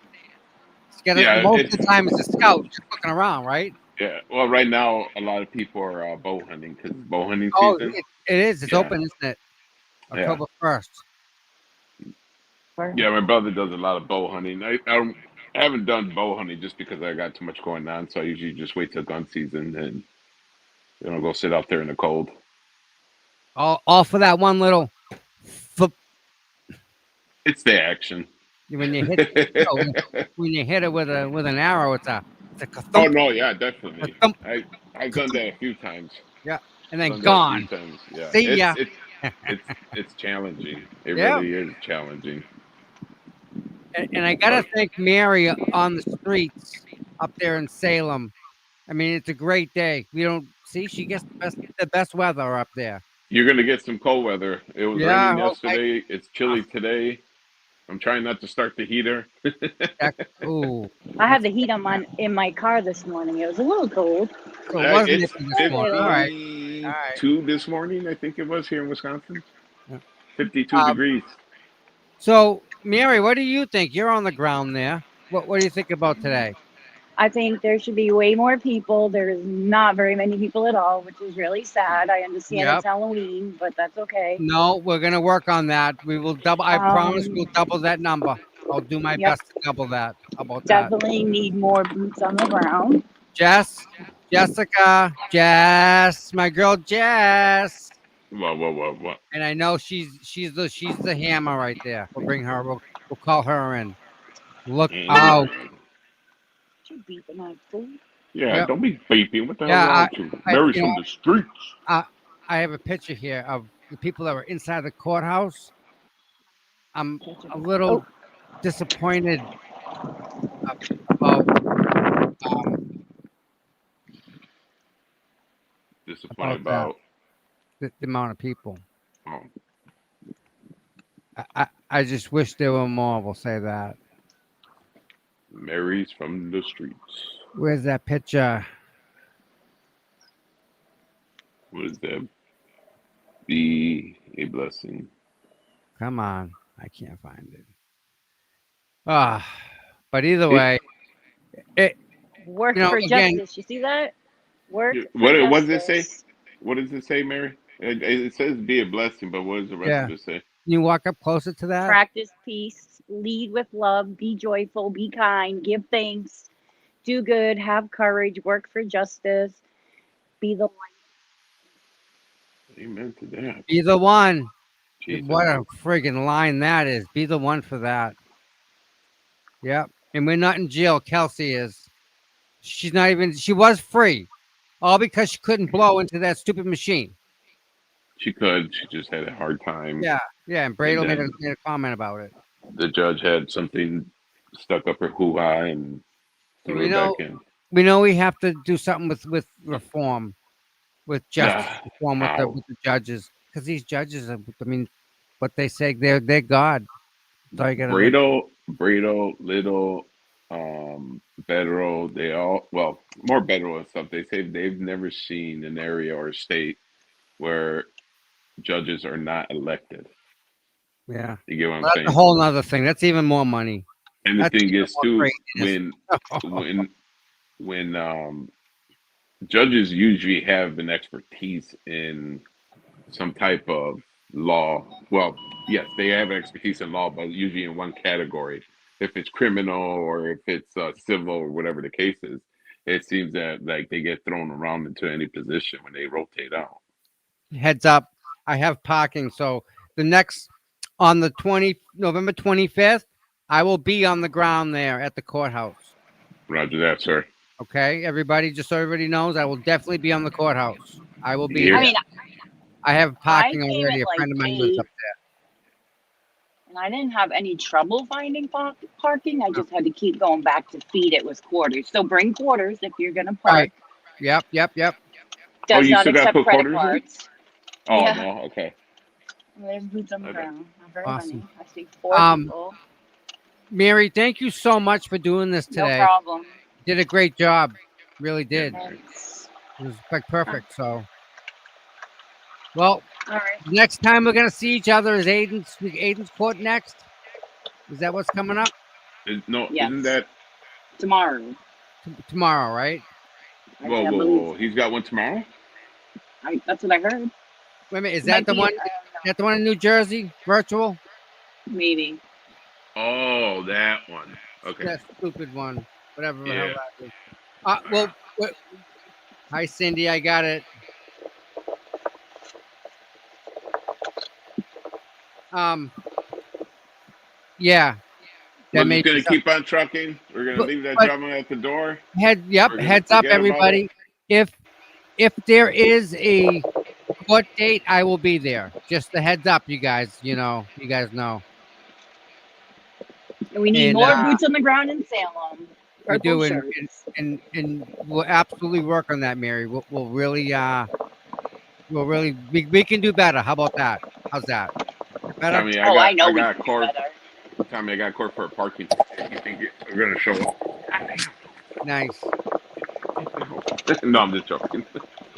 Yeah, Most it's of the time, it's a scout just looking around, right? yeah. Well, right now a lot of people are bow hunting because it's bow hunting Oh, season. it is. It's Yeah. open, isn't it? Yeah. October 1st. Yeah, my brother does a lot of bow hunting. I haven't done bow hunting just because I got too much going on. So I usually just wait till gun season and go sit out there in the cold. All for that one little. It's the action. When you hit, when you hit it with an arrow, it's a Oh no, yeah, definitely. thump. I've done that a few times. Yeah, and then Done that a gone. few times. Yeah, See ya. it's challenging. It Yeah. really is challenging. And I gotta thank Mary on the streets up there in Salem. I mean, it's a great day. We don't see she gets the best weather up there. You're gonna get some cold weather. It was Yeah, raining yesterday. It's chilly today. I'm trying not to start the heater. Ooh. I had the heat on in my car this morning. It was a little cold. So it wasn't It's this morning. All right. 52 this morning, I think it was here in Wisconsin. Yeah. 52 degrees. So, Mary, what do you think? You're on the ground there. What do you think about today? I think there should be way more people. There's not very many people at all, which is really sad. I understand Yep. it's Halloween, but that's okay. No, we're gonna work on that. We will double. I promise we'll double that number. I'll do my Yep. best to double that. How about that? Definitely need more boots on the ground. Jessica, Jess, my girl Jess. What? And I know she's the hammer right there. We'll bring her. We'll call her in. Look out. You beat the night fool. Yeah, Yep. don't be beeping. What the Yeah, hell wrong with you? Mary's from the streets. I have a picture here of the people that were inside the courthouse. I'm a little disappointed about Disappointed about about the amount of people. oh, I just wish there were more. We'll say that. Mary's from the streets. Where's that picture? What is that? Be a blessing. Come on, I can't find it. But either way, it Work you know, for again, justice. You see that? Work. What for does it say? justice. What does it say, Mary? It says be a blessing, but what does the rest Yeah. of it say? Can you walk up closer to that? Practice peace. Lead with love. Be joyful. Be kind. Give thanks. Do good. Have courage. Work for justice. Be the light. Amen to that. Be the one. Jesus. What a friggin' line that is. Be the one for that. Yep. And we're not in jail. Kelsey is. She's not even. She was free, all because she couldn't blow into that stupid machine. She could. She just had a hard time. Yeah. And Bradle And made then- a comment about it. The judge had something stuck up her hoo-ha and So threw her back in. we know we have to do something with reform, with justice Yeah. reform with How? the judges, because these judges are. I mean, what they say they're God. That's all you gotta do. Brado, Little, federal, they all, well, more federal and stuff. They say they've never seen an area or a state where judges are not elected. Yeah. You get what I'm Well, that's a saying? whole nother thing. That's even more money. And the That's thing even is more too, craziness. when judges usually have an expertise in some type of law. Well, yes, they have expertise in law, but usually in one category. If it's criminal or if it's civil or whatever the case is, it seems that like they get thrown around into any position when they rotate out. Heads up, I have parking. So the next on the November 25th, I will be on the ground there at the courthouse. Roger that, sir. Okay, everybody, just so everybody knows, I will definitely be on the courthouse. I will be Yeah. I there. mean, I have I parking came already. at A like friend of mine lives 8, up there. and I didn't have any trouble finding parking. I just had to keep going back to feed it with quarters. So bring quarters if you're gonna park. Right. Yep. Oh, Does you not still got to accept put credit quarters in? cards. Oh, Yeah, no. Okay. there's boots on the Okay. ground. Not very Awesome. many. I see 4 people. Mary, thank you so much for doing this No today. problem. Did a great job. Really did. Thanks. It was like perfect. So, well, All right. next time we're gonna see each other is Aiden's court next. Is that what's coming up No, Yes. isn't that? Tomorrow. tomorrow? Right? Whoa, I whoa, believe whoa. He's got one tomorrow? that's what I heard. Wait a minute. Is Might that the be, one? Is that the one in New Jersey? Virtual? maybe. Oh, that one. Okay. That stupid one. Whatever the hell Yeah. that is. Well, hi Cindy. I got it. Yeah. We're That just made gonna me keep on trucking. We're gonna leave that but gentleman at the door. heads We're gonna up forget about everybody. If there is a court date, I will be there. Just the heads up, you guys. You guys know. And we need And more boots on the ground in Salem. we Purple do, shirts. and we'll absolutely work on that, Mary. We'll really we can do better. How about that? How's that? Better? Tommy, Oh, I know I we got a can do court. better. Tommy, I got a court for a parking. You think we're gonna show up? Nice. No, I'm just joking.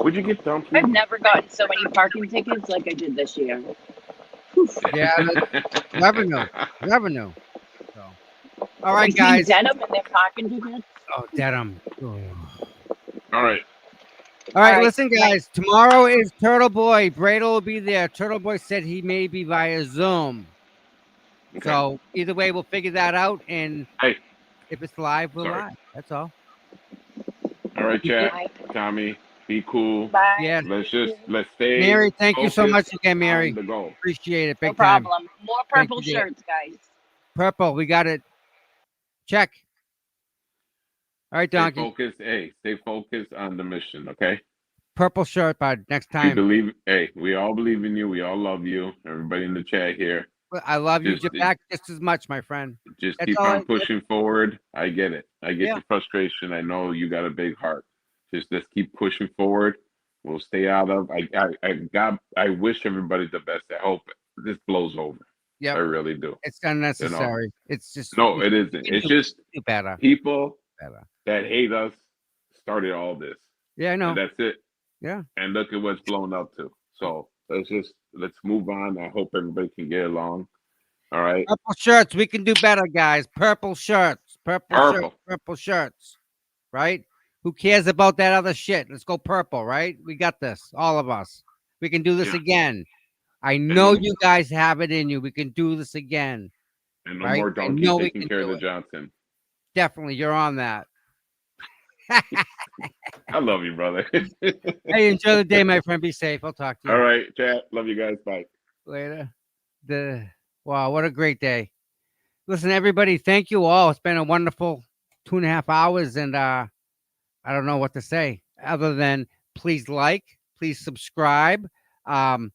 Would you get done, please? I've never gotten so many parking tickets like I did this year. Yeah, revenue. So, all right, I've seen guys. denim and their parking tickets. Oh, denim. Oh. All right. All right, All right, listen, guys. Tomorrow is Turtle Boy. Bradle will be there. Turtle Boy said he may be via Zoom. Okay. So either way, we'll figure that out. And Hey. if it's live, we're Sorry. live. That's all. All right, chat. Tommy, be cool. Bye. Yeah. Let's stay. Mary, thank you so much focused again, Mary. on the goal. Appreciate it. No Big time. problem. More Thank purple you, dear. shirts, guys. Purple. We got it. Check. All right, Stay Donkey. focused. Hey, stay focused on the mission. Okay. Purple shirt, bud. Next We time. believe. Hey, we all believe in you. We all love you. Everybody in the chat here. I love you Just- back just as much, my friend. Just That's keep all on pushing forward. I get it. I get Yeah. the frustration. I know you got a big heart. Just keep pushing forward. We'll stay out of. I wish everybody the best. I hope this blows over. Yep. I really do. It's unnecessary. It's just No, it isn't. It's just do better. people Better. that hate us started all this. Yeah, I know. And that's it. Yeah. And look at what's blown up to. So let's move on. I hope everybody can get along. All right. Purple shirts. We can do better, guys. Purple shirts. Purple. Purple shirts. Right? Who cares about that other shit? Let's go purple, right? We got this. All of us. We can do this Yeah. again. I know you guys have it in you. We can do this again. And no Right? more I donkey know we taking can care of do the it. Johnson. Definitely. You're on that. I love you, brother. Hey, enjoy the day, my friend. Be safe. I'll talk to you. All right, chat. Love you guys. Bye. Later. Wow, what a great day. Listen, everybody, thank you all. It's been a wonderful 2.5 hours, and I don't know what to say other than please like, please subscribe. I'm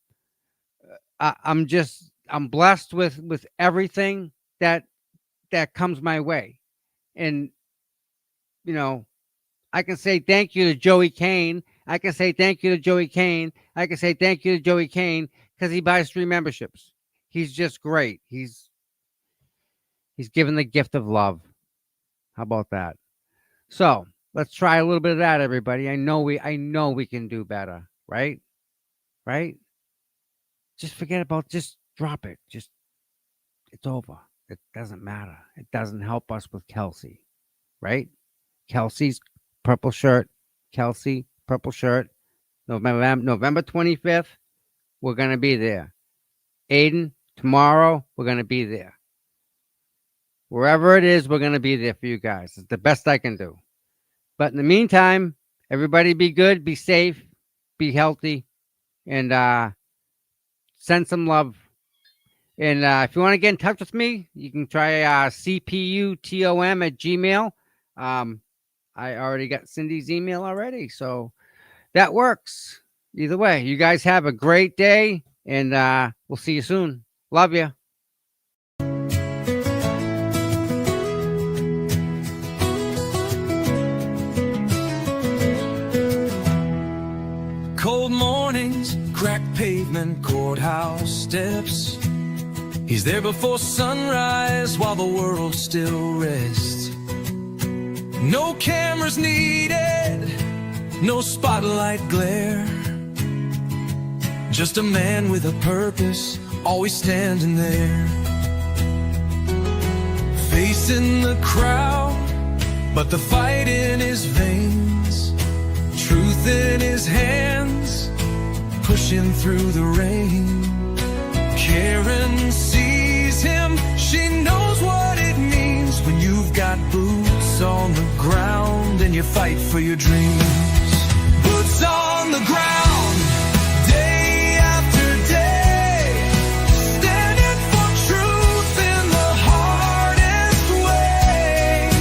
blessed with everything that comes my way. And I can say thank you to Joey Kane. I can say thank you to Joey Kane. I can say thank you to Joey Kane because he buys 3 memberships. He's just great. He's given the gift of love. How about that? So let's try a little bit of that, everybody. I know we can do better, right? Right? Just forget about, just drop it. Just, it's over. It doesn't matter. It doesn't help us with Kelsey, right? Kelsey's purple shirt. Kelsey, purple shirt. November 25th, we're going to be there. Aiden, tomorrow, we're going to be there. Wherever it is, we're going to be there for you guys. It's the best I can do. But in the meantime, everybody be good, be safe, be healthy, and send some love. And if you want to get in touch with me, you can try cputom@gmail. I already got Cindy's email already, so that works. Either way, you guys have a great day, and we'll see you soon. Love you. Cold mornings, cracked pavement, courthouse steps. He's there before sunrise while the world still rests. No cameras needed, no spotlight glare. Just a man with a purpose, always standing there. Facing the crowd, but the fight in his veins. Truth in his hands, pushing through the rain. Karen sees him, she knows what it means when you've got boots on the ground and you fight for your dreams. Boots on the ground, day after day, standing for truth in the hardest way.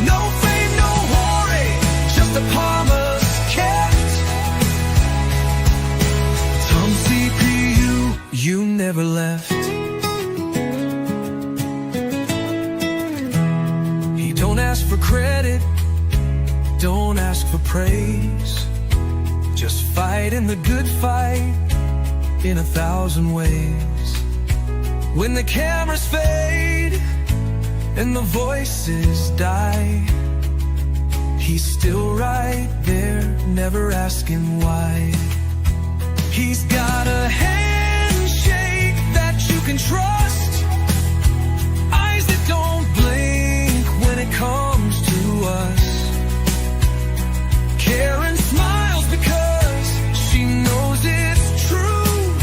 No fame, no glory, just a promise kept. Tom CPU, you never left. He don't ask for credit, don't ask for praise. Just fight in the good fight in 1,000 ways. When the cameras fade and the voices die, he's still right there, never asking why. He's got a handshake that you can trust, eyes that don't blink when it comes to us. Karen smiles because she knows it's true.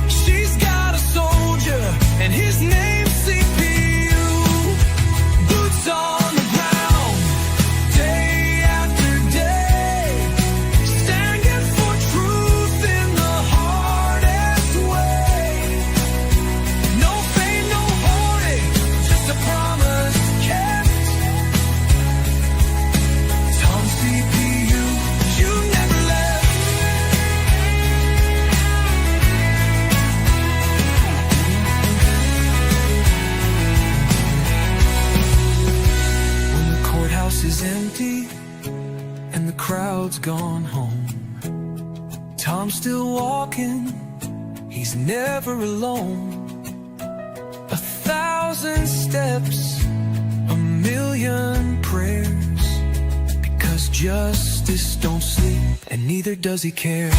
She's got a soldier and his name's CPU. Boots on the ground, day after day, standing for truth in the hardest way. No fame, no hoarding, just a promise kept. Tom CPU, you never left. When the courthouse is empty and the crowd's gone home, Tom's still walking, he's never alone. 1,000 steps, a million prayers, because justice don't sleep and neither does he care.